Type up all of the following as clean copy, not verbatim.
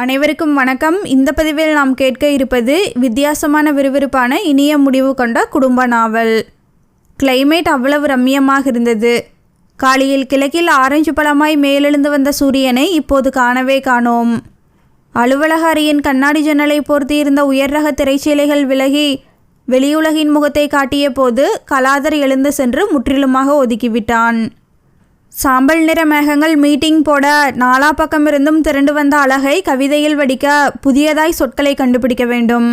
அனைவருக்கும் வணக்கம். இந்த பதிவில் நாம் கேட்க இருப்பது வித்தியாசமான விறுவிறுப்பான இனிய முடிவு கொண்ட குடும்ப நாவல். கிளைமேட் அவ்வளவு ரம்மியமாக இருந்தது. காலையில் கிழக்கில் ஆரஞ்சு பழமாய் மேலெழுந்து வந்த சூரியனை இப்போது காணவே காணோம். அலுவலக அறையின் கண்ணாடி ஜன்னலை பொருத்தியிருந்த உயர் ரக திரைச்சீலைகள் விலகி வெளியுலகின் முகத்தை காட்டிய போது கலாதர் எழுந்து சென்று முற்றிலுமாக ஒதுக்கிவிட்டான். சாம்பல் நிற மேகங்கள் மீட்டிங் போட நாலா பக்கமிருந்தும் திரண்டு வந்த அழகை கவிதையில் வடிக்க புதியதாய் சொற்களை கண்டுபிடிக்க வேண்டும்.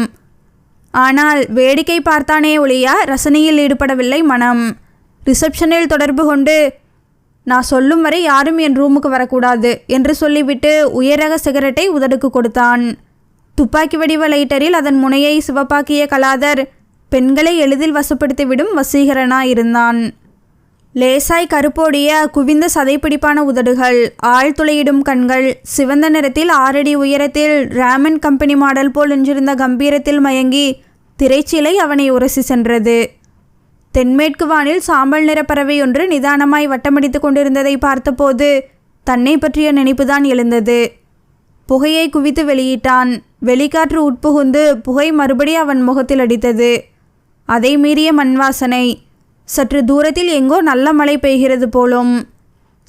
ஆனால் வேடிக்கை பார்த்தானே ஒழிய ரசனையில் ஈடுபடவில்லை மனம். ரிசப்ஷனில் தொடர்பு கொண்டு நான் சொல்லும் வரை யாரும் என் ரூமுக்கு வரக்கூடாது என்று சொல்லிவிட்டு உயரக சிகரெட்டை உதடுக்கு கொடுத்தான். துப்பாக்கி வடிவ லைட்டரில் அதன் முனையை சிவப்பாக்கிய கலாதர் பெண்களை எளிதில் வசப்படுத்திவிடும் வசீகரனாயிருந்தான். லேசாய் கருப்போடிய குவிந்த சதைப்பிடிப்பான உதடுகள், ஆழ்துளையிடும் கண்கள், சிவந்த நிறத்தில் 6 அடி உயரத்தில் ராமன் கம்பெனி மாடல் போல் நின்றிருந்த கம்பீரத்தில் மயங்கி திரைச்சீலை அவனை உரசி சென்றது. தென்மேற்கு வானில் சாம்பல் நிற பறவை ஒன்று நிதானமாய் வட்டமடித்து கொண்டிருந்ததை பார்த்தபோது தன்னை பற்றிய நினைப்புதான் எழுந்தது. புகையை குவித்து வெளியிட்டான். வெளிக்காற்று உட்புகுந்து புகை மறுபடி அவன் முகத்தில் அடித்தது. அதை மீறிய மண்வாசனை. சற்று தூரத்தில் எங்கோ நல்ல மழை பெய்கிறது போலும்.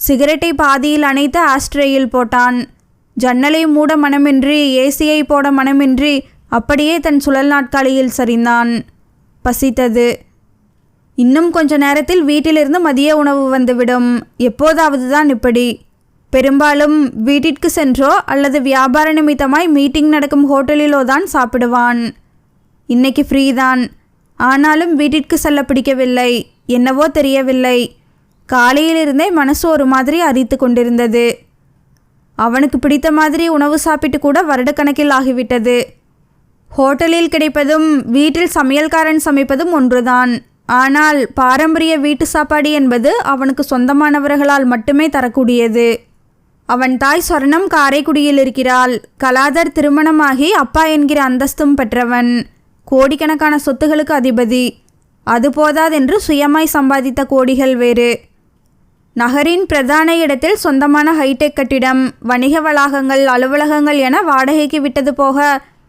சிகரெட்டை பாதியில் அணைத்து ஆஸ்ட்ரேயில் போட்டான். ஜன்னலை மூட மனமின்றி ஏசியை போட மனமின்றி அப்படியே தன் சுழல் நாட்காலியில் சரிந்தான். பசித்தது. இன்னும் கொஞ்ச நேரத்தில் வீட்டிலிருந்து மதிய உணவு வந்துவிடும். எப்போதாவது தான் இப்படி. பெரும்பாலும் வீட்டிற்கு சென்றோ அல்லது வியாபார நிமித்தமாய் மீட்டிங் நடக்கும் ஹோட்டலிலோ தான் சாப்பிடுவான். இன்னைக்கு ஃப்ரீதான். ஆனாலும் வீட்டிற்கு செல்ல பிடிக்கவில்லை. என்னவோ தெரியவில்லை. காலையிலிருந்தே மனசு ஒரு மாதிரி அரித்து கொண்டிருந்தது. அவனுக்கு பிடித்த மாதிரி உணவு சாப்பிட்டு கூட வருடக்கணக்கில் ஆகிவிட்டது. ஹோட்டலில் கிடைப்பதும் வீட்டில் சமையல்காரன் சமைப்பதும் ஒன்றுதான். ஆனால் பாரம்பரிய வீட்டு சாப்பாடு என்பது அவனுக்கு சொந்தமானவர்களால் மட்டுமே தரக்கூடியது. அவன் தாய் சொர்ணம் காரைக்குடியில் இருக்கிறாள். கலாதர் திருமணமாகி அப்பா என்கிற அந்தஸ்தும் பெற்றவன். கோடிக்கணக்கான சொத்துகளுக்கு அதிபதி. அது போதாதென்று சுயமாய் சம்பாதித்த கோடிகள் வேறு. நகரின் பிரதான இடத்தில் சொந்தமான ஹைடெக் கட்டிடம், வணிக வளாகங்கள், அலுவலகங்கள் என வாடகைக்கு விட்டது போக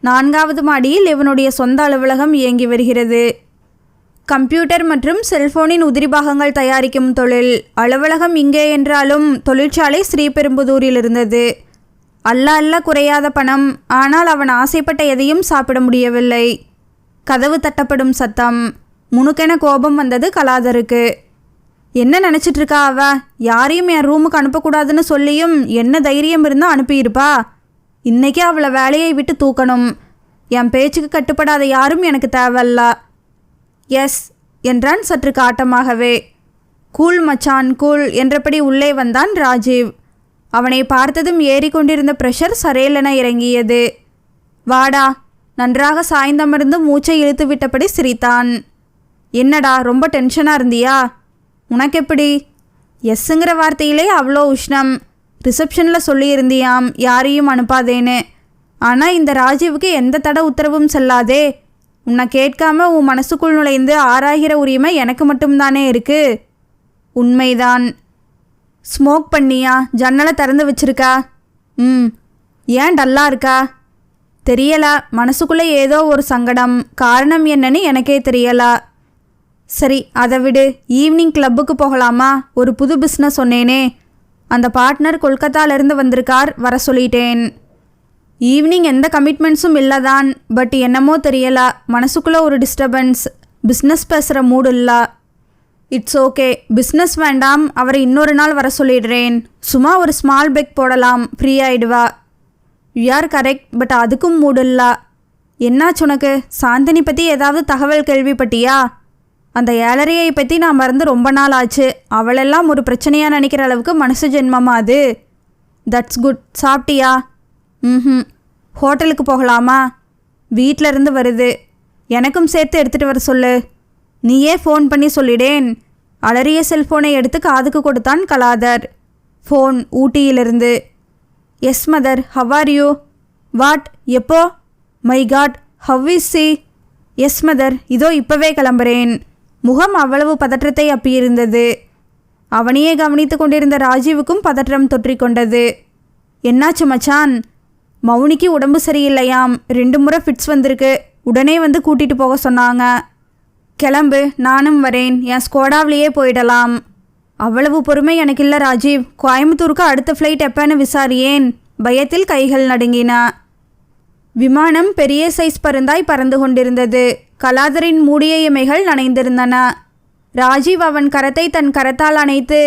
4வது மாடியில் இவனுடைய சொந்த அலுவலகம் இயங்கி வருகிறது. கம்ப்யூட்டர் மற்றும் செல்போனின் உதிரி பாகங்கள் தயாரிக்கும் தொழில். அலுவலகம் இங்கே என்றாலும் தொழிற்சாலை ஸ்ரீபெரும்புதூரில் இருந்தது. அல்ல குறையாத பணம். ஆனால் அவன் ஆசைப்பட்ட எதையும் சாப்பிட முடியவில்லை. கதவு தட்டப்படும் சத்தம். முணுக்கென கோபம் வந்தது கலாதருக்கு. என்ன நினச்சிட்டு இருக்கா அவ? யாரையும் என் ரூமுக்கு அனுப்பக்கூடாதுன்னு சொல்லியும் என்ன தைரியம் இருந்தால் அனுப்பியிருப்பா? இன்றைக்கே அவளை வேலையை விட்டு தூக்கணும். என் பேச்சுக்கு கட்டுப்படாத யாரும் எனக்கு தேவையில்ல. எஸ் என்றான் சற்று காட்டமாகவே. கூல் மச்சான் கூல் என்றபடி உள்ளே வந்தான் ராஜீவ். அவனை பார்த்ததும் ஏறிக்கொண்டிருந்த ப்ரெஷர் சரேலென இறங்கியது. வாடா. நன்றாக சாய்ந்தமர்ந்து மூச்சை இழுத்து விட்டபடி சிரித்தான். என்னடா ரொம்ப டென்ஷனாக இருந்தியா? உனக்கெப்படி? எஸ்ஸுங்கிற வார்த்தையிலே அவ்வளோ உஷ்ணம். ரிசப்ஷனில் சொல்லியிருந்தியாம் யாரையும் அனுப்பாதேன்னு. ஆனால் இந்த ராஜீவுக்கு எந்த தட உத்தரவும் செல்லாதே. உன்னை கேட்காம உன் மனசுக்குள் நுழைந்து ஆராய்கிற உரிமை எனக்கு மட்டும்தானே இருக்கு. உண்மைதான். ஸ்மோக் பண்ணியா? ஜன்னலை திறந்து வச்சிருக்கா? ஏன் டல்லாக இருக்கா? தெரியலா. மனசுக்குள்ளே ஏதோ ஒரு சங்கடம். காரணம் என்னன்னு எனக்கே தெரியலா. சரி அதை விடு. ஈவினிங் கிளப்புக்கு போகலாமா? ஒரு புது பிஸ்னஸ் சொன்னேனே, அந்த பார்ட்னர் கொல்கத்தாலேருந்து வந்திருக்கார். வர சொல்லிட்டேன். ஈவினிங் எந்த கமிட்மெண்ட்ஸும் இல்லை தான். பட் என்னமோ தெரியலா, மனசுக்குள்ளே ஒரு டிஸ்டர்பன்ஸ். பிஸ்னஸ் பேசுகிற மூடு இல்லை. It's okay. பிஸ்னஸ் வேண்டாம். அவரை இன்னொரு நாள் வர சொல்லிடுறேன். சும்மா ஒரு ஸ்மால் பெக் போடலாம். ஃப்ரீ ஆகிடுவா. You are correct. பட் அதுக்கும் மூடில்லா. என்னாச்சு உனக்கு? சாந்தினி பற்றி ஏதாவது தகவல் கேள்விப்பட்டியா? அந்த ஏழரையை பற்றி நான் மறந்து ரொம்ப நாள் ஆச்சு. அவளெல்லாம் ஒரு பிரச்சனையாக நினைக்கிற அளவுக்கு மனசு ஜென்மமா அது? That's good. சாப்பிட்டியா? ஹோட்டலுக்கு போகலாமா? வீட்டில் இருந்து வருது. எனக்கும் சேர்த்து எடுத்துகிட்டு வர சொல்லு. நீயே ஃபோன் பண்ணி சொல்லிடேன். அலறிய செல்ஃபோனை எடுத்து காதுக்கு கொடுத்தான் கலாதர். ஃபோன் ஊட்டியிலிருந்து. Yes mother, how are you? What? எப்போ? My God, how is she? Yes mother, இதோ இப்போவே கிளம்புறேன். முகம் அவ்வளவு பதற்றத்தை அப்பியிருந்தது. அவனையே கவனித்து கொண்டிருந்த ராஜீவுக்கும் பதற்றம் தொற்றிக்கொண்டது. என்னாச்சு மச்சான்? மௌனிக்கு உடம்பு சரியில்லையாம், 2 முறை ஃபிட்ஸ் வந்திருக்கு. உடனே வந்து கூட்டிகிட்டு போக சொன்னாங்க. கிளம்பு, நானும் வரேன், என் ஸ்கோடாவிலேயே போயிடலாம். அவ்வளவு பொறுமை எனக்கு இல்லை ராஜீவ். கோயம்புத்தூருக்கு அடுத்த ஃப்ளைட் எப்போன்னு விசாரியேன். பயத்தில் கைகள் நடுங்கின. விமானம் பெரிய சைஸ் பருந்தாய் பறந்து கொண்டிருந்தது. கலாதரின் மூடிய இமைகள் நனைந்திருந்தன. ராஜீவ் அவன் கரத்தை தன் கரத்தால் அணைத்து,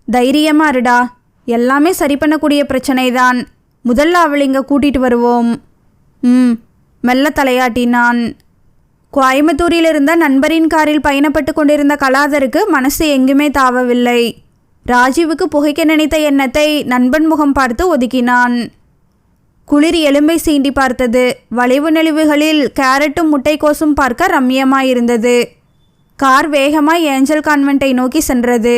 தைரியமா இருடா, எல்லாமே சரி பண்ணக்கூடிய பிரச்சனைதான். முதல்ல அவள் இங்கே கூட்டிகிட்டு வருவோம். மெல்ல தலையாட்டினான். கோயம்புத்தூரில் இருந்த நண்பரின் காரில் பயணப்பட்டு கொண்டிருந்த கலாதருக்கு மனசு எங்குமே தாவவில்லை. ராஜீவுக்கு புகைக்க நினைத்த எண்ணத்தை நண்பன் முகம் பார்த்து ஒதுக்கினான். குளிர் எலும்பை சீண்டி பார்த்தது. வளைவு நெளிவுகளில் கேரட்டும் முட்டைக்கோசும் பார்க்க ரம்மியமாயிருந்தது. கார் வேகமாய் ஏஞ்சல் கான்வென்ட்டை நோக்கி சென்றது.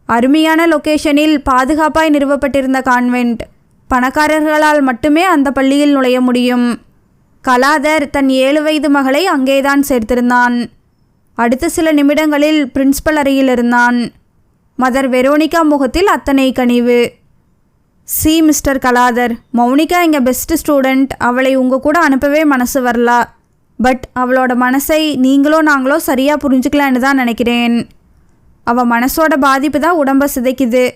அருமையான லொகேஷனில் பாதுகாப்பாய் நிறுவப்பட்டிருந்த கான்வென்ட். பணக்காரர்களால் மட்டுமே அந்த பள்ளியில் நுழைய முடியும். கலாதர் தன் 7 வயது மகளை அங்கேதான் சேர்த்திருந்தான். அடுத்த சில நிமிடங்களில் பிரின்ஸ்பல் அறையில் இருந்தான். மதர் வெரோனிகா முகத்தில் அத்தனை கனிவு. சி மிஸ்டர் கலாதர், மௌனிகா இங்கே பெஸ்ட் ஸ்டூடெண்ட். அவளை உங்கள் கூட அனுப்பவே மனசு வரல. பட் அவளோட மனசை நீங்களோ நாங்களோ சரியாக புரிஞ்சுக்கலான்னு தான் நினைக்கிறேன். அவள் மனசோட பாதிப்பு தான் உடம்பை சிதைக்குது.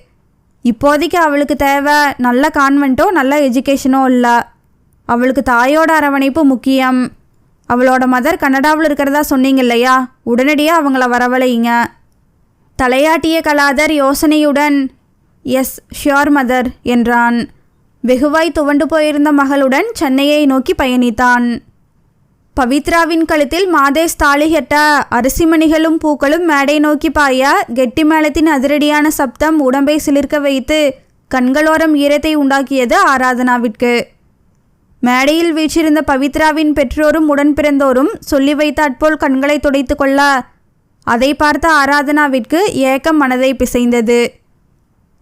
இப்போதைக்கு அவளுக்கு தேவை நல்ல கான்வென்ட்டோ நல்ல எஜுகேஷனோ இல்லை. அவளுக்கு தாயோட அரவணைப்பு முக்கியம். அவளோட மதர் கனடாவில் இருக்கிறதா சொன்னீங்க இல்லையா? உடனடியாக அவங்கள வரவழைங்க. தலையாட்டிய கலாதர் யோசனையுடன் எஸ் ஷியோர் மதர் என்றான். வெகுவாய் துவண்டு போயிருந்த மகளுடன் சென்னையை நோக்கி பயணித்தான். பவித்ராவின் கழுத்தில் மாதேஷ் தாலி கட்ட அரிசிமணிகளும் பூக்களும் மேடை நோக்கி பாய கெட்டி மேளத்தின் அதிரடியான சப்தம் உடம்பை சிலிர்க்க வைத்து கண்களோரம் ஈரத்தை உண்டாக்கியது ஆராதனாவிற்கு. மேடையில் வீற்றிருந்த பவித்ராவின் பெற்றோரும் உடன் பிறந்தோரும் சொல்லி வைத்தாற்போல் கண்களை துடைத்து கொள்ள அதை பார்த்த ஆராதனாவிற்கு ஏக்கம் மனதை பிசைந்தது.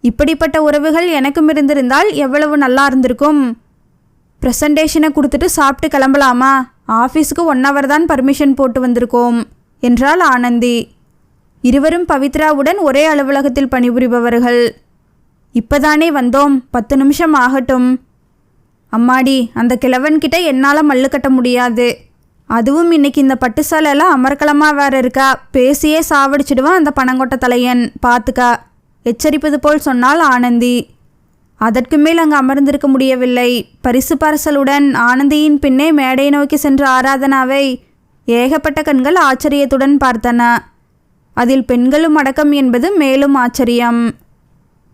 இப்படிப்பட்ட உறவுகள் எனக்கும் இருந்திருந்தால் எவ்வளவு நல்லா இருந்திருக்கும். ப்ரெசன்டேஷனை கொடுத்துட்டு சாப்பிட்டு கிளம்பலாமா? ஆஃபீஸுக்கு 1 hour தான் பர்மிஷன் போட்டு வந்திருக்கோம் என்றாள் ஆனந்தி. இருவரும் பவித்ராவுடன் ஒரே அலுவலகத்தில் பணிபுரிபவர்கள். இப்போதானே வந்தோம், 10 நிமிஷம் ஆகட்டும். அம்மாடி, அந்த கிழவன்கிட்ட என்னால் மல்லு கட்ட முடியாது. அதுவும் இன்னைக்கு இந்த பட்டு சாலையெல்லாம் அமர்க்கலமாக வேற இருக்கா. பேசியே சாவடிச்சிடுவான் அந்த பணங்கொட்ட தலையன், பார்த்துக்கா எச்சரிப்பது போல் சொன்னாள் ஆனந்தி. அதற்கு மேல் அங்கு அமர்ந்திருக்க முடியவில்லை. பரிசு பார்சலுடன் ஆனந்தியின் பின்னே மேடை நோக்கி சென்ற ஆராதனாவை ஏகப்பட்ட கண்கள் ஆச்சரியத்துடன் பார்த்தன. அதில் பெண்களும் அடக்கம் என்பது மேலும் ஆச்சரியம்.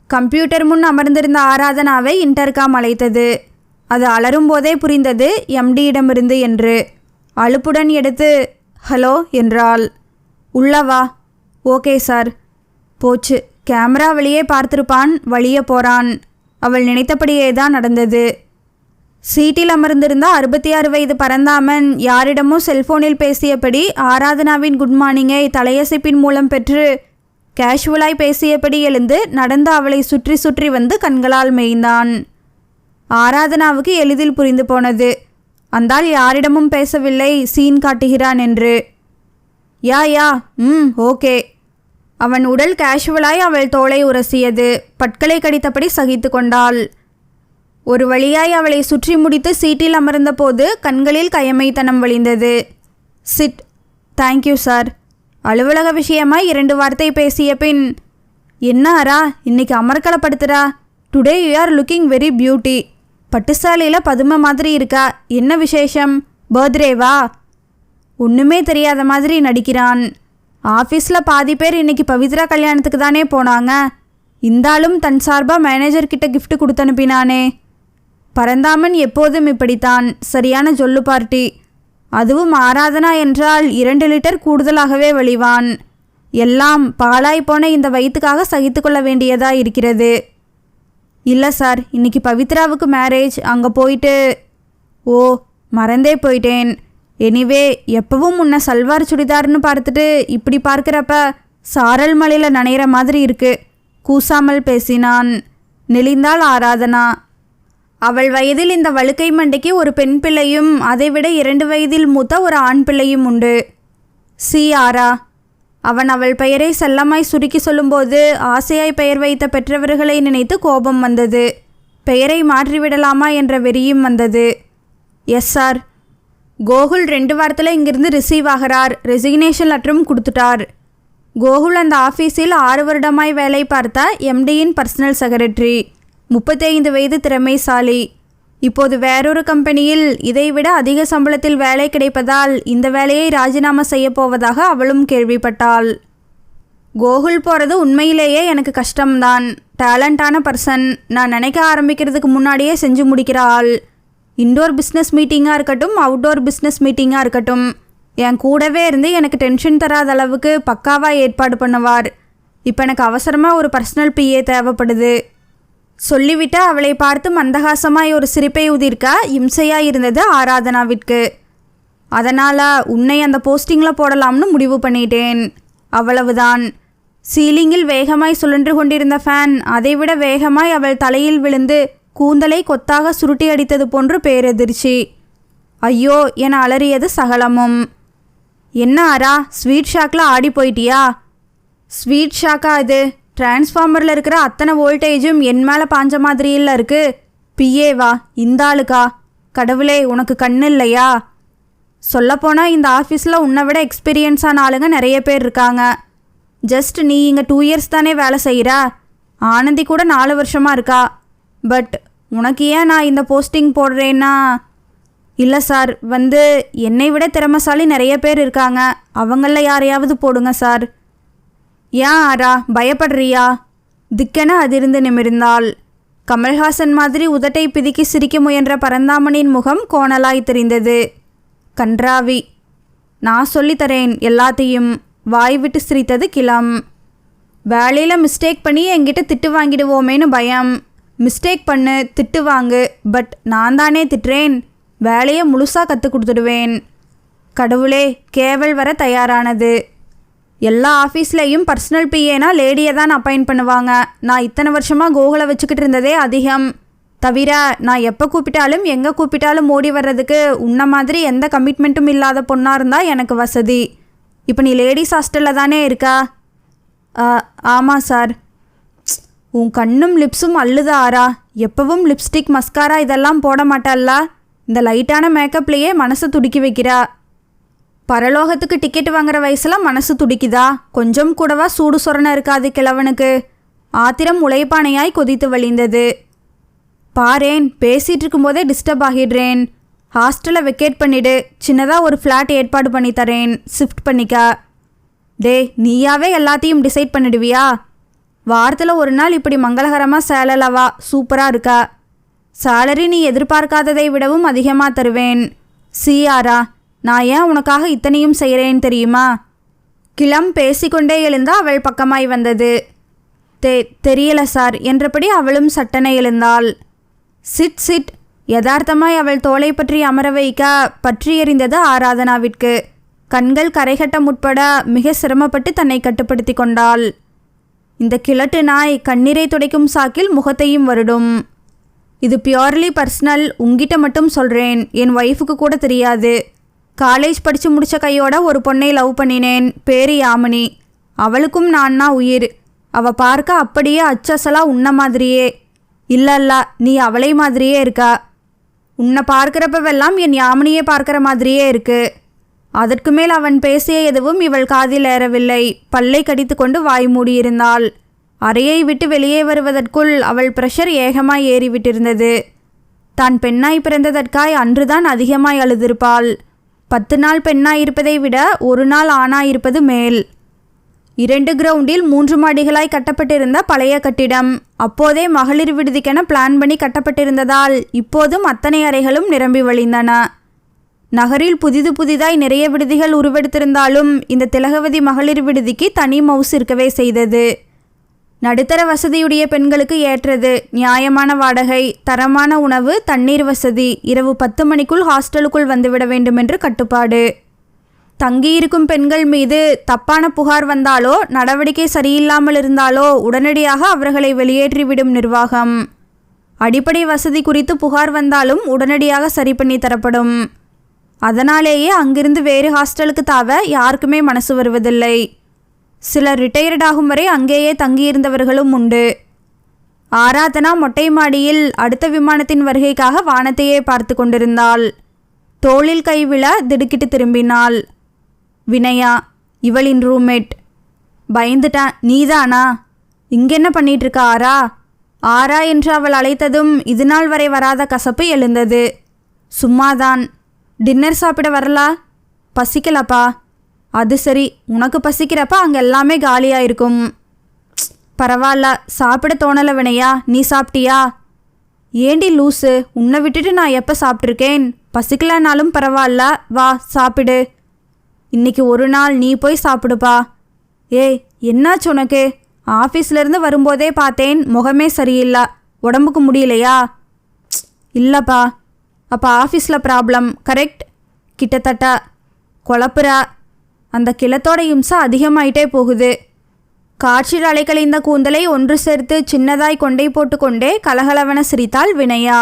கம்ப்யூட்டர் முன் அமர்ந்திருந்த ஆராதனாவை இன்டர்காம் அழைத்தது. அது அலரும் போதே புரிந்தது எம்டியிடமிருந்து என்று. அலுப்புடன் எடுத்து ஹலோ என்றாள். உள்ளவா? Okay sir. போச்சு, கேமரா வெளியே பார்த்திருப்பான், வழியே போகிறான். அவள் நினைத்தபடியே தான் நடந்தது. சீட்டில் அமர்ந்திருந்த 66 வயது பரந்தாமன் யாரிடமோ செல்போனில் பேசியபடி ஆராதனாவின் குட் மார்னிங்கை தலையசைப்பின் மூலம் பெற்று கேஷுவலாய் பேசியபடி எழுந்து நடந்து அவளை சுற்றி சுற்றி வந்து கண்களால் மேய்ந்தான். ஆராதனாவுக்கு எளிதில் புரிந்து போனது. அந்தாள் யாரிடமும் பேசவில்லை, சீன் காட்டுகிறான் என்று. Yeah okay. அவன் உடல் கேஷுவலாய் அவள் தோளை உரசியது. பற்களை கடித்தபடி சகித்து கொண்டாள். ஒரு வழியாய் அவளை சுற்றி முடித்து சீட்டில் அமர்ந்த போது கண்களில் கயமைத்தனம் வழிந்தது. சிட். Thank you sir. அலுவலக விஷயமாய் 2 வார்த்தை பேசிய பின், என்ன அரா இன்னைக்கு அமர்க்கலப்படுத்துறா? Today you are looking very beauty. பட்டுசாலையில் பதுமை மாதிரி இருக்கா. என்ன விசேஷம்? பர்த்டேவா? ஒன்றுமே தெரியாத மாதிரி நடிக்கிறான். ஆஃபீஸில் பாதி பேர் இன்னைக்கு பவித்ரா கல்யாணத்துக்கு தானே போனாங்க. இந்தாலும் தன் சார்பாக மேனேஜர்கிட்ட கிஃப்ட் கொடுத்து அனுப்பினானே. பரந்தாமன் எப்போதும் இப்படித்தான், சரியான ஜொல்லு பார்ட்டி. அதுவும் ஆராதனா என்றால் 2 லிட்டர் கூடுதலாகவே வழிவான். எல்லாம் பாழாய் போன இந்த வயிற்றுக்காக சகித்து கொள்ள வேண்டியதா இருக்கிறது. இல்லை சார், இன்னைக்கு பவித்ராவுக்கு மேரேஜ். அங்கே போயிட்டு ஓ மறந்தே போயிட்டேன். எனிவே எப்பவும் முன்ன சல்வார் சுடிதார்னு பார்த்துட்டு இப்படி பார்க்குறப்ப சாரல் மலையில் நனைகிற மாதிரி இருக்கு. கூசாமல் பேசினான். நெளிந்தாள் ஆராதனா. அவள் வயதில் இந்த வழுக்கை மண்டைக்கு ஒரு பெண் பிள்ளையும் அதைவிட 2 வயதில் மூத்த ஒரு ஆண் பிள்ளையும் உண்டு. சி ஆரா. அவன் அவள் பெயரை செல்லமாய் சுருக்கி சொல்லும்போது ஆசையாய் பெயர் வைத்த பெற்றவர்களை நினைத்து கோபம் வந்தது. பெயரை மாற்றிவிடலாமா என்ற வெறியும் வந்தது. Yes sir. கோகுல் 2 வாரத்தில் இங்கிருந்து ரிசீவ் ஆகிறார். ரெசிக்னேஷன் லெட்டரும் கொடுத்துட்டார். கோகுல் அந்த ஆஃபீஸில் 6 வருடமாய் வேலை பார்த்த எம்டியின் பர்சனல் செக்ரட்டரி. 35 வயது, திறமைசாலி. இப்போது வேறொரு கம்பெனியில் இதைவிட அதிக சம்பளத்தில் வேலை கிடைப்பதால் இந்த வேலையை ராஜினாமா செய்ய போவதாக அவளும் கேள்விப்பட்டாள். கோகுல் போகிறது உண்மையிலேயே எனக்கு கஷ்டம்தான். டேலண்டான பர்சன். நான் நினைக்க ஆரம்பிக்கிறதுக்கு முன்னாடியே செஞ்சு முடிக்கிற ஆள். இன்டோர் பிஸ்னஸ் மீட்டிங்காக இருக்கட்டும், அவுட்டோர் பிஸ்னஸ் மீட்டிங்காக இருக்கட்டும், என் கூடவே இருந்து எனக்கு டென்ஷன் தராத அளவுக்கு பக்காவாக ஏற்பாடு பண்ணுவார். இப்போ எனக்கு அவசரமாக ஒரு பர்சனல் பிஏ தேவைப்படுது. சொல்லிவிட்டு அவளை பார்த்து மந்தகாசமாய் ஒரு சிரிப்பை உதிர்க்க இம்சையாக இருந்தது ஆராதனாவிற்கு. அதனால் உன்னை அந்த போஸ்டிங்கில் போடலாம்னு முடிவு பண்ணிட்டேன். அவ்வளவுதான். சீலிங்கில் வேகமாய் சுழன்று கொண்டிருந்த ஃபேன் அதைவிட வேகமாய் அவள் தலையில் விழுந்து கூந்தலை கொத்தாக சுருட்டி அடித்தது போன்று பேரெதிர்ச்சி. ஐயோ என அலறியது சகலமும். என்ன ஆரா, ஸ்வீட் ஷாக்கில் ஆடி போயிட்டியா? ஸ்வீட் ஷாக்கா இது? டிரான்ஸ்ஃபார்மரில் இருக்கிற அத்தனை வோல்டேஜும் என் மேலே பாஞ்ச மாதிரி இல்லை இருக்குது. பிஏவா? இந்த ஆளுக்கா? கடவுளே, உனக்கு கண்ணு இல்லையா? சொல்லப்போனால் இந்த ஆஃபீஸில் உன்னை விட எக்ஸ்பீரியன்ஸான ஆளுங்க நிறைய பேர் இருக்காங்க. ஜஸ்ட் நீ இங்கே 2 இயர்ஸ் தானே வேலை செய்கிற. ஆனந்தி கூட 4 வருஷமாக இருக்கா. பட் உனக்கு ஏன் நான் இந்த போஸ்டிங் போடுறேன்னா? இல்லை சார், என்னை விட திறமைசாலி நிறைய பேர் இருக்காங்க. அவங்களில் யாரையாவது போடுங்க சார். ஏன் ஆரா, பயப்படுறியா? திக்கென அதிர்ந்து நிமிர்ந்தாள். கமல்ஹாசன் மாதிரி உதட்டை பிதுக்கி சிரிக்க முயன்ற பரந்தாமனின் முகம் கோணலாய் தெரிந்தது. கன்றாவி. நான் சொல்லித்தரேன் எல்லாத்தையும். வாய் விட்டு சிரித்தது கிளம். வேலையில் மிஸ்டேக் பண்ணி என்கிட்ட திட்டு வாங்கிடுவோமேனு பயம். மிஸ்டேக் பண்ணு, திட்டு வாங்கு, பட் நான் தானே திட்டுறேன். வேலையை முழுசாக கற்றுக் கொடுத்துடுவேன். கடவுளே, கேவல் வர தயாரானது. எல்லா ஆஃபீஸ்லேயும் பர்சனல் பிஏனா லேடியை தான் அப்பாயிண்ட் பண்ணுவாங்க. நான் இத்தனை வருஷமாக கோகுலை வச்சுக்கிட்டு இருந்ததே அதிகம். தவிர நான் எப்போ கூப்பிட்டாலும் எங்கே கூப்பிட்டாலும் ஓடி வர்றதுக்கு உன்ன மாதிரி எந்த கமிட்மெண்ட்டும் இல்லாத பொண்ணாக இருந்தால் எனக்கு வசதி. இப்போ நீ லேடிஸ் ஹாஸ்டலில் தானே இருக்கா? ஆமாம் சார். உன் கண்ணும் லிப்ஸும் அள்ளுது ஆரா. எப்பவும் லிப்ஸ்டிக், மஸ்காரா இதெல்லாம் போட மாட்டாள்ல. இந்த லைட்டான மேக்கப்லேயே மனசை துடிக்கி வைக்கிறா. பரலோகத்துக்கு டிக்கெட் வாங்குற வயசில் மனசு துடிக்குதா? கொஞ்சம் கூடவா சூடு சொரணை இருக்காது கிழவனுக்கு? ஆத்திரம் உழைப்பானையாய் கொதித்து வழிந்தது. பாரேன், பேசிகிட்டு இருக்கும்போதே டிஸ்டர்ப் ஆகிடுறேன். ஹாஸ்டலை வெக்கேட் பண்ணிவிடு. சின்னதாக ஒரு ஃப்ளாட் ஏற்பாடு பண்ணி தரேன். ஷிஃப்ட் பண்ணிக்க. டே, நீயாவே எல்லாத்தையும் டிசைட் பண்ணிடுவியா? வாரத்தில் ஒரு நாள் இப்படி மங்களகரமாக சேலலவா. சூப்பராக இருக்கா. சேலரி நீ எதிர்பார்க்காததை விடவும் அதிகமாக தருவேன். ஆரா, நான் ஏன் உனக்காக இத்தனையும் செய்கிறேன் தெரியுமா? கிளம் பேசிக்கொண்டே எழுந்தா அவள் பக்கமாய் வந்தது. தெரியல சார் என்றபடி அவளும் சட்டனை எழுந்தாள். Sit sit. யதார்த்தமாய் அவள் தோளை பற்றி அமர வைக்க பற்றி எறிந்தது ஆராதனாவிற்கு. கண்கள் கரைகட்ட முற்பட மிக சிரமப்பட்டு தன்னை கட்டுப்படுத்தி கொண்டாள். இந்த கிழட்டு நாய் கண்ணீரை துடைக்கும் சாக்கில் முகத்தையும் வருடும். இது பியூர்லி பர்சனல். உங்கிட்ட மட்டும் சொல்கிறேன். என் ஒய்ஃபுக்கு கூட தெரியாது. காலேஜ் படித்து முடித்த கையோட ஒரு பொண்ணை லவ் பண்ணினேன். பேரு யாமினி. அவளுக்கும் நான்னா உயிர். அவள் பார்க்க அப்படியே அச்சசலாக உன்ன மாதிரியே. இல்ல, நீ அவளை மாதிரியே இருக்கா. உன்னை பார்க்குறப்பவெல்லாம் என் யாமினியை பார்க்குற மாதிரியே இருக்கு. அதற்கு மேல் அவன் பேசிய எதுவும் இவள் காதில் ஏறவில்லை. பல்லை கடித்து கொண்டு வாய் மூடியிருந்தாள். அறையை விட்டு வெளியே வருவதற்குள் அவள் ப்ரெஷர் ஏகமாய் ஏறிவிட்டிருந்தது. தான் பெண்ணாய் பிறந்ததற்காய் அன்றுதான் அதிகமாய் அழுதிருப்பாள். 10 நாள் பெண்ணாயிருப்பதை விட 1 நாள் ஆணாயிருப்பது மேல். 2 கிரவுண்டில் 3 மாடிகளாய் கட்டப்பட்டிருந்த பழைய கட்டிடம். அப்போதே மகளிர் விடுதிக்கென பிளான் பண்ணி கட்டப்பட்டிருந்ததால் இப்போதும் அத்தனை அறைகளும் நிரம்பி வழிந்தன. நகரில் புதிதாய் நிறைய விடுதிகள் உருவெடுத்திருந்தாலும் இந்த திலகவதி மகளிர் விடுதிக்கு தனி மவுஸ் இருக்கவே செய்தது. நடுத்தர வசதியுடைய பெண்களுக்கு ஏற்றது. நியாயமான வாடகை, தரமான உணவு, தண்ணீர் வசதி. இரவு 10 மணிக்குள் ஹாஸ்டலுக்குள் வந்துவிட வேண்டுமென்று கட்டுப்பாடு. தங்கியிருக்கும் பெண்கள் மீது தப்பான புகார் வந்தாலோ, நடவடிக்கை சரியில்லாமல் இருந்தாலோ உடனடியாக அவர்களை வெளியேற்றிவிடும் நிர்வாகம். அடிப்படை வசதி குறித்து புகார் வந்தாலும் உடனடியாக சரி பண்ணி தரப்படும். அதனாலேயே அங்கிருந்து வேறு ஹாஸ்டலுக்கு தாவ யாருக்குமே மனசு வருவதில்லை. சிலர் ரிட்டையர்ட் ஆகும் வரை அங்கேயே தங்கியிருந்தவர்களும் உண்டு. ஆராதனா மொட்டை மாடியில் அடுத்த விமானத்தின் வருகைக்காக வானத்தையே பார்த்து கொண்டிருந்தாள். தோளில் கை விழ திடுக்கிட்டு திரும்பினாள். வினயா, இவளின் ரூம்மேட். பயந்துட்டான். நீதானா? இங்கென்ன பண்ணிட்டு இருக்க ஆரா? ஆரா என்று அவள் அழைத்ததும் இதுநாள் வரை வராத கசப்பு எழுந்தது. சும்மாதான். டின்னர் சாப்பிட வரலா? பசிக்கலப்பா. அது சரி, உனக்கு பசிக்கிறப்ப அங்கே எல்லாமே காலியாக இருக்கும். பரவாயில்ல, சாப்பிட தோணலை வினையா. நீ சாப்பிட்டியா? ஏண்டி லூஸு, உன்னை விட்டுட்டு நான் எப்போ சாப்பிட்ருக்கேன்? பசிக்கலனாலும் பரவாயில்ல, வா சாப்பிடு. இன்னைக்கு ஒரு நாள் நீ போய் சாப்பிடுப்பா. ஏய், என்னாச்சு உனக்கு? ஆஃபீஸ்லேருந்து வரும்போதே பார்த்தேன், முகமே சரியில்லை. உடம்புக்கு முடியலையா? இல்லைப்பா. அப்போ ஆஃபீஸில் ப்ராப்ளம் கரெக்ட்? கிட்டத்தட்ட. குழப்புறா. அந்த கிளத்தோட இம்சை அதிகமாயிட்டே போகுது. காற்றில் அலைக்கழிந்த கூந்தலை ஒன்று சேர்த்து சின்னதாய் கொண்டை போட்டுக்கொண்டே கலகலவன சிரித்தாள் வினயா.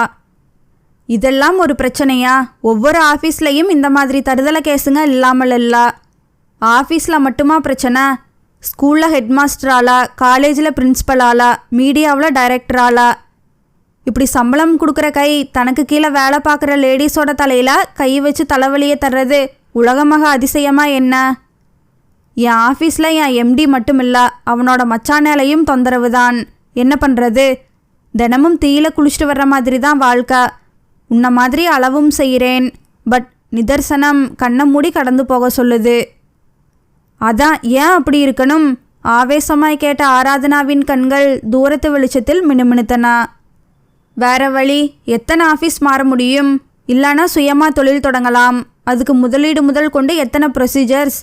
இதெல்லாம் ஒரு பிரச்சனையா? ஒவ்வொரு ஆஃபீஸ்லேயும் இந்த மாதிரி தருதலை கேஸுங்க இல்லாமல் இல்லை. ஆஃபீஸில் மட்டுமா பிரச்சனை? ஸ்கூலில் ஹெட்மாஸ்டராலா, காலேஜில் பிரின்ஸ்பலாலா, மீடியாவில் டைரக்டராலா, இப்படி சம்பளம் கொடுக்குற கை தனக்கு கீழே வேலை பார்க்குற லேடிஸோட தலையில் கை வச்சு தலைவலியை தர்றது உலகமாக அதிசயமாக என்ன? என் ஆஃபீஸில் என் எம்டி மட்டும் இல்லை, அவனோட மச்சானாலையும் தொந்தரவு தான். என்ன பண்ணுறது? தினமும் தீயில குளிச்சுட்டு வர்ற மாதிரி தான் வாழ்க்கை. உன்ன மாதிரி அளவும் செய்கிறேன், பட் நிதர்சனம் கண்ணை மூடி கடந்து போக சொல்லுது. அதான் ஏன் அப்படி இருக்கணும்? ஆவேசமாய் கேட்ட ஆராதனாவின் கண்கள் தூரத்து வெளிச்சத்தில் மினுமினுத்தன. வேற வழி? எத்தனை ஆஃபீஸ் மாற முடியும்? இல்லைனா சுயமாக தொழில் தொடங்கலாம். அதுக்கு முதலீடு முதல் கொண்டு எத்தனை ப்ரொசீஜர்ஸ்?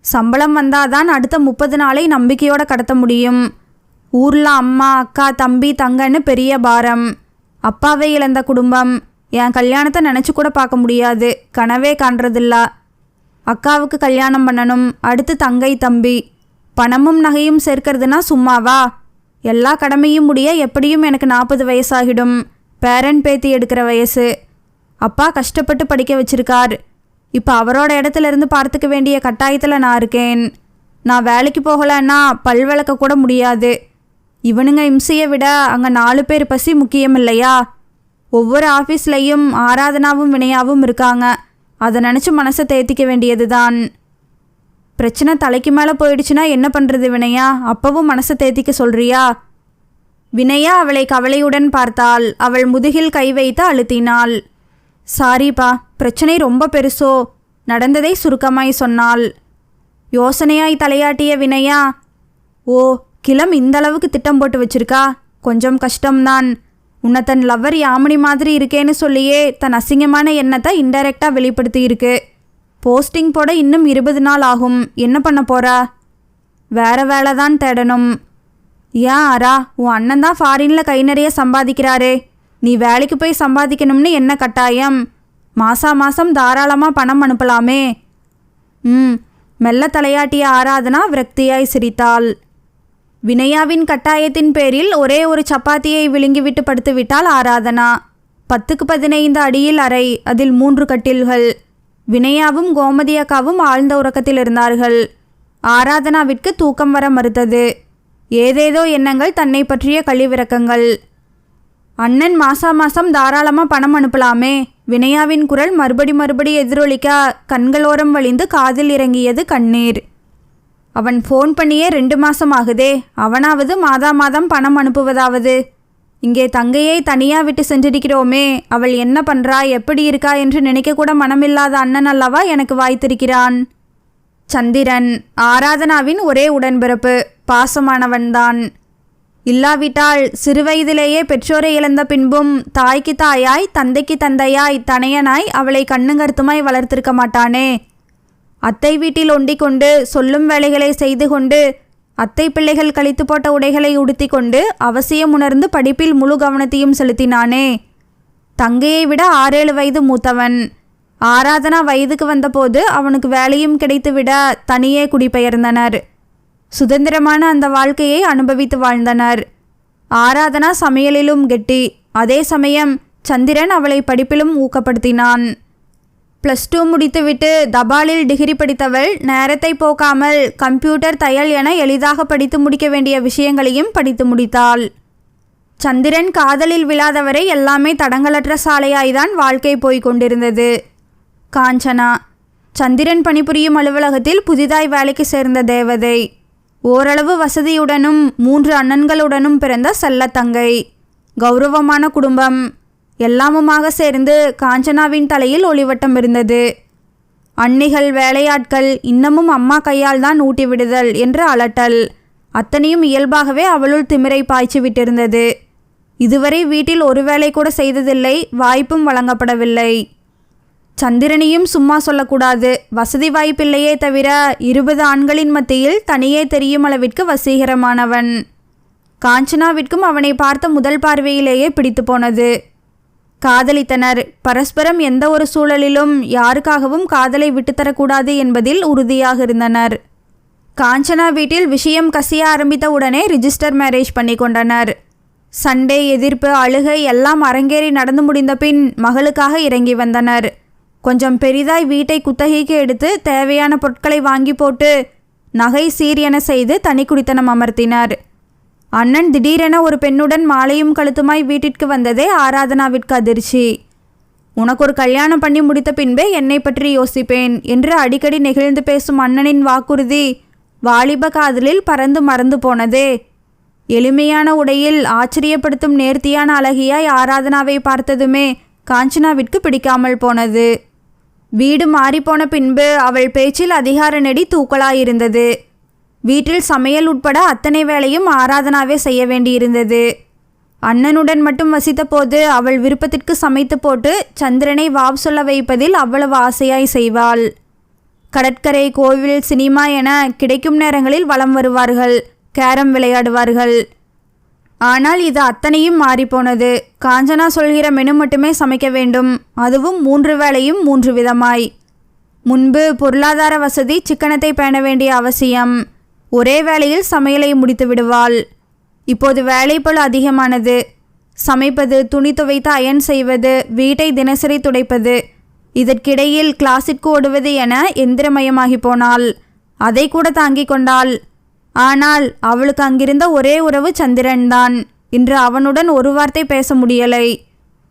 சம்பளம் வந்தாதான் அடுத்த 30 நாளை நம்பிக்கையோடு கடத்த முடியும். ஊரில் அம்மா, அக்கா, தம்பி, தங்கன்னு பெரிய பாரம். அப்பாவை இழந்த குடும்பம். என் கல்யாணத்தை நினச்சி கூட பார்க்க முடியாது. கனவே காண்றதில்ல. அக்காவுக்கு கல்யாணம் பண்ணணும். அடுத்து தங்கை, தம்பி. பணமும் நகையும் சேர்க்கறதுனா சும்மாவா? எல்லா கடமையும் முடிய எப்படியும் எனக்கு 40 வயசாகிடும். பேரன் பேத்தி எடுக்கிற வயசு. அப்பா கஷ்டப்பட்டு படிக்க வச்சிருக்கார். இப்போ அவரோட இடத்துல இருந்து பார்த்துக்க வேண்டிய கட்டாயத்தில் நான் இருக்கேன். நான் வேலைக்கு போகலைன்னா பல் விளக்க கூட முடியாது. இவனுங்க இம்சையை விட அங்கே 4 பேர் பசி முக்கியம் இல்லையா? ஒவ்வொரு ஆஃபீஸ்லேயும் ஆராதனாவும் வினையாவும் இருக்காங்க. அதை நினச்சி மனசை தேத்திக்க வேண்டியது தான். பிரச்சனை தலைக்கு மேலே போயிடுச்சுன்னா என்ன பண்ணுறது வினையா? அப்பவும் மனசை தேத்திக்க சொல்கிறியா? வினையா அவளை கவலையுடன் பார்த்தாள். அவள் முதுகில் கை வைத்து அழுத்தினாள். சாரிப்பா, பிரச்சனை ரொம்ப பெருசோ? நடந்ததை சுருக்கமாய் சொன்னாள். யோசனையாய் தலையாட்டிய வினையா, ஓ, கிளம் இந்தளவுக்கு திட்டம் போட்டு வச்சிருக்கா? கொஞ்சம் கஷ்டம்தான். உன்னை தன் லவ்வர் யாமினி மாதிரி இருக்கேன்னு சொல்லியே தன் அசிங்கமான எண்ணத்தை இன்டைரக்டாக வெளிப்படுத்தி இருக்கு. போஸ்டிங் போட இன்னும் 20 நாள் ஆகும். என்ன பண்ண போறா? வேற வேலை தான் தேடணும். ஏன் ஆரா, உன் அண்ணன் தான் ஃபாரினில் கை நிறைய சம்பாதிக்கிறாரே. நீ வேலைக்கு போய் சம்பாதிக்கணும்னு என்ன கட்டாயம்? மாதம் தாராளமாக பணம் அனுப்பலாமே. மெல்ல தலையாட்டிய ஆராதனா விரக்தியாய் சிரித்தாள். வினயாவின் கட்டாயத்தின் பேரில் ஒரே ஒரு சப்பாத்தியை விழுங்கிவிட்டு படுத்து விட்டாள் ஆராதனா. 10க்கு 15 அடியில் அறை, அதில் 3 கட்டில்கள். வினயாவும் கோமதி அக்காவும் ஆழ்ந்த உறக்கத்தில் இருந்தார்கள். ஆராதனாவிற்கு தூக்கம் வர மறுத்தது. ஏதேதோ எண்ணங்கள் தன்னை பற்றிய கழிவிறக்கங்கள். அண்ணன் மாதம் தாராளமாக பணம் அனுப்பலாமே. வினயாவின் குரல் மறுபடி எதிரொலிக்க கண்களோரம் வழிந்து காதில் இறங்கியது கண்ணீர். அவன் ஃபோன் பண்ணியே 2 மாதம் ஆகுதே. அவனாவது மாதம் பணம் அனுப்புவதாவது. இங்கே தங்கையை தனியாக விட்டு சென்றிருக்கிறோமே. அவள் என்ன பண்ணுறா, எப்படி இருக்கா என்று நினைக்கக்கூட மனமில்லாத அண்ணன் அல்லவா எனக்கு வாய்த்திருக்கிறான். சந்திரன் ஆராதனாவின் ஒரே உடன்பிறப்பு. பாசமானவன்தான். இல்லாவிட்டால் சிறுவயதிலேயே பெற்றோரை இழந்த பின்பும் தாய்க்கு தாயாய், தந்தைக்கு தந்தையாய், தனையனாய் அவளை கண்ணுங்கருத்துமாய் வளர்த்திருக்க மாட்டானே. அத்தை வீட்டில் ஒண்டிக் கொண்டு சொல்லும் வேலைகளை செய்து கொண்டு, அத்தை பிள்ளைகள் கழித்து போட்ட உடைகளை உடுத்தி கொண்டு அவசியம் உணர்ந்து படிப்பில் முழு கவனத்தையும் செலுத்தினானே. தங்கையை விட 6-7 வயது மூத்தவன். ஆராதனா வயதுக்கு வந்தபோது அவனுக்கு வேலையும் கிடைத்துவிட தனியே குடிபெயர்ந்தனர். சுதந்திரமான அந்த வாழ்க்கையை அனுபவித்து வாழ்ந்தனர். ஆராதனா சமையலிலும் கெட்டி. அதே சமயம் சந்திரன் அவளை படிப்பிலும் ஊக்கப்படுத்தினான். +2 முடித்துவிட்டு தபாலில் டிகிரி படித்தவள் நேரத்தை போக்காமல் கம்ப்யூட்டர், தையல் என எளிதாக படித்து முடிக்க வேண்டிய விஷயங்களையும் படித்து முடித்தாள். சந்திரன் காதலில் விழாதவரை எல்லாமே தடங்களற்ற சாலையாய்தான் வாழ்க்கை போய்க் கொண்டிருந்தது. காஞ்சனா சந்திரன் பணிபுரியும் அலுவலகத்தில் புதிதாய் வேலைக்கு சேர்ந்த தேவதை. ஓரளவு வசதியுடனும் 3 அண்ணன்களுடனும் பிறந்த செல்லத்தங்கை. கௌரவமான குடும்பம். எல்லாமுமாக சேர்ந்து காஞ்சனாவின் தலையில் ஒளிவட்டம் இருந்தது. அன்னிகள், வேலையாட்கள், இன்னமும் அம்மா கையால் தான் ஊட்டி விடுதல் என்று அலட்டல். அத்தனையும் இயல்பாகவே அவளுள் திமிரை பாய்ச்சி விட்டிருந்தது. இதுவரை வீட்டில் ஒரு வேலை கூட செய்ததில்லை, வாய்ப்பும் வழங்கப்படவில்லை. சந்திரனையும் சும்மா சொல்லக்கூடாது. வசதி வாய்ப்பில்லையே தவிர 20 ஆண்களின் மத்தியில் தனியே தெரியும் அளவிற்கு வசீகரமானவன். காஞ்சனாவிற்கும் அவனை பார்த்த முதல் பார்வையிலேயே பிடித்து போனது. காதலித்தனர். பரஸ்பரம் எந்த ஒரு சூழலிலும் யாருக்காகவும் காதலை விட்டுத்தரக்கூடாது என்பதில் உறுதியாக இருந்தனர். காஞ்சனா வீட்டில் விஷயம் கசிய ஆரம்பித்த உடனே ரிஜிஸ்டர் மேரேஜ் பண்ணி கொண்டனர். சண்டே, எதிர்ப்பு, அழுகை எல்லாம் அரங்கேறி நடந்து முடிந்த பின் மகளுக்காக இறங்கி வந்தனர். கொஞ்சம் பெரிதாய் வீட்டை குத்தகைக்கு எடுத்து தேவையான பொருட்களை வாங்கி போட்டு நகை சீரியன செய்து தனி குடித்தனம் அமர்த்தினார். அண்ணன் திடீரென ஒரு பெண்ணுடன் மாலையும் கழுத்துமாய் வீட்டிற்கு வந்ததே ஆராதனாவிற்கு அதிர்ச்சி. உனக்கு ஒரு கல்யாணம் பண்ணி முடித்த பின்பே என்னை பற்றி யோசிப்பேன் என்று அடிக்கடி நெகிழ்ந்து பேசும் அண்ணனின் வாக்குறுதி வாலிப காதலில் பறந்து மறந்து போனதே. எளிமையான உடையில் ஆச்சரியப்படுத்தும் நேர்த்தியான அழகியாய் ஆராதனாவை பார்த்ததுமே காஞ்சனாவிற்கு பிடிக்காமல் போனது. வீடு மாறிப்போன பின்பு அவள் பேச்சில் அதிகார நெடி தூக்கலாயிருந்தது. வீட்டில் சமையல் உட்பட அத்தனை வேலையும் ஆராதனாவே செய்ய வேண்டியிருந்தது. அண்ணனுடன் மட்டும் வசித்த போது அவள் விருப்பத்திற்கு சமைத்து போட்டு சந்திரனை வாவ் சொல்ல வைப்பதில் அவ்வளவு ஆசையாய் செய்வாள். கடற்கரை, கோவில், சினிமா என கிடைக்கும் நேரங்களில் வலம் வருவார்கள், கேரம் விளையாடுவார்கள். ஆனால் இது அத்தனையும் மாறிப்போனது. காஞ்சனா சொல்கிற மெனு மட்டுமே சமைக்க வேண்டும், அதுவும் 3 வேளையும் 3 விதமாய். முன்பு பொருளாதார வசதி, சிக்கனத்தை பேண வேண்டிய அவசியம். ஒரே வேளையில் சமையலை முடித்து விடுவாள். இப்போது வேலைப்பளு அதிகமானது. சமைப்பது, துணி துவைத்து அயன் செய்வது, வீட்டை தினசரி துடைப்பது, இதற்கிடையில் கிளாஸிற்கு ஓடுவது என எந்திரமயமாகி போனாள். அதை கூட தாங்கிக் கொண்டாள். ஆனால் அவளுக்கு அங்கிருந்த ஒரே உறவு சந்திரன்தான். இன்று அவனுடன் ஒரு வார்த்தை பேச முடியலை.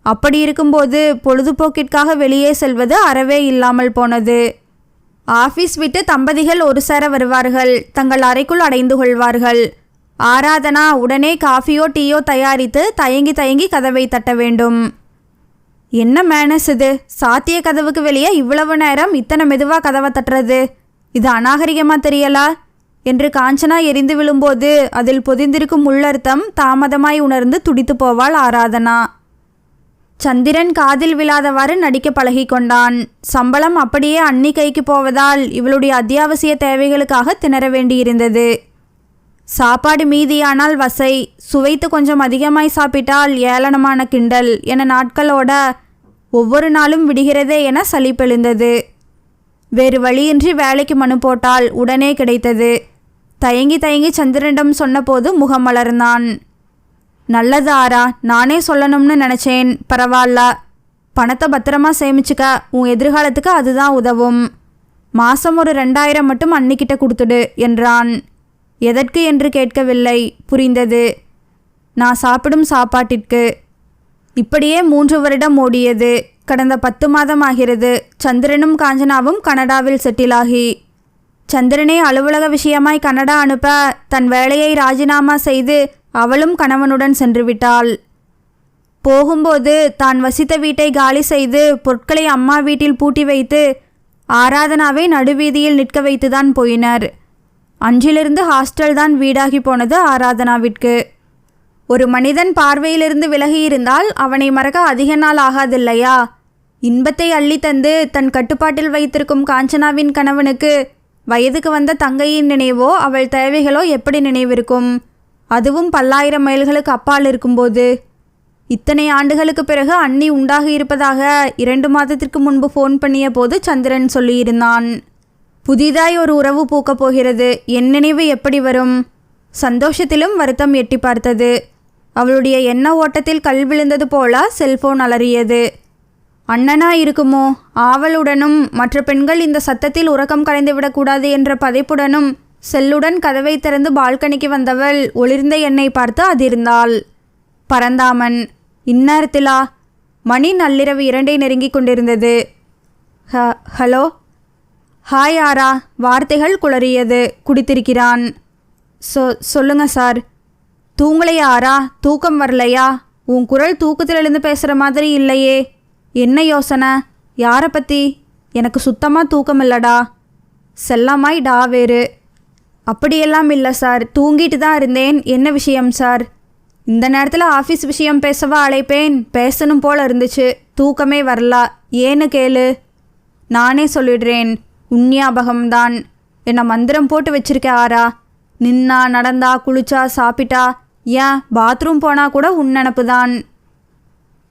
அப்படி இருக்கும்போது பொழுதுபோக்கிற்காக வெளியே செல்வது அறவே இல்லாமல் போனது. ஆஃபீஸ் விட்டு தம்பதிகள் ஒரு சேர வருவார்கள், தங்கள் அறைக்குள் அடைந்து கொள்வார்கள். ஆராதனா உடனே காஃபியோ டீயோ தயாரித்து தயங்கி தயங்கி கதவை தட்ட வேண்டும். என்ன மேனஸ் இது? சாத்திய கதவுக்கு வெளியே இவ்வளவு நேரம் இத்தனை மெதுவாக கதவை தட்டுறது, இது அநாகரிகமாக தெரியலா என்று காஞ்சனா எரிந்து விழும்போது அதில் பொதிந்திருக்கும் உள்ளர்த்தம் தாமதமாய் உணர்ந்து துடித்து போவாள் ஆராதனா. சந்திரன் காதில் விழாதவாறு நடிக்க பழகி கொண்டான். சம்பளம் அப்படியே அன்னி கைக்கு போவதால் இவளுடைய அத்தியாவசிய தேவைகளுக்காக திணற வேண்டியிருந்தது. சாப்பாடு மீதியானால் வசை, சுவைத்து கொஞ்சம் அதிகமாய் சாப்பிட்டால் ஏளனமான கிண்டல் என நாட்களோட ஒவ்வொரு நாளும் விடுகிறதே என சலிப்பெழுந்தது. வேறு வழியின்றி வேலைக்கு மனு போட்டால் உடனே கிடைத்தது. தயங்கி தயங்கி சந்திரனிடம் சொன்னபோது முகம் மலர்ந்தான். நல்லது ஆரா, நானே சொல்லணும்னு நினச்சேன், பரவாயில்ல. பணத்தை பத்திரமா சேமிச்சுக்க, உன் எதிர்காலத்துக்கு அதுதான் உதவும். மாதம் ஒரு 2000 மட்டும் அன்னிக்கிட்ட கொடுத்துடு என்றான். எதற்கு என்று கேட்கவில்லை, புரிந்தது. நான் சாப்பிடும் சாப்பாட்டிற்கு. இப்படியே 3 வருடம் ஓடியது. கடந்த 10 மாதம் ஆகிறது. சந்திரனும் காஞ்சனாவும் கனடாவில் செட்டிலாகி. சந்திரனை அலுவலக விஷயமாய் கனடா அனுப்ப தன் வேலையை ராஜினாமா செய்து அவளும் கணவனுடன் சென்று விட்டாள். போகும்போது தான் வசித்த வீட்டை காலி செய்து பொருட்களை அம்மா வீட்டில் பூட்டி வைத்து ஆராதனாவை நடுவீதியில் நிற்க வைத்துதான் போயினர். அன்றிலிருந்து ஹாஸ்டல் தான் வீடாகி போனது ஆராதனாவிற்கு. ஒரு மனிதன் பார்வையிலிருந்து விலகியிருந்தால் அவனை மறக்க அதிக நாள் ஆகாதில்லையா? இன்பத்தை அள்ளி தந்து தன் கட்டுப்பாட்டில் வைத்திருக்கும் காஞ்சனாவின் கணவனுக்கு வயதுக்கு வந்த தங்கையின் நினைவோ அவள் தேவைகளோ எப்படி நினைவிருக்கும்? அதுவும் 10,000 மைல்களுக்கு அப்பால் இருக்கும்போது. இத்தனை ஆண்டுகளுக்கு பிறகு அண்ணி உண்டாகி இருப்பதாக 2 மாதத்திற்கு முன்பு ஃபோன் பண்ணிய போது சந்திரன் சொல்லியிருந்தான். புதிதாய் ஒரு உறவு பூக்கப் போகிறது. என் நினைவு எப்படி வரும்? சந்தோஷத்திலும் வருத்தம் எட்டி பார்த்தது. அவளுடைய எண்ண ஓட்டத்தில் கல் விழுந்தது போல செல்போன் அலறியது. அண்ணனா இருக்குமோ? ஆவலுடனும் மற்ற பெண்கள் இந்த சத்தத்தில் உறக்கம் கலைந்துவிடக்கூடாது என்ற பதைப்புடனும் செல்லுடன் கதவை திறந்து பால்கனிக்கு வந்தவள் ஒளிர்ந்த எண்ணை பார்த்து அதிர்ந்தாள். பரந்தாமன். இந்நேரத்திலா? மணி நள்ளிரவு 2 நெருங்கிக் கொண்டிருந்தது. ஹலோ. ஹாய் ஆரா. வார்த்தைகள் குளறியது. குடித்திருக்கிறான். சொல்லுங்க சார். தூங்கலையா ஆரா? தூக்கம் வரலையா? உன் குரல் தூக்கத்தில் எழுந்து பேசுகிற மாதிரி இல்லையே. என்ன யோசனை? யாரை பற்றி? எனக்கு சுத்தமாக தூக்கம் இல்லடா. செல்லமாய் டா வேறு. அப்படியெல்லாம் இல்லை சார், தூங்கிட்டு தான் இருந்தேன். என்ன விஷயம் சார்? இந்த நேரத்தில் ஆஃபீஸ் விஷயம் பேசவா அழைப்பேன்? பேசணும் போல் இருந்துச்சு, தூக்கமே வரல. ஏன்னு கேளு. நானே சொல்லிடுறேன். உன் ஞாபகம்தான். என்னை மந்திரம் போட்டு வச்சிருக்க ஆரா. நின்னா, நடந்தா, குளிச்சா, சாப்பிட்டா, ஏன் பாத்ரூம் போனால் கூட உன் நினப்பு தான்.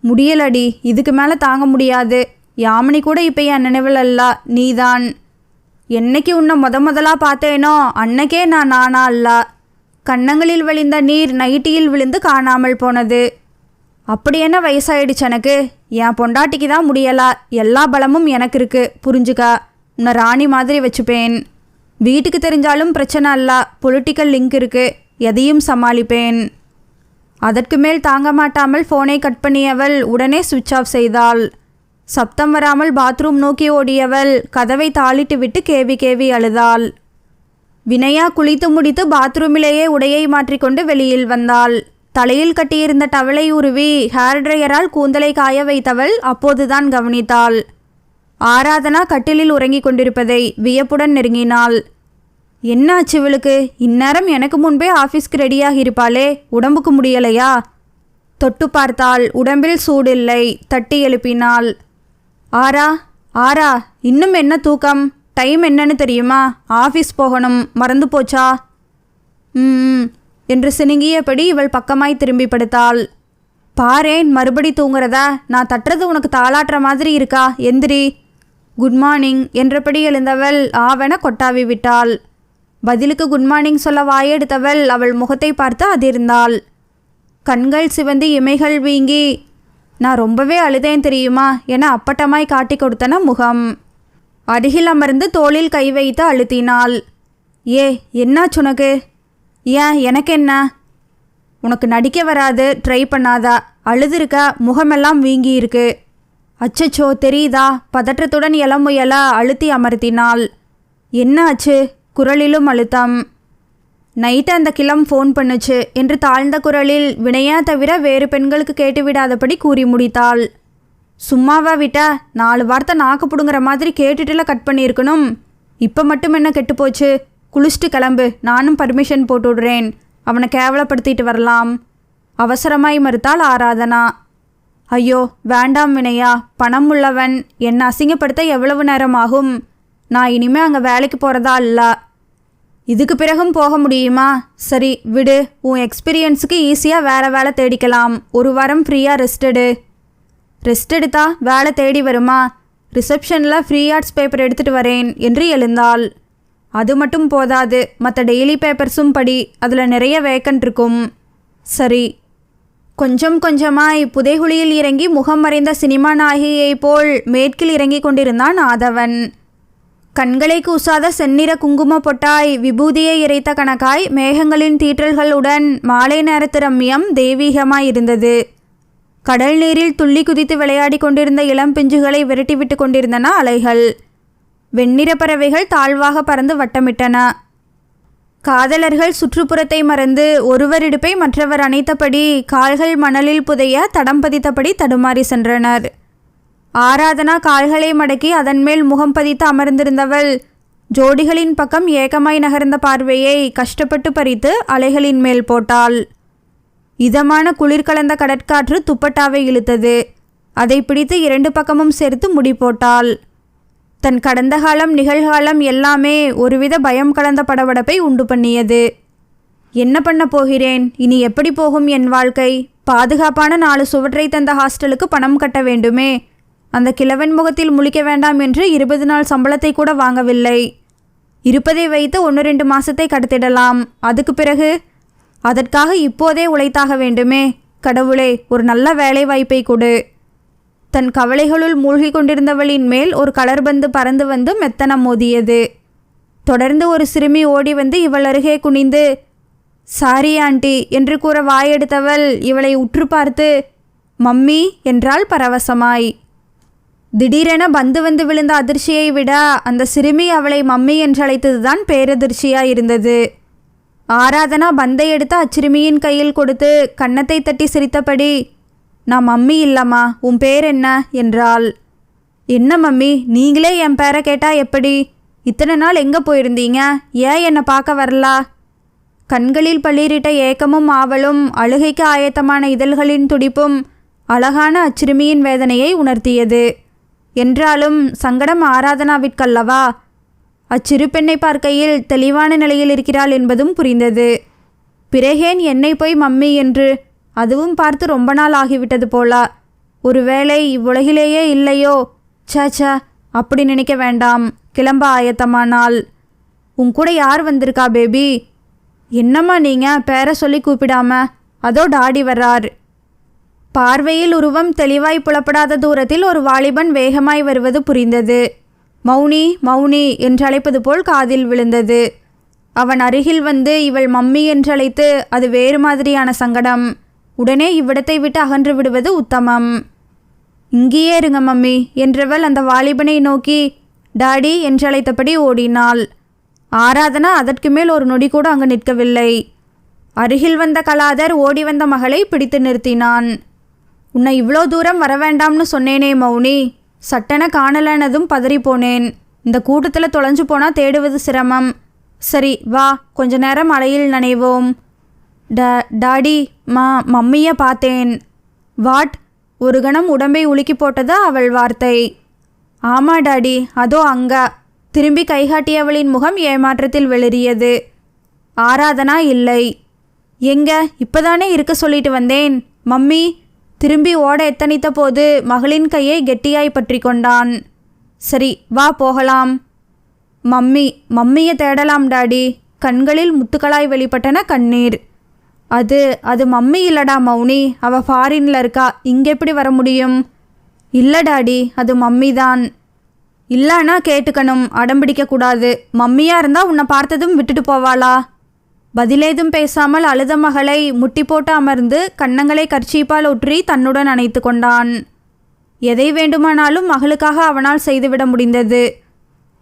முடியலடி, இதுக்கு மேலே தாங்க முடியாது. யாமினி கூட இப்போ என் நினைவில் அல்ல, நீதான். என்னைக்கு உன்னை முதலாக பார்த்தேனோ அன்னைக்கே நான் நானா அல்ல. கன்னங்களில் விழுந்த நீர் நைட்டியில் விழுந்து காணாமல் போனது. அப்படி என்ன வயசாயிடுச்சு எனக்கு? என் பொண்டாட்டிக்கு தான் முடியலா. எல்லா பலமும் எனக்கு இருக்கு, புரிஞ்சுக்கா. உன்னை ராணி மாதிரி வச்சுப்பேன். வீட்டுக்கு தெரிஞ்சாலும் பிரச்சனை அல்ல, பொலிட்டிக்கல் லிங்க் இருக்கு, எதையும் சமாளிப்பேன். அதற்கு மேல் தாங்க மாட்டாமல் ஃபோனை கட் பண்ணியவள் உடனே சுவிட்ச் ஆஃப் செய்தாள். சப்தம் வராமல் பாத்ரூம் நோக்கி ஓடியவள் கதவை தாளிட்டு விட்டு கேவி கேவி அழுதாள். வினயா குளித்து முடித்து பாத்ரூமிலேயே உடையை மாற்றிக்கொண்டு வெளியில் வந்தாள். தலையில் கட்டியிருந்த டவலை உருவி ஹேர் ட்ரையரால் கூந்தலை காய வைத்தவள் அப்போதுதான் கவனித்தாள். ஆராதனா கட்டிலில் உறங்கிக் கொண்டிருப்பதை வியப்புடன் நெருங்கினாள். என்னாச்சு இவளுக்கு? இந்நேரம் எனக்கு முன்பே ஆஃபீஸ்க்கு ரெடியாகி இருப்பாளே, உடம்புக்கு முடியலையா? தொட்டு பார்த்தாள். உடம்பில் சூடில்லை. தட்டி எழுப்பினாள். ஆரா, ஆரா, இன்னும் என்ன தூக்கம்? டைம் என்னன்னு தெரியுமா? ஆஃபீஸ் போகணும், மறந்து போச்சா? என்று சினுங்கியபடி இவள் பக்கமாய் திரும்பி படுத்தாள். பாரேன், மறுபடி தூங்குறதா? நான் தட்டுறது உனக்கு தாளாட்டுற மாதிரி இருக்கா? எந்திரி. குட் மார்னிங் என்றபடி எழுந்தவள் ஆவென கொட்டாவி விட்டாள். பதிலுக்கு குட் மார்னிங் சொல்ல வாயெடுத்தவள் அவள் முகத்தை பார்த்து அதிர்ந்தாள். கண்கள் சிவந்து இமைகள் வீங்கி, நான் ரொம்பவே அழுதேன் தெரியுமா என அப்பட்டமாய் காட்டி கொடுத்தன முகம். அருகில் அமர்ந்து தோளில் கை வைத்து அழுத்தினாள். ஏ, என்னாச்சு உனக்கு? ஏன், எனக்கு என்ன? உனக்கு நடிக்க வராது, ட்ரை பண்ணாதா. அழுதுருக்க, முகமெல்லாம் வீங்கி இருக்கு. அச்சச்சோ, தெரியுதா? பதற்றத்துடன் முயல அழுத்தி அமர்த்தினாள். என்ன ஆச்சு? குரலிலும் அழுத்தம். நைட்டு அந்த கிளம் ஃபோன் பண்ணுச்சு என்று தாழ்ந்த குரலில் வினயா தவிர வேறு பெண்களுக்கு கேட்டுவிடாதபடி கூறி முடித்தாள். சும்மாவா விட்டா? 4 வார்த்தை நாக்கு புடுங்குற மாதிரி கேட்டுட்டுல கட் பண்ணியிருக்கணும். இப்போ மட்டும் என்ன கெட்டு போச்சு? குளிச்சுட்டு கிளம்பு, நானும் பர்மிஷன் போட்டு விடுறேன். அவனை கேவலப்படுத்திட்டு வரலாம். அவசரமாய் மறுத்தாள் ஆராதனா. ஐயோ வேண்டாம் வினயா, பணம் உள்ளவன். என்னை அசிங்கப்படுத்த எவ்வளவு நேரம் ஆகும்? நான் இனிமே அங்கே வேலைக்கு போகிறதா இல்லை. இதுக்கு பிறகும் போக முடியுமா? சரி விடு, உன் எக்ஸ்பீரியன்ஸுக்கு ஈஸியாக வேறு வேலை தேடிக்கலாம். 1 வாரம் ஃப்ரீயாக ரெஸ்ட் எடுத்தா வேலை தேடி வருமா? ரிசப்ஷனில் ஃப்ரீ ஆர்ட்ஸ் பேப்பர் எடுத்துகிட்டு வரேன் என்று எழுந்தாள். அது மட்டும் போதாது, மற்ற டெய்லி பேப்பர்ஸும் படி, அதில் நிறைய வேக்கன்ட் இருக்கும். சரி. கொஞ்சம் கொஞ்சமாய் புதைகுழியில் இறங்கி முகம் மறைந்த சினிமா நாயகியைப் போல் மேற்கில் இறங்கி கொண்டிருந்தான் ஆதவன். கண்களை கூசாத செந்நிற குங்கும பொட்டாய் விபூதியை இறைத்த கணக்காய் மேகங்களின் தீற்றல்களுடன் மாலை நேரத்து ரம்மியம் தெய்வீகமாய் இருந்தது. கடல் நீரில் துள்ளி குதித்து விளையாடி கொண்டிருந்த இளம் பிஞ்சுகளை விரட்டிவிட்டு கொண்டிருந்தன அலைகள். வெண்ணிற பறவைகள் தாழ்வாக பறந்து வட்டமிட்டன. காதலர்கள் சுற்றுப்புறத்தை மறந்து ஒருவர் இடுப்பை மற்றவர் அணைத்தபடி கால்கள் மணலில் புதைய தடம் பதித்தபடி தடுமாறி சென்றனர். ஆராதனா கால்களை மடக்கி அதன் மேல் முகம் பதித்து அமர்ந்திருந்தவள் ஜோடிகளின் பக்கம் ஏகமாய் நகர்ந்த பார்வையை கஷ்டப்பட்டு பறித்து அலைகளின் மேல் போட்டாள். இதமான குளிர் கலந்த கடற்காற்று துப்பட்டாவை இழுத்தது. அதை பிடித்து 2 பக்கமும் சேர்த்து முடி போட்டாள். தன் கடந்த காலம் நிகழ்காலம் எல்லாமே ஒருவித பயம் கலந்த படபடப்பை உண்டு பண்ணியது. என்ன பண்ண போகிறேன்? இனி எப்படி போகும் என் வாழ்க்கை? பாதுகாப்பான 4 சுவற்றை தந்த ஹாஸ்டலுக்கு பணம் கட்ட வேண்டுமே. அந்த கிழவன் முகத்தில் முழிக்க வேண்டாம் என்று 20 நாள் சம்பளத்தை கூட வாங்கவில்லை. இருப்பதை வைத்து 1-2 மாசத்தை கடத்திடலாம். அதுக்கு பிறகு? அதற்காக இப்போதே உழைத்தாக வேண்டுமே. கடவுளே, ஒரு நல்ல வேலை வாய்ப்பை கொடு. தன் கவலைகளுள் மூழ்கி கொண்டிருந்தவளின் மேல் ஒரு கலர்பந்து பறந்து வந்து மெத்தனம் மோதியது. தொடர்ந்து ஒரு சிறுமி ஓடி வந்து இவள் அருகே குனிந்து, சாரி ஆண்டி என்று கூற வாயெடுத்தவள் இவளை உற்று பார்த்து மம்மி என்றாள் பரவசமாய். திடீரென பந்து வந்து விழுந்த அதிர்ச்சியை விட அந்த சிறுமி அவளை மம்மி என்றழைத்ததுதான் பேரதிர்ச்சியாயிருந்தது. ஆராதனா பந்தை எடுத்து அச்சிறுமியின் கையில் கொடுத்து கன்னத்தை தட்டி சிரித்தபடி, நான் மம்மி இல்லம்மா, உன் பேர் என்ன என்றாள். என்ன மம்மி, நீங்களே என் பேரை கேட்டா எப்படி? இத்தனை நாள் எங்கே போயிருந்தீங்க? ஏன் என்னை பார்க்க வரலா? கண்களில் பளிரிட்ட ஏக்கமும் ஆவலும் அழுகைக்கு ஆயத்தமான இதழ்களின் துடிப்பும் அழகான அச்சிறுமியின் வேதனையை உணர்த்தியது. என்றாலும் சங்கடம் ஆராதனாவிற்கல்லவா? அச்சிறு பெண்ணை பார்க்கையில் தெளிவான நிலையில் இருக்கிறாள் என்பதும் புரிந்தது. பிறகேன் என்னை போய் மம்மி என்று, அதுவும் பார்த்து ரொம்ப நாள் ஆகிவிட்டது போல. ஒருவேளை இவ்வுலகிலேயே இல்லையோ? சே, அப்படி நினைக்க வேண்டாம். கிளம்ப ஆயத்தமானாள். உன் கூட யார் வந்திருக்கா பேபி? என்னம்மா நீங்கள் பேரை சொல்லி கூப்பிடாம? அதோ டாடி வர்றார். பார்வையில் உருவம் தெளிவாய் புலப்படாத தூரத்தில் ஒரு வாலிபன் வேகமாய் வருவது புரிந்தது. மௌனி மௌனி என்றழைப்பது போல் காதில் விழுந்தது. அவன் அருகில் வந்து இவள் மம்மி என்றழைத்து அது வேறு மாதிரியான சங்கடம். உடனே இவ்விடத்தை விட்டு அகன்று விடுவது உத்தமம். இங்கேயே இருங்க மம்மி என்றவள் அந்த வாலிபனை நோக்கி டாடி என்றழைத்தபடி ஓடினாள். ஆராதனா அதற்கு மேல் ஒரு நொடி கூட அங்கு நிற்கவில்லை. அருகில் வந்த கலாதர் ஓடி வந்த மகளை பிடித்து நிறுத்தினான். உன்னை இவ்வளோ தூரம் வர வேண்டாம்னு சொன்னேனே மௌனி, சட்டென காணலனதும் பதறிப்போனேன். இந்த கூட்டத்தில் தொலைஞ்சு போனால் தேடுவது சிரமம். சரி வா, கொஞ்ச நேரம் மழையில் நனைவோம். டாடி, மம்மியை பார்த்தேன். வாட்? ஒரு கணம் உடம்பை உலுக்கி போட்டது அவள் வார்த்தை. ஆமா டாடி, அதோ அங்க. திரும்பி கைகாட்டியவளின் முகம் ஏமாற்றத்தில் வெளிரியது. ஆராதனா இல்லை. எங்க? இப்பதானே இருக்க சொல்லிட்டு வந்தேன். மம்மி திரும்பி ஓட எத்தனித்த போது மகளின் கையை கெட்டியாய் பற்றி கொண்டான். சரி வா போகலாம். மம்மியை தேடலாம் டாடி. கண்களில் முத்துக்களாய் வெளிப்பட்டன கண்ணீர். அது மம்மி இல்லடா மௌனி, அவ ஃபாரின்ல இருக்கா. இங்கே எப்படி வர முடியும்? இல்லை டாடி, அது மம்மி தான். இல்லைன்னா கேட்டுக்கணும், அடம்பிடிக்கக்கூடாது. மம்மியாக இருந்தால் உன்னை பார்த்ததும் விட்டுட்டு போவாளா? பதிலேதும் பேசாமல் அழுத மகளை முட்டி போட்டு அமர்ந்து கன்னங்களை கர்ச்சீப்பால் ஒற்றி தன்னுடன் அணைத்து கொண்டான். எதை வேண்டுமானாலும் மகளுக்காக அவனால் செய்துவிட முடிந்தது.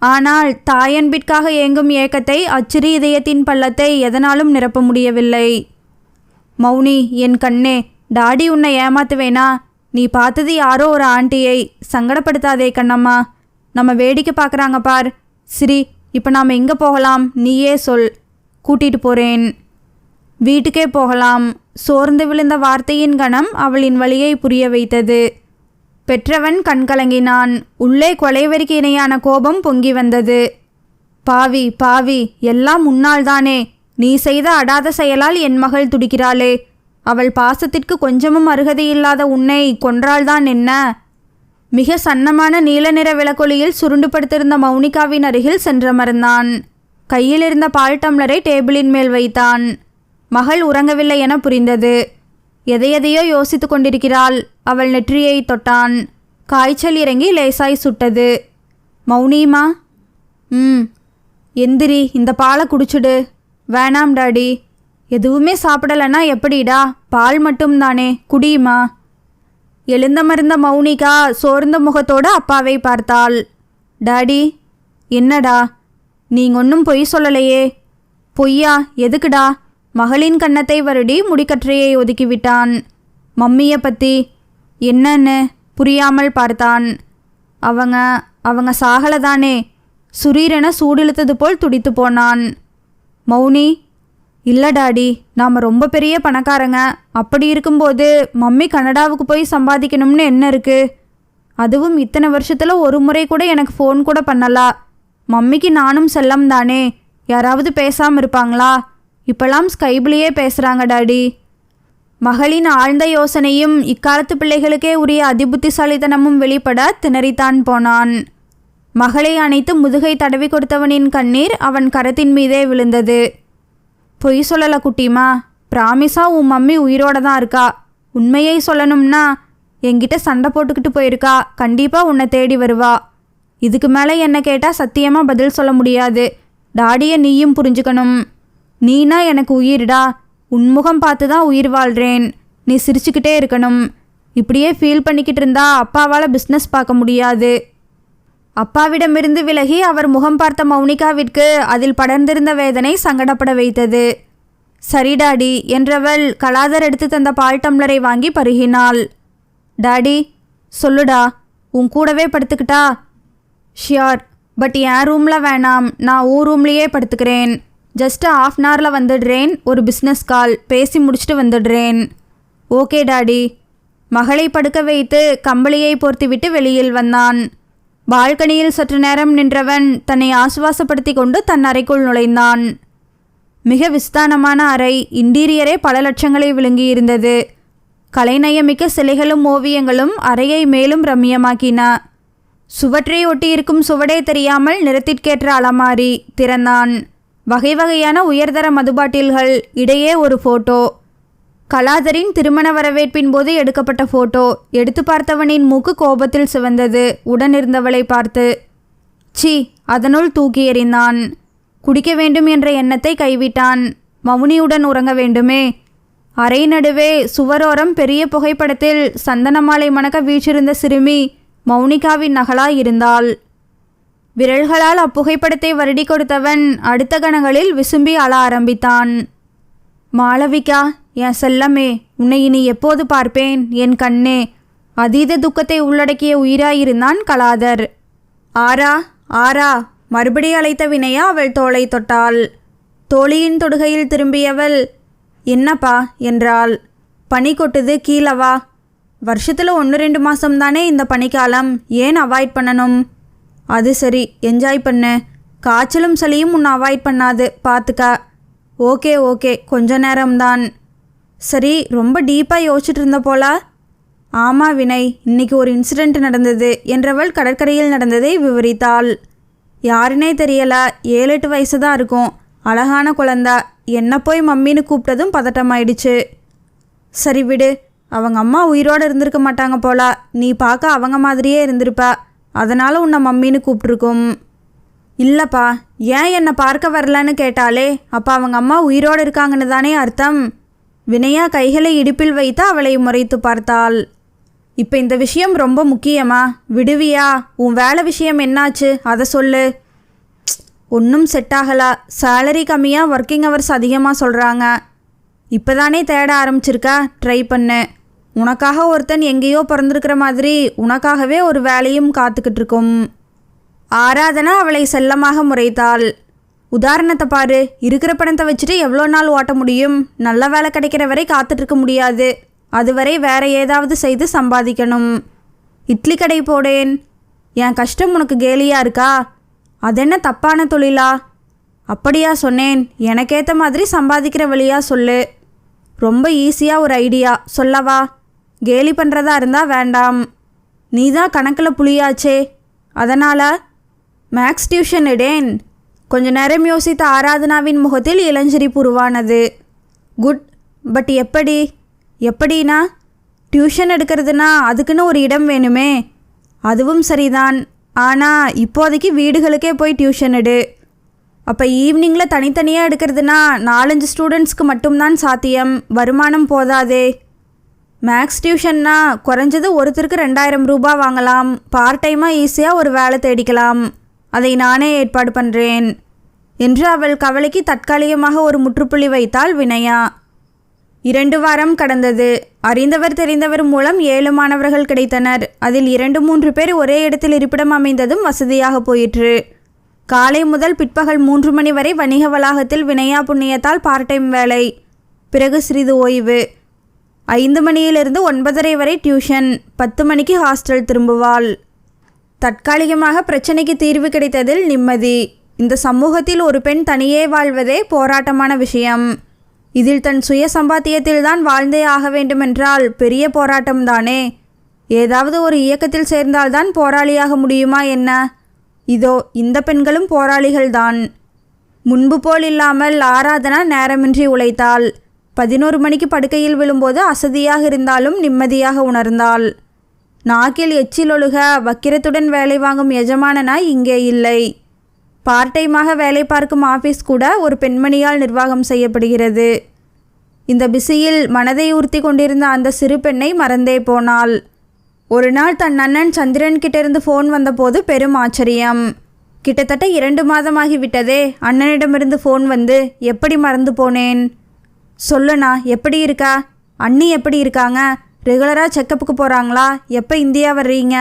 ஆனால் தாயன்பிற்காக ஏங்கும் ஏக்கத்தை, அச்சிறு இதயத்தின் பள்ளத்தை எதனாலும் நிரப்ப முடியவில்லை. மௌனி என் கண்ணே, டாடி உன்னை ஏமாத்துவேனா? நீ பார்த்தது யாரோ ஒரு ஆண்டியை. சங்கடப்படுத்தாதே கண்ணம்மா. நம்ம வேடிக்கை பார்க்குறாங்க பார். சரி, இப்போ நாம் எங்கே போகலாம்? நீயே சொல், கூட்டிகிட்டு போகிறேன். வீட்டுக்கே போகலாம். சோர்ந்து விழுந்த வார்த்தையின் கணம் அவளின் வழியை புரிய வைத்தது. பெற்றவன் கண்கலங்கினான். உள்ளே கொலைவெறிக்கு இணையான கோபம் பொங்கி வந்தது. பாவி பாவி, எல்லாம் முன்னால்தானே. நீ செய்த அடாத செயலால் என் மகள் துடிக்கிறாளே. அவள் பாசத்திற்கு கொஞ்சமும் அருகதையில்லாத உன்னை கொன்றால்தான் என்ன? மிக சன்னமான நீல நிற விளக்கொலியில் சுருண்டு படுத்திருந்த மௌனிகாவின் அருகில் சென்றமர்ந்தான். கையில் இருந்த பால் டம்ளரை டேபிளின் மேல் வைத்தான். மகள் உறங்கவில்லை என புரிந்தது. எதையெதையோ யோசித்து கொண்டிருக்கிறாள். அவள் நெற்றியை தொட்டான். காய்ச்சல் இறங்கி லேசாய் சுட்டது. மௌனிமா? எந்திரி, இந்த பாலை குடிச்சுடு. வேணாம் டாடி. எதுவுமே சாப்பிடலன்னா எப்படிடா? பால் மட்டும்தானே, குடியுமா. எழுந்தமர்ந்த மௌனிகா சோர்ந்த முகத்தோடு அப்பாவை பார்த்தாள். டாடி. என்னடா? நீங்க ஒன்றும் பொய் சொல்லலையே. பொய்யா? எதுக்குடா? மகளின் கன்னத்தை வருடி முடிக்கற்றையை ஒதுக்கிவிட்டான். மம்மியை பற்றி என்னன்னு புரியாமல் பார்த்தான். அவங்க சாகலதானே? சுரீரென சூடிழுத்தது போல் துடித்து போனான். மௌனி. இல்லை டாடி, நாம் ரொம்ப பெரிய பணக்காரங்க. அப்படி இருக்கும்போது மம்மி கனடாவுக்கு போய் சம்பாதிக்கணும்னு என்ன இருக்குது? அதுவும் இத்தனை வருஷத்தில் ஒரு முறை கூட எனக்கு ஃபோன் கூட பண்ணலா. மம்மிக்கு நானும் செல்லம் தானே. யாராவது பேசாமல் இருப்பாங்களா? இப்போலாம் ஸ்கைப்லேயே பேசுகிறாங்க டாடி. மகளின் ஆழ்ந்த யோசனையும் இக்காலத்து பிள்ளைகளுக்கே உரிய அதிபுத்திசாலித்தனமும் வெளிப்பட திணறித்தான் போனான். மகளை அணைத்து முதுகை தடவி கொடுத்தவனின் கண்ணீர் அவன் கரத்தின் மீதே விழுந்தது. பொய் சொல்லலை குட்டிமா. ப்ராமிஸா உன் மம்மி உயிரோட தான் இருக்கா. உண்மையை சொல்லணும்னா என்கிட்ட சண்டை போட்டுக்கிட்டு போயிருக்கா. கண்டிப்பாக உன்னை தேடி வருவா. இதுக்கு மேலே என்ன கேட்டால் சத்தியமாக பதில் சொல்ல முடியாது. டாடியை நீயும் புரிஞ்சுக்கணும். நீனா எனக்கு உயிர்டா. உன்முகம் பார்த்து தான் உயிர் வாழ்கிறேன். நீ சிரிச்சுக்கிட்டே இருக்கணும். இப்படியே ஃபீல் பண்ணிக்கிட்டு இருந்தா அப்பாவால் பிஸ்னஸ் பார்க்க முடியாது. அப்பாவிடமிருந்து விலகி அவர் முகம் பார்த்த மௌனிகாவிற்கு அதில் படர்ந்திருந்த வேதனை சங்கடப்பட வைத்தது. சரி டாடி என்றவள் கலாதர் எடுத்து தந்த பால் டம்ளரை வாங்கி பருகினாள். டாடி சொல்லுடா, உன் கூடவே படுத்துக்கிட்டா? ஷியோர், பட் என் ரூமில் வேணாம், நான் ஊர் ரூம்லேயே படுத்துக்கிறேன். ஜஸ்ட் ½ அன் ஹவரில் வந்துடுறேன். ஒரு பிஸ்னஸ் கால் பேசி முடிச்சுட்டு வந்துடுறேன். Okay daddy. மகளை படுக்க வைத்து கம்பளியை போர்த்திவிட்டு வெளியில் வந்தான். பால்கனியில் சற்று நேரம் நின்றவன் தன்னை ஆசுவாசப்படுத்தி கொண்டு தன் அறைக்குள் நுழைந்தான். மிக விஸ்தானமான அறை. இன்டீரியரே பல லட்சங்களை விழுங்கியிருந்தது. கலைநயமிக்க சிலைகளும் ஓவியங்களும் அறையை மேலும் ரம்மியமாக்கின. சுவற்றை ஒட்டியிருக்கும் சுவடே தெரியாமல் நிறத்திற்கேற்ற அலமாரி திறந்தான். வகை வகையான உயர்தர மதுபாட்டில்கள், இடையே ஒரு ஃபோட்டோ. கலாதரின் திருமண வரவேற்பின் போது எடுக்கப்பட்ட ஃபோட்டோ. எடுத்து பார்த்தவனின் மூக்கு கோபத்தில் சிவந்தது உடனிருந்தவளை பார்த்து. சி, அதனுள் தூக்கி எறிந்தான். குடிக்க வேண்டும் என்ற எண்ணத்தை கைவிட்டான். மௌனியுடன் உறங்க வேண்டுமே. அறை நடுவே சுவரோரம் பெரிய புகைப்படத்தில் சந்தனமாலை மணக்க வீற்றிருந்த சிறுமி மௌனிகாவின் நகலாய் இருந்தாள். விரல்களால் அப்புகைப்படத்தை வருடி கொடுத்தவன் அடுத்த கணங்களில் விசும்பி அழ ஆரம்பித்தான். மாளவிகா, என் செல்லமே, உன்னை இனி எப்போது பார்ப்பேன் என் கண்ணே. அதீத துக்கத்தை உள்ளடக்கிய உயிராயிருந்தான் கலாதர். ஆரா ஆரா மறுபடி அழைத்த வினயா அவள் தோளை தொட்டாள். தோழியின் தொடுகையில் திரும்பியவள், என்னப்பா என்றாள். பனி கொட்டுது, கீழவா. வருஷத்தில் 1-2 மாதம்தானே இந்த பனிக்காலம், ஏன் அவாய்ட் பண்ணணும்? அது சரி, என்ஜாய் பண்ணு. காய்ச்சலும் சளியும் உன்னை அவாய்ட் பண்ணாது, பார்த்துக்க. ஓகே ஓகே, கொஞ்ச நேரம்தான். சரி, ரொம்ப டீப்பாக யோசிச்சுட்டு இருந்த போல. ஆமாம் வினய், இன்னைக்கு ஒரு இன்சிடெண்ட் நடந்தது என்றவள் கடற்கரையில் நடந்ததை விவரித்தாள். யாருனே தெரியல, 7-8 வயசு தான் இருக்கும். அழகான குழந்தா. என்ன போய் மம்மின்னு கூப்பிட்டதும் பதட்டமாயிடுச்சு. சரி விடு, அவங்க அம்மா உயிரோடு இருந்திருக்க மாட்டாங்க போல. நீ பார்க்க அவங்க மாதிரியே இருந்திருப்ப, அதனால் உன்னை மம்மின்னு கூப்பிட்ருக்கும். இல்லைப்பா, ஏன் என்னை பார்க்க வரலன்னு கேட்டாலே அப்போ அவங்க அம்மா உயிரோடு இருக்காங்கன்னு தானே அர்த்தம். வினயா கைகளை இடுப்பில் வைத்து அவளை முறைத்து பார்த்தாள். இப்போ இந்த விஷயம் ரொம்ப முக்கியமா? விடுவியா? உன் வேலை விஷயம் என்னாச்சு, அதை சொல்லு. ஒன்றும் செட் ஆகலை. சேலரி கம்மியாக, ஒர்க்கிங் ஹவர்ஸ் அதிகமாக சொல்கிறாங்க. இப்போ தானே தேட ஆரம்பிச்சிருக்கா, ட்ரை பண்ணு. உனக்காக ஒருத்தன் எங்கேயோ பிறந்திருக்கிற மாதிரி உனக்காகவே ஒரு வேலையும் காத்துக்கிட்டு இருக்கும். ஆராதனா அவளை செல்லமாக முறைத்தாள். உதாரணத்தை பாரு, இருக்கிற பணத்தை வச்சுட்டு எவ்வளோ நாள் ஓட்ட முடியும்? நல்ல வேலை கிடைக்கிற வரை காத்துட்ருக்க முடியாது. அதுவரை வேற ஏதாவது செய்து சம்பாதிக்கணும். இட்லி கடை போடேன். என் கஷ்டம் உனக்கு கேலியாக இருக்கா? அதென்ன தப்பான தொழிலா? அப்படியா சொன்னேன். எனக்கேற்ற மாதிரி சம்பாதிக்கிற வழியாக சொல்லு. ரொம்ப ஈஸியாக ஒரு ஐடியா சொல்லவா? கேலி பண்ணுறதா இருந்தால் வேண்டாம். நீ தான் கணக்கில் புளியாச்சே, அதனால் மேக்ஸ் டியூஷன் இடேன். கொஞ்ச நேரம் யோசித்த ஆராதனாவின் முகத்தில் இளஞ்சிரிப்பு உருவானது. குட், பட் எப்படி? எப்படின்னா, டியூஷன் எடுக்கிறதுனா அதுக்குன்னு ஒரு இடம் வேணுமே. அதுவும் சரிதான், ஆனால் இப்போதைக்கு வீடுகளுக்கே போய் டியூஷன் எடு. அப்போ ஈவினிங்கில் தனித்தனியாக எடுக்கிறதுனா 4-5 ஸ்டூடெண்ட்ஸ்க்கு மட்டும்தான் சாத்தியம். வருமானம் போதாதே. மேக்ஸ் டியூஷன்னா குறைஞ்சது ஒருத்தருக்கு 2000 ரூபாய் வாங்கலாம். பார்ட் டைமாக ஈஸியாக ஒரு வேலை தேடிக்கலாம். அதை நானே ஏற்பாடு பண்ணுறேன் என்று அவள் கவலைக்கு தற்காலிகமாக ஒரு முற்றுப்புள்ளி வைத்தாள் வினயா. 2 வாரம் கடந்தது. அறிந்தவர் தெரிந்தவர் மூலம் 7 மாணவர்கள் கிடைத்தனர். அதில் 2-3 பேர் ஒரே இடத்தில் இருப்பிடம் அமைந்ததும் வசதியாக போயிற்று. காலை முதல் பிற்பகல் 3 மணி வரை வணிக வளாகத்தில் வினயா புண்ணியத்தால் பார்ட் டைம் வேலை. பிறகு சிறிது ஓய்வு. 5 மணியிலிருந்து 9:30 வரை டியூஷன். 10 மணிக்கு ஹாஸ்டல் திரும்புவாள். தற்காலிகமாக பிரச்சனைக்கு தீர்வு கிடைத்ததில் நிம்மதி. இந்த சமூகத்தில் ஒரு பெண் தனியே வாழ்வதே போராட்டமான விஷயம். இதில் தன் சுய சம்பாத்தியத்தில்தான் வாழ்ந்தே ஆக வேண்டுமென்றால் பெரிய போராட்டம்தானே. ஏதாவது ஒரு இயக்கத்தில் சேர்ந்தால்தான் போராளியாக முடியுமா என்ன? இதோ இந்த பெண்களும் போராளிகள்தான். முன்பு போல் இல்லாமல் ஆராதனா நேரமின்றி உழைத்தாள். 11 மணிக்கு படுக்கையில் விழும்போது அசதியாக இருந்தாலும் நிம்மதியாக உணர்ந்தாள். நாக்கில் எச்சில் ஒழுக வக்கிரத்துடன் வேலை வாங்கும் எஜமான நாய் இங்கே இல்லை. பார்ட் டைமாக வேலை பார்க்கும் ஆஃபீஸ் கூட ஒரு பெண்மணியால் நிர்வாகம் செய்யப்படுகிறது. இந்த பிஸியில் மனதை உறுத்தி கொண்டிருந்த அந்த சிறு பெண்ணை மறந்தே போனாள். ஒரு நாள் தன் அண்ணன் சந்திரன் கிட்டேருந்து ஃபோன் வந்தபோது பெரும் ஆச்சரியம். கிட்டத்தட்ட 2 மாதமாகிவிட்டதே, அண்ணனிடமிருந்து ஃபோன் வந்து எப்படி மறந்து போனேன்? சொல்லுண்ணா, எப்படி இருக்கா? அண்ணி எப்படி இருக்காங்க? ரெகுலராக செக்கப்புக்கு போகிறாங்களா? எப்போ இந்தியா வர்றீங்க?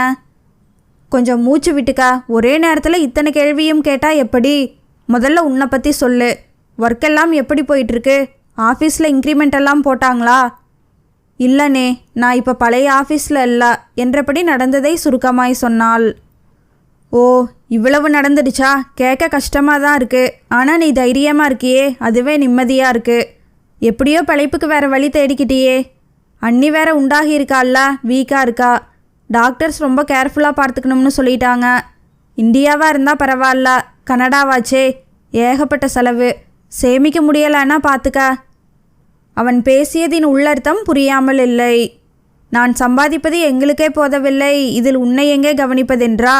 கொஞ்சம் மூச்சு விட்டுக்கா. ஒரே நேரத்தில் இத்தனை கேள்வியும் கேட்டால் எப்படி? முதல்ல உன்னை பற்றி சொல்லு. ஒர்க்கெல்லாம் எப்படி போயிட்டுருக்கு? ஆஃபீஸில் இன்க்ரிமெண்ட் எல்லாம் போட்டாங்களா? இல்லைண்ணே, நான் இப்போ பழைய ஆஃபீஸில் இல்லை என்றபடி நடந்ததை சுருக்கமாய் சொன்னாள். ஓ, இவ்வளவு நடந்துடுச்சா? கேட்க கஷ்டமாக தான் இருக்குது. ஆனால் நீ தைரியமாக இருக்கியே, அதுவே நிம்மதியாக இருக்குது. எப்படியோ பிழைப்புக்கு வேறு வழி தேடிக்கிட்டியே. அண்ணி வேற உண்டாகி இருக்கால்ல, வீக்காக இருக்கா. டாக்டர்ஸ் ரொம்ப கேர்ஃபுல்லாக பார்த்துக்கணும்னு சொல்லிட்டாங்க. இந்தியாவாக இருந்தால் பரவாயில்ல, கனடாவாச்சே, ஏகப்பட்ட செலவு. சேமிக்க முடியலைன்னா பார்த்துக்க. அவன் பேசியதின் உள்ளர்த்தம் புரியாமல் இல்லை. நான் சம்பாதிப்பது எங்களுக்கே போதவில்லை, இதில் உன்னை எங்கே கவனிப்பதென்றா?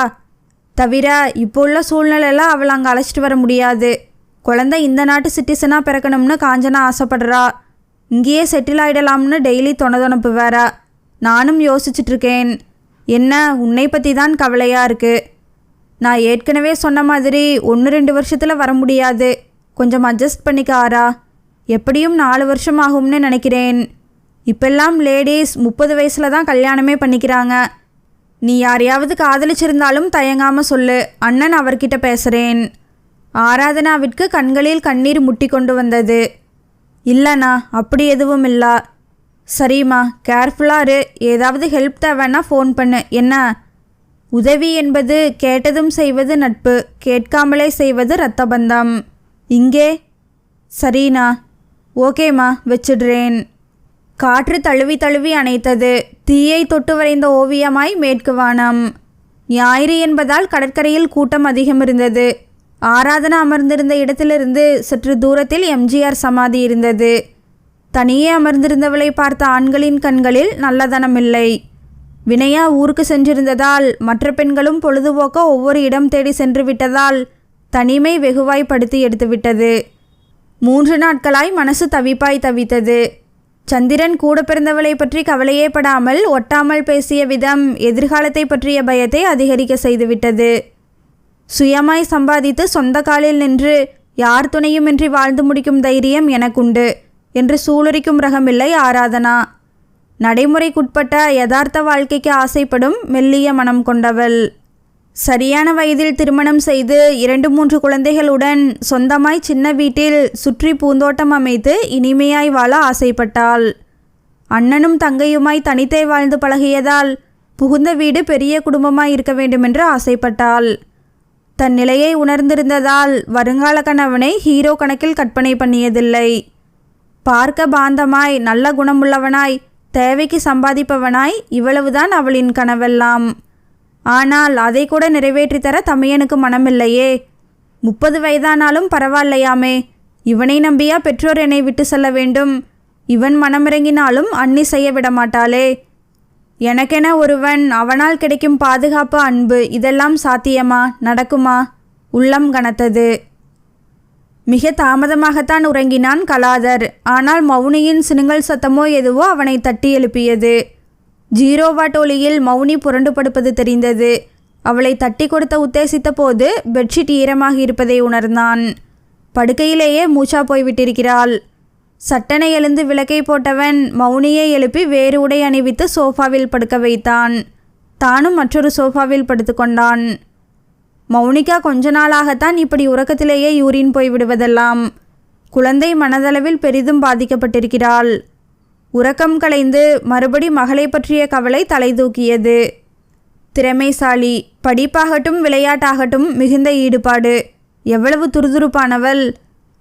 தவிர இப்போ உள்ள சூழ்நிலையில் அவள் அங்கே அழைச்சிட்டு வர முடியாது. குழந்தை இந்த நாட்டு சிட்டிசனாக பிறக்கணும்னு காஞ்சனா ஆசைப்படுறா. இங்கேயே செட்டில் ஆகிடலாம்னு டெய்லி தொணதொணப்பு வேற. நானும் யோசிச்சுட்ருக்கேன். என்ன, உன்னை பற்றி தான் கவலையாக இருக்குது. நான் ஏற்கனவே சொன்ன மாதிரி 1-2 வருஷத்தில் வர முடியாது. கொஞ்சம் அட்ஜஸ்ட் பண்ணிக்க ஆரா. எப்படியும் 4 வருஷம் ஆகும்னு நினைக்கிறேன். இப்பெல்லாம் லேடீஸ் 30 வயசில் தான் கல்யாணமே பண்ணிக்கிறாங்க. நீ யாரையாவது காதலிச்சிருந்தாலும் தயங்காமல் சொல்லு, அண்ணன் அவர்கிட்ட பேசுகிறேன். ஆராதனாவிற்கு கண்களில் கண்ணீர் முட்டி கொண்டு வந்தது. இல்லைண்ணா, அப்படி எதுவும் இல்லை. சரிம்மா, கேர்ஃபுல்லாக இரு. ஏதாவது ஹெல்ப் தேவைன்னா ஃபோன் பண்ணு. என்ன? உதவி என்பது கேட்டதும் செய்வது நட்பு, கேட்காமலே செய்வது இரத்த பந்தம். இங்கே? சரிண்ணா. ஓகேம்மா, வச்சிடுறேன். காற்று தழுவி தழுவி அணைத்தது. தீயை தொட்டு வரைந்த ஓவியமாய் மேற்கு வானம். ஞாயிறு என்பதால் கடற்கரையில் கூட்டம் அதிகம் இருந்தது. ஆராதனா அமர்ந்திருந்த இடத்திலிருந்து சற்று தூரத்தில் எம்ஜிஆர் சமாதி இருந்தது. தனியே அமர்ந்திருந்தவளை பார்த்த ஆண்களின் கண்களில் நல்லதனமில்லை. வினயா ஊருக்கு சென்றிருந்ததால், மற்ற பெண்களும் பொழுதுபோக்க ஒவ்வொரு இடம் தேடி சென்று விட்டதால் தனிமை வெகுவாய் படுத்தி எடுத்துவிட்டது. 3 நாட்களாய் மனசு தவிப்பாய் தவித்தது. சந்திரன் கூட பிறந்தவளை பற்றி கவலையே படாமல் ஒட்டாமல் பேசிய விதம் எதிர்காலத்தை பற்றிய பயத்தை அதிகரிக்க செய்துவிட்டது. சுயமாய் சம்பாதித்து சொந்த காலில் நின்று யார் துணையுமின்றி வாழ்ந்து முடிக்கும் தைரியம் எனக்குண்டு என்று சூளுரிக்கும் ரகமில்லை ஆராதனா. நடைமுறைக்குட்பட்ட யதார்த்த வாழ்க்கைக்கு ஆசைப்படும் மெல்லிய மனம் கொண்டவள். சரியான வயதில் திருமணம் செய்து 2-3 குழந்தைகளுடன் சொந்தமாய் சின்ன வீட்டில் சுற்றி பூந்தோட்டம் அமைத்து இனிமையாய் வாழ ஆசைப்பட்டாள். அண்ணனும் தங்கையுமாய் தனித்தே வாழ்ந்து பழகியதால் புகுந்த வீடு பெரிய குடும்பமாய் இருக்க வேண்டுமென்று ஆசைப்பட்டாள். தன் நிலையை உணர்ந்திருந்ததால் வருங்கால கணவனை ஹீரோ கணக்கில் கற்பனை பண்ணியதில்லை. பார்க்க பாந்தமாய், நல்ல குணமுள்ளவனாய், தேவைக்கு சம்பாதிப்பவனாய், இவ்வளவுதான் அவளின் கனவெல்லாம். ஆனால் அதை கூட நிறைவேற்றி தர தமையனுக்கு மனமில்லையே. 30 வயதானாலும் பரவாயில்லையாமே. இவனை நம்பியா பெற்றோர் என்னை விட்டு செல்ல வேண்டும்? இவன் மனமிறங்கினாலும் அண்ணி செய்ய விடமாட்டாளே. எனக்கென ஒருவன், அவனால் கிடைக்கும் பாதுகாப்பு, அன்பு, இதெல்லாம் சாத்தியமா? நடக்குமா? உள்ளம் கனத்தது. மிக தாமதமாகத்தான் உறங்கினான் கலாதர். ஆனால் மௌனியின் சினுங்கல் சத்தமோ எதுவோ அவனை தட்டி எழுப்பியது. 0 வாட் ஒளியில் மௌனி புரண்டு படுப்பது தெரிந்தது. அவளை தட்டி கொடுத்த உத்தேசித்த போது பெட்ஷீட் ஈரமாக இருப்பதை உணர்ந்தான். படுக்கையிலேயே மூச்சா போய்விட்டிருக்கிறாள். சட்டனை எழுந்து விளக்கை போட்டவன் மௌனியை எழுப்பி வேறு உடை அணிவித்து சோஃபாவில் படுக்க வைத்தான். தானும் மற்றொரு சோஃபாவில் படுத்து கொண்டான். மௌனிகா கொஞ்ச நாளாகத்தான் இப்படி உறக்கத்திலேயே யூரின் போய்விடுவதெல்லாம். குழந்தை மனதளவில் பெரிதும் பாதிக்கப்பட்டிருக்கிறாள். உறக்கம் கலைந்து மறுபடி மகளை பற்றிய கவலை தலை தூக்கியது. திறமைசாலி, படிப்பாகட்டும் விளையாட்டாகட்டும் மிகுந்த ஈடுபாடு. எவ்வளவு துருதுருப்பானவள்!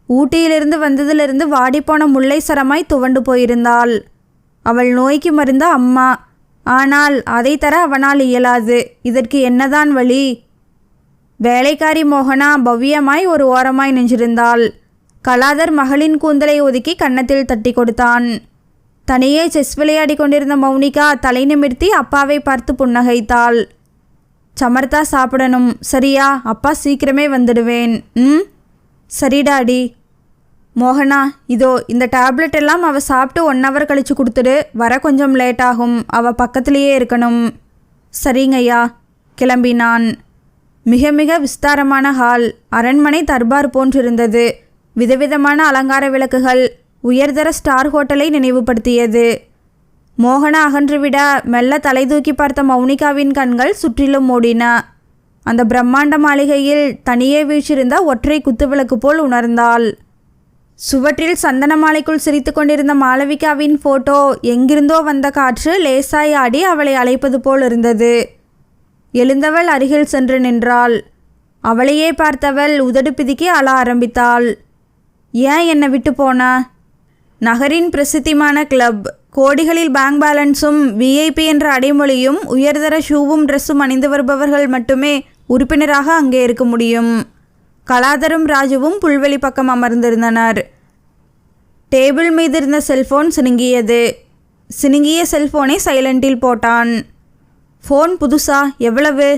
ஊட்டியிலிருந்து வந்ததிலிருந்து வாடிப்போன முல்லை சரமாய் துவண்டு போயிருந்தாள். அவள் நோய்க்கு மருந்த அம்மா. ஆனால் அதை தர அவனால் இயலாது. இதற்கு என்னதான் வழி? வேலைக்காரி மோகனா பவ்யமாய் ஒரு ஓரமாய் நின்றிருந்தாள். கலாதர் மகளின் கூந்தலை ஒதுக்கி கன்னத்தில் தட்டி கொடுத்தான். தனியே செஸ் விளையாடி கொண்டிருந்த மௌனிகா தலை நிமிர்த்தி அப்பாவை பார்த்து புன்னகைத்தாள். சமர்த்தா சாப்பிடணும் சரியா? அப்பா சீக்கிரமே வந்துடுவேன். ம் சரி டாடி. மோகனா, இதோ இந்த டேப்லெட் எல்லாம் அவள் சாப்பிட்டு 1 ஹவர் கழித்து கொடுத்துடு. வர கொஞ்சம் லேட் ஆகும். அவள் பக்கத்திலேயே இருக்கணும். சரிங்கய்யா. கிளம்பினான். மிக மிக விஸ்தாரமான ஹால், அரண்மனை தர்பார் போன்றிருந்தது. விதவிதமான அலங்கார விளக்குகள் உயர்தர ஸ்டார் ஹோட்டலை நினைவுபடுத்தியது. மோகனா அகன்றுவிட மெல்ல தலை தூக்கி பார்த்த மௌனிகாவின் கண்கள் சுற்றிலும் ஓடின. அந்த பிரம்மாண்ட மாளிகையில் தனியே வீழ்ச்சிருந்த ஒற்றை குத்துவிளக்கு போல் உணர்ந்தாள். சுவற்றில் சந்தன மாலைக்குள் சிரித்து கொண்டிருந்த மாளவிகாவின் ஃபோட்டோ எங்கிருந்தோ வந்த காற்று லேசாய் ஆடி அவளை அழைப்பது போல் இருந்தது. எழுந்தவள் அருகில் சென்று நின்றாள். அவளையே பார்த்தவள் உதடு பிதுக்கி அழ ஆரம்பித்தாள். ஏன் என்னை விட்டு போனா? நகரின் பிரசித்திமான கிளப், கோடிகளில் பேங்க் பேலன்ஸும் விஐபி என்ற அடைமொழியும் உயர்தர ஷூவும் ட்ரெஸ்ஸும் அணிந்து வருபவர்கள் மட்டுமே உறுப்பினராக அங்கே இருக்க முடியும். கலாதரும் ராஜுவும் புல்வெளி பக்கம் அமர்ந்திருந்தனர். டேபிள் மீது இருந்த செல்ஃபோன் சினுங்கியது. சினுங்கிய செல்ஃபோனை சைலண்டில் போட்டான். ஃபோன் புதுசா? எவ்வளவு?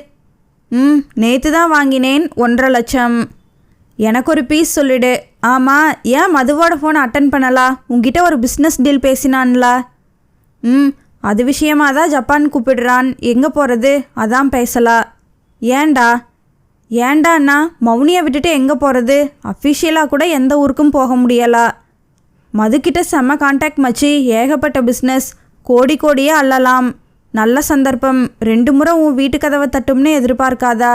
நேற்று தான் வாங்கினேன். 1.5 லட்சம். எனக்கு ஒரு பீஸ் சொல்லிடு. ஆமாம், ஏன் மதுவோட ஃபோன் அட்டன் பண்ணலா? உங்ககிட்ட ஒரு பிஸ்னஸ் டீல் பேசினான்ல? அது விஷயமாக தான் ஜப்பான் கூப்பிடுறான். எங்கே போகிறது? அதான் பேசலா. ஏண்டாண்ணா? மௌனியை விட்டுட்டு எங்கே போகிறது? அஃபிஷியலாக கூட எந்த ஊருக்கும் போக முடியலா. மதுக்கிட்ட செம்ம கான்டாக்ட் மச்சி. ஏகப்பட்ட பிஸ்னஸ். கோடி கோடியே அள்ளலாம். நல்ல சந்தர்ப்பம். 2 முறை உன் வீட்டு கதவை தட்டும்னு எதிர்பார்க்காதா?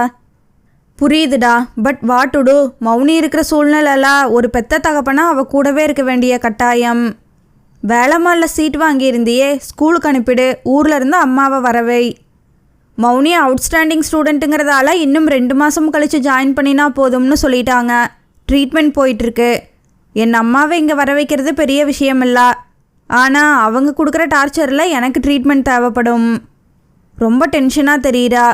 புரியுதுடா, but what to do? Mouni இருக்கிற சூழ்நிலையில் ஒரு பெத்த தகப்பனா அவள் கூடவே இருக்க வேண்டிய கட்டாயம். வேலைமாலில் சீட் வாங்கியிருந்தியே, ஸ்கூலுக்கு அனுப்பிடு. ஊரில் இருந்து அம்மாவை வரவை. மௌனி அவுட்ஸ்டாண்டிங் ஸ்டூடெண்ட்டுங்கிறதால இன்னும் 2 மாதம் கழித்து ஜாயின் பண்ணினா போதும்னு சொல்லிட்டாங்க. ட்ரீட்மெண்ட் போயிட்டுருக்கு. என் அம்மாவை இங்கே வர வைக்கிறது பெரிய விஷயம் இல்லை. ஆனால் அவங்க கொடுக்குற டார்ச்சரில் எனக்கு ட்ரீட்மெண்ட் தேவைப்படும். ரொம்ப டென்ஷனாக தெரியுறா.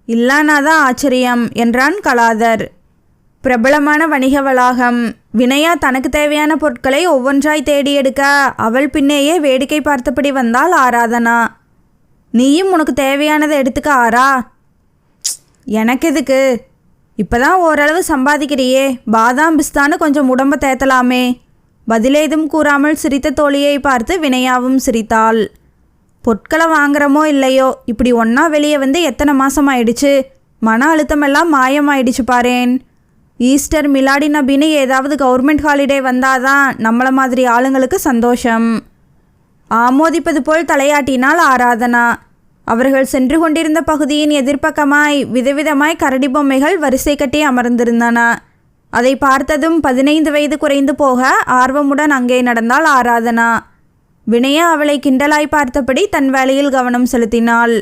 இல்லானா தான் ஆச்சரியம் என்றான் கலாதர். பிரபலமான வணிக வளாகம். வினயா தனக்கு தேவையான பொருட்களை ஒவ்வொன்றாய் தேடி எடுக்க அவள் பின்னேயே வேடிக்கை பார்த்தபடி வந்தாள் ஆராதனா. நீயும் உனக்கு தேவையானதை எடுத்துக்க ஆரா. எனக்கு எதுக்கு? இப்போ தான் ஓரளவு சம்பாதிக்கிறியே, பாதாம் பிஸ்தான்னு கொஞ்சம் உடம்ப தேத்தலாமே. பதிலேதும் கூறாமல் சிரித்த தோழியை பார்த்து வினயாவும் சிரித்தாள். பொருட்களை வாங்குறமோ இல்லையோ, இப்படி ஒன்றா வெளியே வந்து எத்தனை மாதம் ஆயிடுச்சு. மன அழுத்தமெல்லாம் மாயமாயிடுச்சு பாரேன். ஈஸ்டர், மிலாடி நபின்னு ஏதாவது கவர்மெண்ட் ஹாலிடே வந்தாதான் நம்மளை மாதிரி ஆளுங்களுக்கு சந்தோஷம். ஆமோதிப்பது போல் தலையாட்டினாள் ஆராதனா. அவர்கள் சென்று கொண்டிருந்த பகுதியின் எதிர்ப்பக்கமாய் விதவிதமாய் கரடி பொம்மைகள் வரிசை கட்டி அமர்ந்திருந்தன. அதை பார்த்ததும் 15 வயது குறைந்து போக ஆர்வமுடன் அங்கே நடந்தாள் ஆராதனா. வினயா அவளை கிண்டலாய் பார்த்தபடி தன் வேலையில் கவனம் செலுத்தினாள்.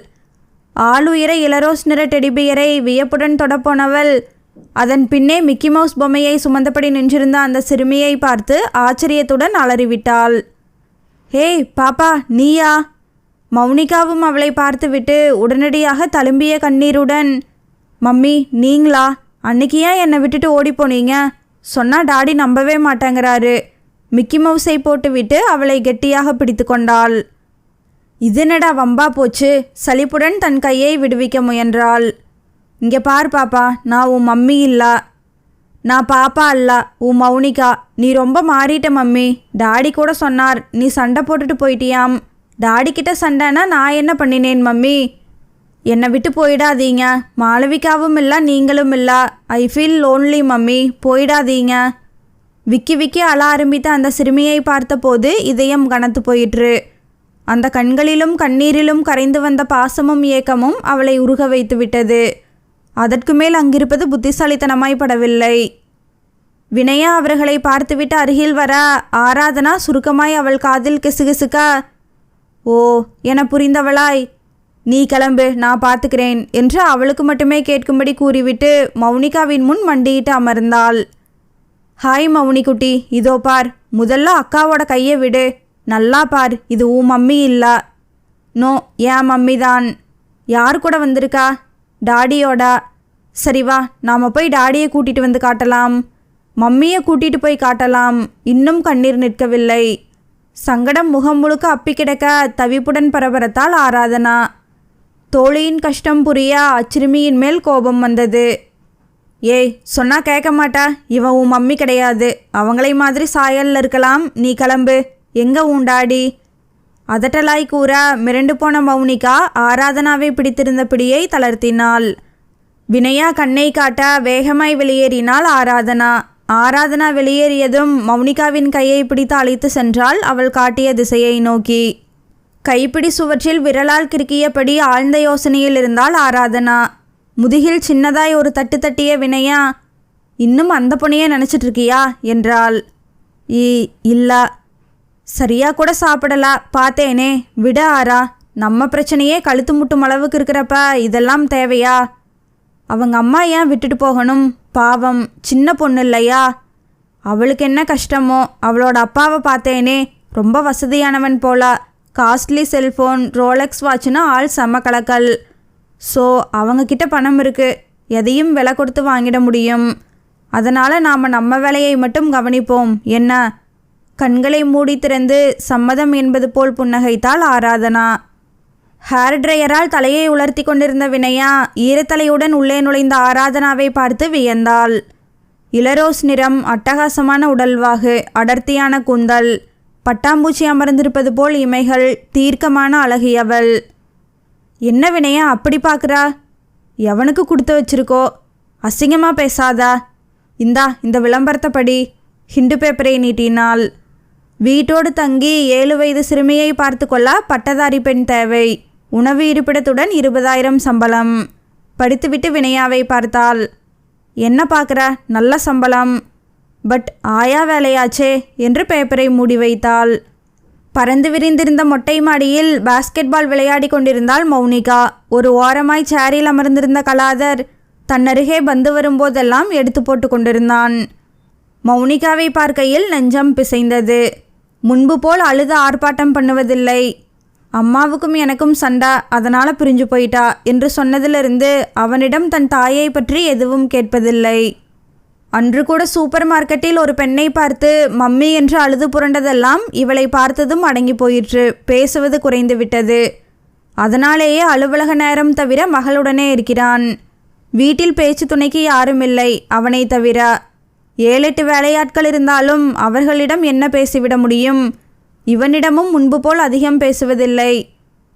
ஆளுயர இளரோஸ் நிற டெடிபியரை வியப்புடன் தொடப்போனவள் அதன் பின்னே மிக்கி மவுஸ் பொம்மையை சுமந்தபடி நின்றிருந்த அந்த சிறுமியை பார்த்து ஆச்சரியத்துடன் அலறிவிட்டாள். ஹே பாப்பா, நீயா? மௌனிகாவும் அவளை பார்த்துவிட்டு உடனடியாக தழும்பிய கண்ணீருடன், மம்மி நீங்களா? அன்னைக்கு ஏன் என்னை விட்டுட்டு ஓடி போனீங்க? சொன்னால் டாடி நம்பவே மாட்டேங்கிறாரு. மிக்கி மவுஸை போட்டுவிட்டு அவளை கெட்டியாக பிடித்து கொண்டாள். இதனடா வம்பா போச்சு. சலிப்புடன் தன் கையை விடுவிக்க முயன்றாள். இங்கே பார் பாப்பா, நான் உன் மம்மி இல்லா. நான் பாப்பா அல்ல, உன் மௌனிகா. நீ ரொம்ப மாறிட்ட மம்மி. டாடி கூட சொன்னார் நீ சண்டை போட்டுட்டு போயிட்டியாம். டாடிக்கிட்ட சண்டைனா நான் என்ன பண்ணினேன் மம்மி? என்னை விட்டு போயிடாதீங்க. மாளவிகாவும் இல்லை, நீங்களும் இல்லை. I feel lonely mummy. போயிடாதீங்க. விக்கி விக்கி அழ ஆரம்பித்த அந்த சிறுமியை பார்த்தபோது இதயம் கனத்து போயிற்று. அந்த கண்களிலும் கண்ணீரிலும் கரைந்து வந்த பாசமும் ஏக்கமும் அவளை உருக வைத்து விட்டது. அதற்கு மேல் அங்கிருப்பது புத்திசாலித்தனமாய் படவில்லை. வினயா அவர்களை பார்த்துவிட்டு அருகில் வர ஆராதனா சுருக்கமாய் அவள் காதில் கிசுகிசுக்க, ஓ என புரிந்தவளாய், நீ கிளம்பு, நான் பார்த்துக்கிறேன் என்று அவளுக்கு மட்டுமே கேட்கும்படி கூறிவிட்டு மௌனிகாவின் முன் மண்டியிட்டு அமர்ந்தாள். ஹாய் மௌனி குட்டி, இதோ பார். முதல்ல அக்காவோட கையை விடு. நல்லா பார், இது உன் மம்மி இல்லை. நோ, ஏன் மம்மி தான். யார் கூட வந்திருக்கா? டாடியோடா. சரி வா, நாம் போய் டாடியை கூட்டிகிட்டு வந்து காட்டலாம். மம்மியை கூட்டிகிட்டு போய் காட்டலாம். இன்னும் கண்ணீர் நிற்கவில்லை. சங்கடம் முகம் முழுக்க அப்பி கிடக்க தவிப்புடன் பரபரத்தாள் ஆராதனா. தோழியின் கஷ்டம் புரிய அச்சிறுமியின் மேல் கோபம் வந்தது. ஏய், சொன்னா கேட்க மாட்டா, இவன் உன் மம்மி கிடையாது. அவங்களை மாதிரி சாயல்ல இருக்கலாம், நீ கிளம்பு. எங்க உண்டாடி? அதட்டலாய் கூற மிரண்டு போன மௌனிகா ஆராதனாவை பிடித்திருந்த பிடியை தளர்த்தினாள். வினயா கண்ணை காட்ட வேகமாய் வெளியேறினாள் ஆராதனா. ஆராதனா வெளியேறியதும் மௌனிகாவின் கையை பிடித்து அழைத்து சென்றாள் அவள் காட்டிய திசையை நோக்கி. கைப்பிடி சுவற்றில் விரலால் கிறுக்கியபடி ஆழ்ந்த யோசனையில் இருந்தாள் ஆராதனா. முதுகில் சின்னதாய் ஒரு தட்டு தட்டிய வினயா, இன்னும் அந்த பொண்ணையே நினச்சிட்டு இருக்கியா என்றாள். இல்ல. சரியா கூட சாப்பிடலா, பார்த்தேனே. விட ஆரா, நம்ம பிரச்சனையே கழுத்து முட்டும் அளவுக்கு இருக்கிறப்ப இதெல்லாம் தேவையா? அவங்க அம்மா ஏன் விட்டுட்டு போகணும்? பாவம், சின்ன பொண்ணு இல்லையா? அவளுக்கு என்ன கஷ்டமோ? அவளோட அப்பாவை பார்த்தேனே, ரொம்ப வசதியானவன் போல. காஸ்ட்லி செல்ஃபோன், ரோலெக்ஸ் வாட்ச்னா ஆள் செம்ம கலக்கல். ஸோ அவங்கக்கிட்ட பணம் இருக்குது, எதையும் விலை கொடுத்து வாங்கிட முடியும். அதனால் நாம் நம்ம வேலையை மட்டும் கவனிப்போம் என்ன? கண்களை மூடி திறந்து சம்மதம் என்பது போல் புன்னகைத்தாள் ஆராதனா. ஹேர் ட்ரையரால் தலையை உலர்த்தி கொண்டிருந்த வினயா ஈரத்தலையுடன் உள்ளே நுழைந்த ஆராதனாவை பார்த்து வியந்தாள். இளரோஸ் நிறம், அட்டகாசமான உடல்வாகு, அடர்த்தியான கூந்தல், பட்டாம்பூச்சி அமர்ந்திருப்பது போல் இமைகள், தீர்க்கமான அழகியவள். என்ன வினயா அப்படி பார்க்குறா? எவனுக்கு கொடுத்து வச்சிருக்கோ? அசிங்கமாக பேசாதா. இந்த விளம்பரத்தை படி. ஹிண்டு பேப்பரை நீட்டினாள். வீட்டோடு தங்கி 7 வயது சிறுமியை பார்த்து கொள்ள பட்டதாரி பெண் தேவை. உணவு இருப்பிடத்துடன் 20,000 சம்பளம். படித்துவிட்டு வினயாவை பார்த்தாள். என்ன பார்க்குற? நல்ல சம்பளம். பட் ஆயா வேலையாச்சே என்று பேப்பரை மூடி வைத்தாள். பறந்து விரிந்திருந்த மொட்டை மாடியில் பாஸ்கெட்பால் விளையாடி கொண்டிருந்தாள் மௌனிகா. ஒரு ஓரமாய் சேரில் அமர்ந்திருந்த கலாதர் தன்னருகே பந்து வரும்போதெல்லாம் எடுத்து போட்டு கொண்டிருந்தான். மௌனிகாவை பார்க்கையில் நெஞ்சம் பிசைந்தது. முன்பு போல் அழுது ஆர்ப்பாட்டம் பண்ணுவதில்லை. அம்மாவுக்கும் எனக்கும் சண்டை, அதனால் பிரிஞ்சு போயிட்டா என்று சொன்னதிலிருந்து அவனிடம் தன் தாயை பற்றி எதுவும் கேட்பதில்லை. அன்று கூட சூப்பர் மார்க்கெட்டில் ஒரு பெண்ணை பார்த்து மம்மி என்று அழுது புரண்டதெல்லாம் இவளை பார்த்ததும் அடங்கி போயிற்று. பேசுவது குறைந்து விட்டது. அதனாலேயே அலுவலக நேரம் தவிர மகளுடனே இருக்கிறான். வீட்டில் பேச்சு துணைக்கு யாரும் இல்லை அவனை தவிர. 7-8 வேலையாட்கள் இருந்தாலும் அவர்களிடம் என்ன பேசிவிட முடியும்? இவனிடமும் முன்பு போல் அதிகம் பேசுவதில்லை.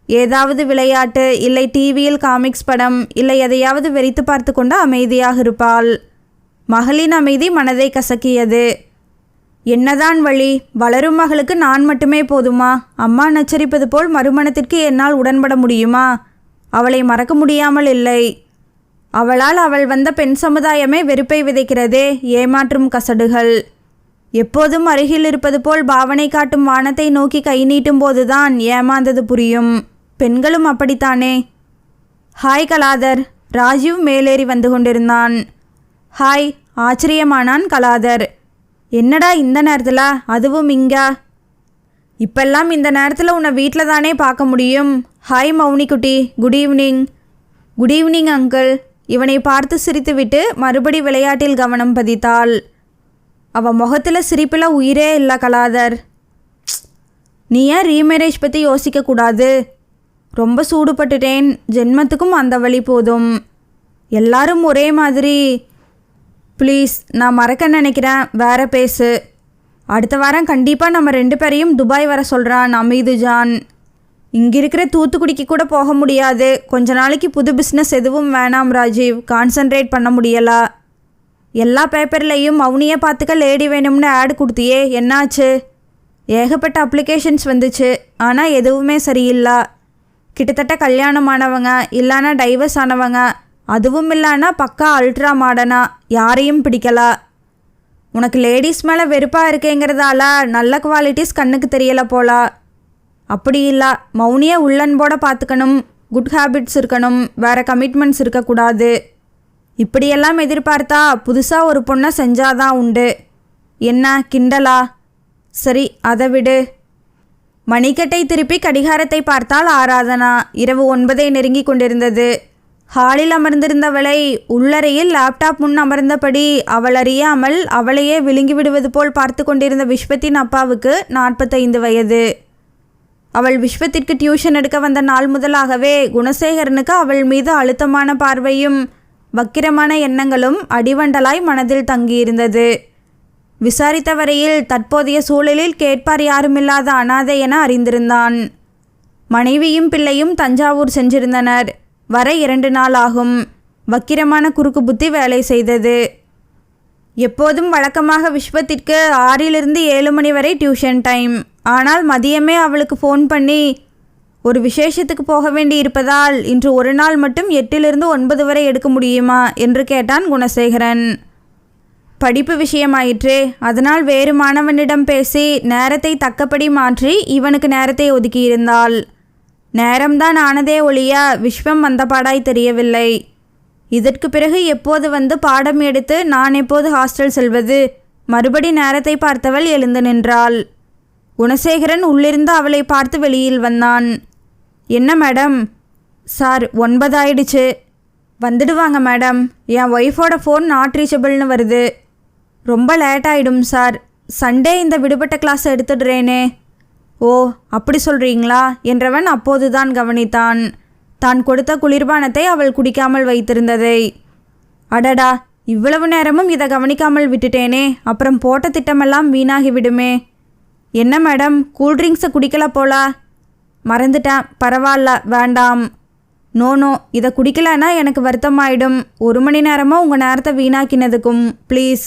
ஏதாவது விளையாட்டு, இல்லை டிவியில் காமிக்ஸ் படம், இல்லை எதையாவது வெறித்து பார்த்து கொண்டு அமைதியாக இருப்பாள். மகளின் அமைதி மனதை கசக்கியது. என்னதான் வழி? வளரும் மகளுக்கு நான் மட்டுமே போதுமா? அம்மா நச்சரிப்பது போல் மறுமணத்திற்கு என்னால் உடன்பட முடியுமா? அவளை மறக்க முடியாமல் இல்லை. அவளால் அவள் வந்த பெண் சமுதாயமே வெறுப்பை விதைக்கிறதே. ஏமாற்றும் கசடுகள். எப்போதும் அருகில் இருப்பது போல் பாவனை காட்டும் வானத்தை நோக்கி கை நீட்டும் போதுதான் ஏமாந்தது புரியும். பெண்களும் அப்படித்தானே. ஹாய் கலாதர். ராஜீவ் மேலேறி வந்து கொண்டிருந்தான். ஹாய், ஆச்சரியமானான் கலாதர். என்னடா இந்த நேரத்தில், அதுவும் இங்கா? இப்பெல்லாம் இந்த நேரத்தில் உன்னை வீட்டில் தானே பார்க்க முடியும். ஹாய் மௌனிக்குட்டி, good evening. Good evening uncle. இவனை பார்த்து சிரித்துவிட்டு மறுபடி விளையாட்டில் கவனம் பதித்தாள். அவன் முகத்தில் சிரிப்பில் உயிரே இல்லை கலாதர். நீ ஏன் ரீமேரேஜ் பற்றி யோசிக்கக்கூடாது? ரொம்ப சூடுபட்டுட்டேன். ஜென்மத்துக்கும் அந்த வழி போதும். எல்லாரும் ஒரே மாதிரி. ப்ளீஸ், நான் மறக்க நினைக்கிறேன். வேற பேசு. அடுத்த வாரம் கண்டிப்பாக நம்ம 2 பேரையும் துபாய் வர சொல்கிறான் அமீதுஜான். இங்கே இருக்கிற தூத்துக்குடிக்கு கூட போக முடியாது. கொஞ்ச நாளைக்கு புது பிஸ்னஸ் எதுவும் வேணாம் ராஜீவ். கான்சன்ட்ரேட் பண்ண முடியலா. எல்லா பேப்பர்லேயும் மௌனியை பார்த்துக்க லேடி வேணும்னு ஆட் கொடுத்தியே, என்னாச்சு? ஏகப்பட்ட அப்ளிகேஷன்ஸ் வந்துச்சு, ஆனால் எதுவுமே சரியில்லை. கிட்டத்தட்ட கல்யாணமானவங்க, இல்லைனா டைவர்ஸ் ஆனவங்க, அதுவும் இல்லைன்னா பக்கா அல்ட்ரா மாடர்னா, யாரையும் பிடிக்கலா. உனக்கு லேடிஸ் மேலே வெறுப்பாக இருக்கேங்கிறதால நல்ல குவாலிட்டிஸ் கண்ணுக்கு தெரியலை போல. அப்படி இல்லை, மௌனியை உள்ளன்போட பார்த்துக்கணும். குட் ஹேபிட்ஸ் இருக்கணும். வேறு கமிட்மெண்ட்ஸ் இருக்கக்கூடாது. இப்படியெல்லாம் எதிர்பார்த்தா புதுசாக ஒரு பொண்ணை செஞ்சாதான் உண்டு. என்ன கிண்டலா? சரி, அதை விடு. மணிக்கட்டை திருப்பி கடிகாரத்தை பார்த்தால் ஆராதனா. இரவு 9 நெருங்கி கொண்டிருந்தது. ஹாலில் அமர்ந்திருந்தவளை உள்ளறையில் லேப்டாப் முன் அமர்ந்தபடி அவள் அறியாமல் அவளையே விழுங்கி விடுவது போல் பார்த்து கொண்டிருந்த விஸ்வத்தின் அப்பாவுக்கு 45 வயது. அவள் விஸ்வத்திற்கு டியூஷன் எடுக்க வந்த நாள் முதலாகவே குணசேகரனுக்கு அவள் மீது அழுத்தமான பார்வையும் வக்கிரமான எண்ணங்களும் அடிவண்டலாய் மனதில் தங்கியிருந்தது. விசாரித்த வரையில் தற்போதைய சூழலில் கேட்பார் யாருமில்லாத அனாதை என அறிந்திருந்தான். மனைவியும் பிள்ளையும் தஞ்சாவூர் சென்றிருந்தனர். வர 2 நாள் ஆகும். வக்கிரமான குறுக்கு புத்தி வேலை செய்தது. எப்போதும் வழக்கமாக விஸ்வத்திற்கு 6 to 7 மணி வரை டியூஷன் டைம். ஆனால் மதியமே அவளுக்கு ஃபோன் பண்ணி ஒரு விசேஷத்துக்கு போக வேண்டி இருப்பதால் இன்று ஒரு நாள் மட்டும் 8 to 9 வரை எடுக்க முடியுமா என்று கேட்டான் குணசேகரன். படிப்பு விஷயமாயிற்றே, அதனால் வேறு மாணவனிடம் பேசி நேரத்தை தக்கபடி மாற்றி இவனுக்கு நேரத்தை ஒதுக்கியிருந்தாள். நேரம்தான் ஆனதே ஒழிய விஸ்வம் வந்தபாடாய் தெரியவில்லை. இதற்கு பிறகு எப்போது வந்து பாடம் எடுத்து நான் எப்போது ஹாஸ்டல் செல்வது? மறுபடி நேரத்தை பார்த்தவள் எழுந்து நின்றாள். குணசேகரன் உள்ளிருந்து அவளை பார்த்து வெளியில் வந்தான். என்ன மேடம்? சார் 9 ஆயிடுச்சு. வந்துடுவாங்க மேடம். என் ஒய்ஃபோட ஃபோன் நாட் ரீச்சபிள்னு வருது. ரொம்ப லேட் ஆகிடும் சார். சண்டே இந்த விடுபட்ட கிளாஸ் எடுத்துடுறேனே. ஓ, அப்படி சொல்கிறீங்களா என்றவன் அப்போதுதான் கவனித்தான் தான் கொடுத்த குளிர்பானத்தை அவள் குடிக்காமல் வைத்திருந்ததை. அடடா, இவ்வளவு நேரமும் இதை கவனிக்காமல் விட்டுட்டேனே, அப்புறம் போட்ட திட்டமெல்லாம் வீணாகி விடுமே. என்ன மேடம், கூல்ட்ரிங்க்ஸை குடிக்கல போலா? மறந்துட்டேன், பரவாயில்ல, வேண்டாம். நோ, இதை குடிக்கலன்னா எனக்கு வருத்தமாயிடும். 1 மணி நேரமாக உங்கள் நேரத்தை வீணாக்கினதுக்கும் ப்ளீஸ்.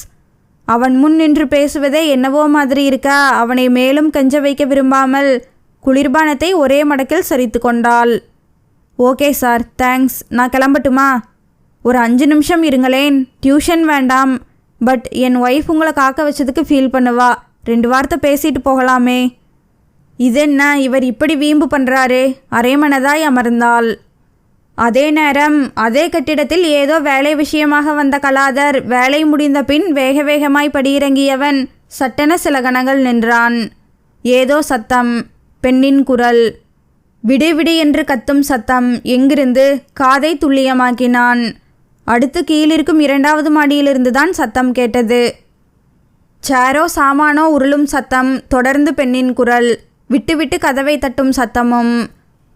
அவன் முன் நின்று பேசுவதே என்னவோ மாதிரி இருக்கா. அவனை மேலும் கெஞ்ச வைக்க விரும்பாமல் குளிர்பானத்தை ஒரே மடக்கில் சரித்து கொண்டாள். Okay sir, thanks. நான் கிளம்பட்டுமா? ஒரு 5 நிமிஷம் இருங்களேன். டியூஷன் வேண்டாம், பட் என் ஒய்ஃப் உங்களை காக்க வச்சதுக்கு ஃபீல் பண்ணுவா. 2 வார்த்தை பேசிட்டு போகலாமே. இதென்ன இவர் இப்படி வீம்பு பண்ணுறாரே? அரைமனதாய் அமர்ந்தாள். அதே நேரம் அதே கட்டிடத்தில் ஏதோ வேலை விஷயமாக வந்த கலாதர் வேலை முடிந்த பின் வேக வேகமாய் படியிறங்கியவன் சட்டென சில கணங்கள் நின்றான். ஏதோ சத்தம், பெண்ணின் குரல். விடு விடு என்று கத்தும் சத்தம். எங்கிருந்து? காதை துல்லியமாக்கினான். அடுத்து கீழிருக்கும் 2வது மாடியிலிருந்துதான் சத்தம் கேட்டது. சேரோ சாமானோ உருளும் சத்தம். தொடர்ந்து பெண்ணின் குரல். விட்டு விட்டு கதவை தட்டும் சத்தமும்.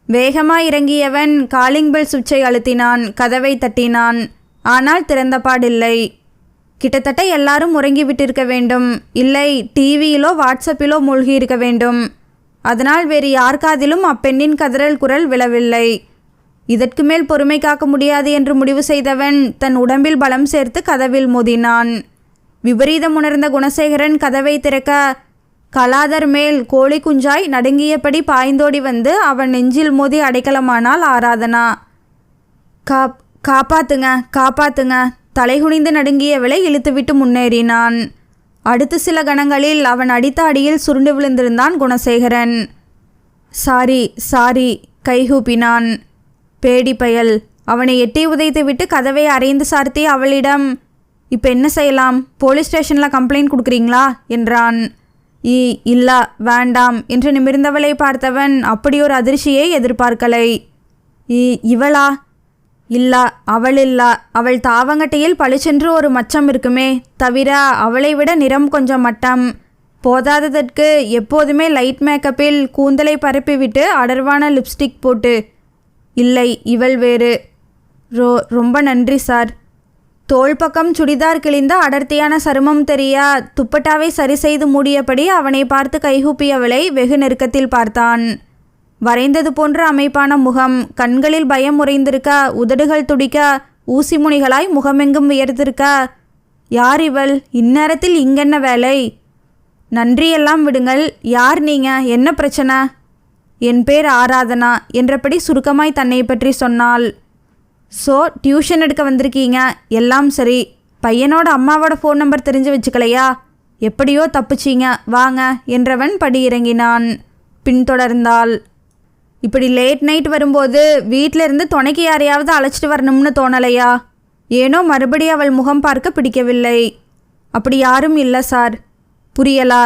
வேகமாய் இறங்கியவன் காலிங் பெல் சுவிட்சை அழுத்தினான். கதவை தட்டினான். ஆனால் திறந்தபாடில்லை. கிட்டத்தட்ட எல்லாரும் உறங்கிவிட்டிருக்க வேண்டும். இல்லை, டிவியிலோ வாட்ஸ்அப்பிலோ மூழ்கி இருக்க வேண்டும். அதனால் வேறு யார் காதிலும் அப்பெண்ணின் கதறல் குரல் விழவில்லை. இதற்கு மேல் பொறுமை காக்க முடியாது என்று முடிவு செய்தவன் தன் உடம்பில் பலம் சேர்த்து கதவில் மோதினான். விபரீதம் உணர்ந்த குணசேகரன் கதவை திறக்க கலாதர் மேல் கோழி குஞ்சாய் நடுங்கியபடி பாய்ந்தோடி வந்து அவன் நெஞ்சில் மோதி அடைக்கலமானாள் ஆராதனா. காப்பாத்துங்க, காப்பாத்துங்க. தலைகுனிந்து நடுங்கியவளை இழுத்துவிட்டு முன்னேறினான். அடுத்த சில கணங்களில் அவன் அடித்த அடியில் சுருண்டு விழுந்திருந்தான் குணசேகரன். சாரி கைகூப்பினான். பேடி பயல். அவனை எட்டி உதைத்து விட்டு கதவை அரைந்து சார்த்தி அவளிடம், இப்போ என்ன செய்யலாம்? போலீஸ் ஸ்டேஷனில் கம்ப்ளைண்ட் கொடுக்குறீங்களா என்றான். இல்ல, வேண்டாம் என்று நிமிர்ந்தவளை பார்த்தவன் அப்படியொரு அதிர்ச்சியை எதிர்பார்க்கலை. இவளா? இல்ல, அவள் இல்ல. அவள் தாவங்கட்டையில் பளிச்சென்று ஒரு மச்சம் இருக்குமே, தவிர அவளை விட நிறம் கொஞ்சம் மட்டம். போதாததற்கு எப்போதுமே லைட் மேக்கப்பில் கூந்தலை பரப்பிவிட்டு அடர்வான லிப்ஸ்டிக் போட்டு. இல்லை, இவள் வேறு. ரொம்ப நன்றி சார். தோள் பக்கம் சுடிதார் கிழிந்த அடர்த்தியான சருமம் தெரிய துப்பட்டாவை சரி செய்து மூடியபடி அவனை பார்த்து கைகூப்பியவளை வெகு நெருக்கத்தில் பார்த்தான். வரைந்தது போன்ற அமைப்பான முகம், கண்களில் பயம் உறைந்திருக்க, உதடுகள் துடிக்க, ஊசி முனிகளாய் முகமெங்கும் உயர்ந்திருக்க. யார் இவள்? இந்நேரத்தில் இங்கென்ன வேலை? நன்றியெல்லாம் விடுங்கள். யார் நீங்க? என்ன பிரச்சனை? என் பேர் ஆராதனா என்றபடி சுருக்கமாய் தன்னை பற்றி சொன்னாள். டியூஷன் எடுக்க வந்திருக்கீங்க, எல்லாம் சரி. பையனோட அம்மாவோட ஃபோன் நம்பர் தெரிஞ்சு வச்சுக்கலையா? எப்படியோ தப்பிச்சிங்க, வாங்க என்றவன் படி இறங்கினான். பின்தொடர்ந்தாள். இப்படி லேட் நைட் வரும்போது வீட்டில் இருந்து துணைக்கு யாரையாவது அழைச்சிட்டு வரணும்னு தோணலையா? ஏனோ மறுபடியும் அவள் முகம் பார்க்க பிடிக்கவில்லை. அப்படி யாரும் இல்லை சார். புரியலா?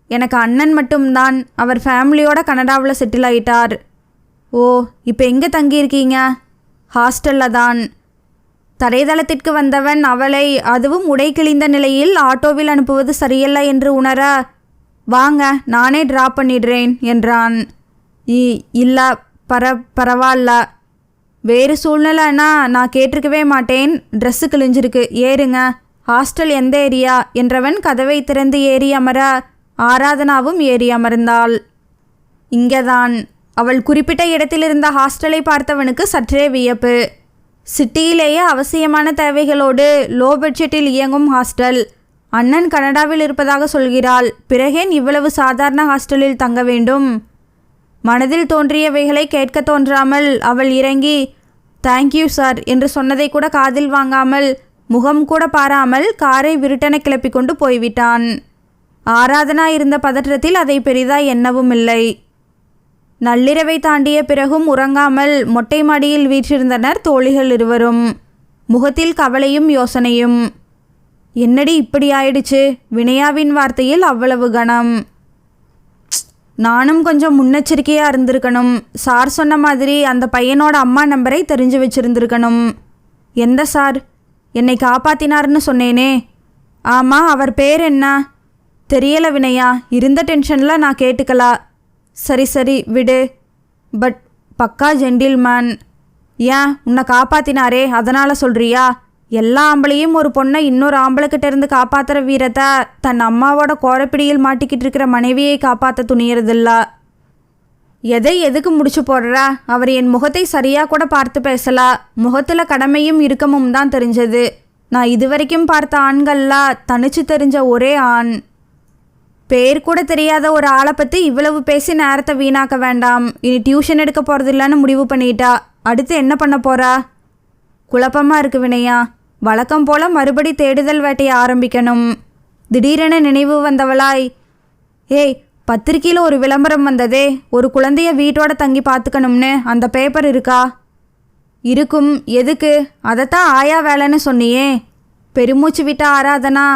எனக்கு அண்ணன் மட்டும்தான். அவர் ஃபேமிலியோட கனடாவில் செட்டில் ஆயிட்டார். ஓ, இப்போ எங்கே தங்கியிருக்கீங்க? ஹாஸ்டலில் தான். தரைதளத்திற்கு வந்தவன் அவளை, அதுவும் உடை கிழிந்த நிலையில் ஆட்டோவில் அனுப்புவது சரியல்ல என்று உணர, வாங்க நானே ட்ராப் பண்ணிடுறேன் என்றான். இல்லை பரவாயில்ல. வேறு சூழ்நிலைன்னா நான் கேட்டிருக்கவே மாட்டேன். ட்ரெஸ்ஸு கிழிஞ்சிருக்கு, ஏறுங்க. ஹாஸ்டல் எந்த ஏரியா என்றவன் கதவை திறந்து ஏறி அமர ஆராதனாவும் ஏறி அமர்ந்தாள். இங்கேதான். அவள் குறிப்பிட்ட இடத்திலிருந்த ஹாஸ்டலை பார்த்தவனுக்கு சற்றே வியப்பு. சிட்டியிலேயே அவசியமான தேவைகளோடு லோ பட்ஜெட்டில் இயங்கும் ஹாஸ்டல். அண்ணன் கனடாவில் இருப்பதாக சொல்கிறாள். பிறகேன் இவ்வளவு சாதாரண ஹாஸ்டலில் தங்க வேண்டும்? மனதில் தோன்றியவைகளை கேட்க தோன்றாமல் அவள் இறங்கி தேங்க்யூ சார் என்று சொன்னதை கூட காதில் வாங்காமல் முகம் கூட பாராமல் காரை விருட்டென கிளப்பி கொண்டு போய்விட்டான். ஆராதனா இருந்த பதற்றத்தில் அதை பெரிதாய் எண்ணவும் இல்லை. நள்ளிரவை தாண்டிய பிறகும் உறங்காமல் மொட்டை மாடியில் வீற்றிருந்தனர் தோழிகள் இருவரும். முகத்தில் கவலையும் யோசனையும். என்னடி இப்படி ஆயிடுச்சு? வினயாவின் வார்த்தையில் அவ்வளவு கனம். நானும் கொஞ்சம் முன்னெச்சரிக்கையாக இருந்திருக்கணும். சார் சொன்ன மாதிரி அந்த பையனோட அம்மா நம்பரை தெரிஞ்சு வச்சிருந்திருக்கணும். எந்த சார்? என்னை காப்பாத்தினார்னு சொன்னேனே. ஆமாம், அவர் பேர் என்ன? தெரியல வினயா, இருந்த டென்ஷனில் நான் கேட்டுக்கலா. சரி விடு. பட் பக்கா ஜென்டில்மேன். ஏன், உன்னை காப்பாத்தினாரே அதனால் சொல்கிறியா? எல்லா ஆம்பளையும் ஒரு பொண்ணை இன்னொரு ஆம்பளைக்கிட்ட இருந்து காப்பாற்றுற வீரத்தை தன் அம்மாவோட கோரப்பிடியில் மாட்டிக்கிட்டு இருக்கிற மனைவியை காப்பாற்ற துணியறதில்ல. எதுக்கு முடிச்சு போடுற? அவர் என் முகத்தை சரியாக கூட பார்த்து பேசல. முகத்தில் கடமையும் இறுக்கமும் தான் தெரிஞ்சது. நான் இதுவரைக்கும் பார்த்த ஆண்கள்லாம் தனிச்சு தெரிஞ்ச ஒரே ஆண். பேர் கூட தெரியாத ஒரு ஆளை பற்றி இவ்வளவு பேசி நேரத்தை வீணாக்க வேண்டாம். இனி டியூஷன் எடுக்க போகிறதில்லன்னு முடிவு பண்ணிட்டா. அடுத்து என்ன பண்ண போகிறா? குழப்பமாக இருக்கு வினயா. வழக்கம் போல் மறுபடி தேடுதல் வேட்டையை ஆரம்பிக்கணும். திடீரென நினைவு வந்தவளாய், ஏய், பத்திரிக்கையில் ஒரு விளம்பரம் வந்ததே, ஒரு குழந்தைய வீட்டோட தங்கி பார்த்துக்கணும்னு. அந்த பேப்பர் இருக்கா? இருக்கும். எதுக்கு? அதைத்தான் ஆயா வேலைன்னு சொன்னியே. பெருமூச்சு விட்ட ஆராதனா.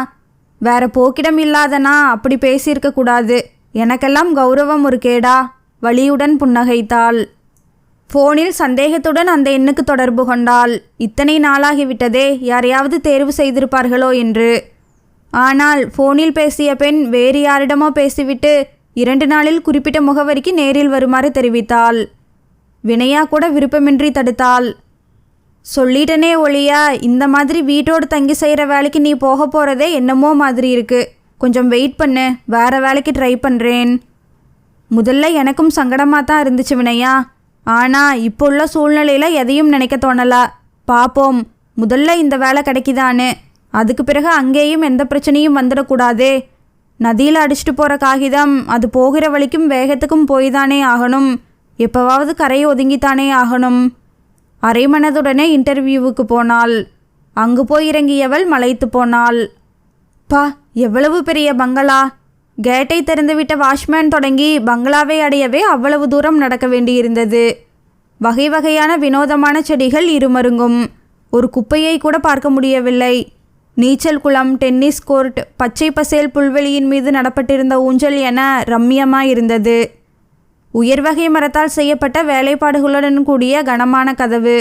வேற போக்கிடம் இல்லாதனா அப்படி பேசியிருக்கக்கூடாது. எனக்கெல்லாம் கௌரவம் ஒரு கேடா? வலியுடன் புன்னகைத்தாள். ஃபோனில் சந்தேகத்துடன் அந்த எண்ணுக்கு தொடர்பு கொண்டாள். இத்தனை நாளாகிவிட்டதே, யாரையாவது தேர்வு செய்திருப்பார்களோ என்று. ஆனால் ஃபோனில் பேசிய பெண் வேறு யாரிடமோ பேசிவிட்டு 2 நாளில் குறிப்பிட்ட முகவரிக்கு நேரில் வருமாறு தெரிவித்தாள். வினயா கூட விருப்பமின்றி தடுத்தாள். சொல்லிட்டனே ஒளியா, இந்த மாதிரி வீட்டோடு தங்கி செய்கிற வேலைக்கு நீ போக போகிறதே என்னமோ மாதிரி இருக்கு. கொஞ்சம் வெயிட் பண்ணு, வேற வேலைக்கு ட்ரை பண்ணுறேன். முதல்ல எனக்கும் சங்கடமாக தான் இருந்துச்சு வினயா. ஆனால் இப்போ உள்ள சூழ்நிலையில் எதையும் நினைக்க தோணலை. பார்ப்போம், முதல்ல இந்த வேலை கிடைக்குதான்னு. அதுக்கு பிறகு அங்கேயும் எந்த பிரச்சனையும் வந்துடக்கூடாதே. நதியில் அடிச்சுட்டு போகிற காகிதம் அது போகிற வழிக்கும் வேகத்துக்கும் போய் தானே ஆகணும். எப்போவாவது கரையை ஒதுங்கித்தானே ஆகணும். அரைமனதுடனே இன்டர்வியூவுக்கு போனாள். அங்கு போய் இறங்கியவள் மலைத்து போனாள். பா, எவ்வளவு பெரிய பங்களா! கேட்டை திறந்துவிட்ட வாட்ச்மேன் தொடங்கி பங்களாவை அடையவே அவ்வளவு தூரம் நடக்க வேண்டியிருந்தது. வகை வகையான வினோதமான செடிகள் இருமருங்கும். ஒரு குப்பையை கூட பார்க்க முடியவில்லை. நீச்சல் குளம், டென்னிஸ் கோர்ட், பச்சை பசேல் புல்வெளியின் மீது நடப்பட்டிருந்த ஊஞ்சல் என ரம்மியமாயிருந்தது. உயர்வகை மரத்தால் செய்யப்பட்ட வேலைப்பாடுகளுடன் கூடிய கனமான கதவு.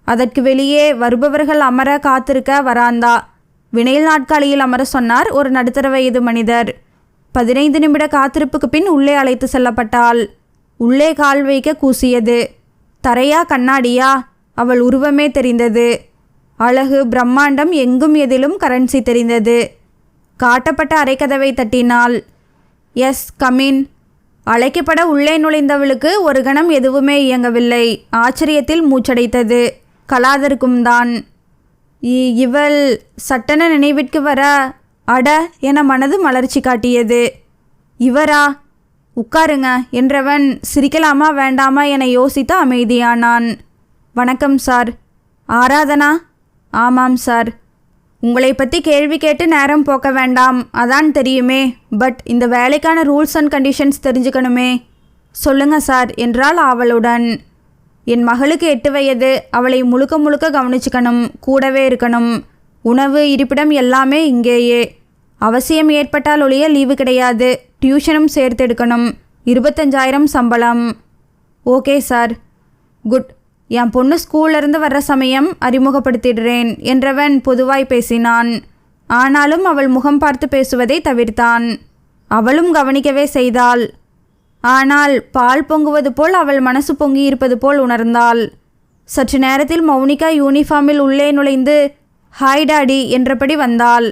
அதற்கு வெளியே வருபவர்கள் அமர காத்திருக்க வராந்தா. வினைல் நாட்காலியில் அமர சொன்னார் ஒரு நடுத்தர வயது மனிதர். 15 நிமிட காத்திருப்புக்கு பின் உள்ளே அழைத்து செல்லப்பட்டாள். உள்ளே கால் வைக்க கூசியது. தரையா கண்ணாடியா? அவள் உருவமே தெரிந்தது. அழகு, பிரம்மாண்டம், எங்கும் எதிலும் கரன்சி தெரிந்தது. காட்டப்பட்ட அரைக்கதவை தட்டினாள். S, come in. அழைக்கப்பட உள்ளே நுழைந்தவளுக்கு ஒரு கணம் எதுவுமே இயங்கவில்லை. ஆச்சரியத்தில் மூச்சடைத்தது. கலாதருக்கும் தான். இவள் சட்டென நினைவிற்கு வர அட என மனது மலர்ச்சி காட்டியது. இவரா? உட்காருங்க என்றவன் சிரிக்கலாமா வேண்டாமா என யோசித்து அமைதியானான். வணக்கம் சார். ஆராதனா? ஆமாம் சார். உங்களை பற்றி கேள்வி கேட்டு நேரம் போக்க வேண்டாம், அதான் தெரியுமே. பட் இந்த வேலைக்கான ரூல்ஸ் அண்ட் கண்டிஷன்ஸ் தெரிஞ்சுக்கணுமே. சொல்லுங்க சார் என்றால் ஆவலுடன். என் மகளுக்கு 8 வயது. அவளை முழுக்க முழுக்க கவனிச்சுக்கணும், கூடவே இருக்கணும். உணவு, இருப்பிடம் எல்லாமே இங்கேயே. அவசியம் ஏற்பட்டால் ஒழிய லீவு கிடையாது. டியூஷனும் சேர்த்து எடுக்கணும். 25,000 சம்பளம். Okay sir. குட். என் பொண்ணு ஸ்கூல்லேருந்து வர்ற சமயம் அறிமுகப்படுத்திடுறேன் என்றவன் பொதுவாய் பேசினான். ஆனாலும் அவள் முகம் பார்த்து பேசுவதை தவிர்த்தான். அவளும் கவனிக்கவே செய்தாள். ஆனால் பால் பொங்குவது போல் அவள் மனசு பொங்கியிருப்பது போல் உணர்ந்தாள். சற்று நேரத்தில் மௌனிகா யூனிஃபார்மில் உள்ளே நுழைந்து ஹாய் டாடி என்றபடி வந்தாள்.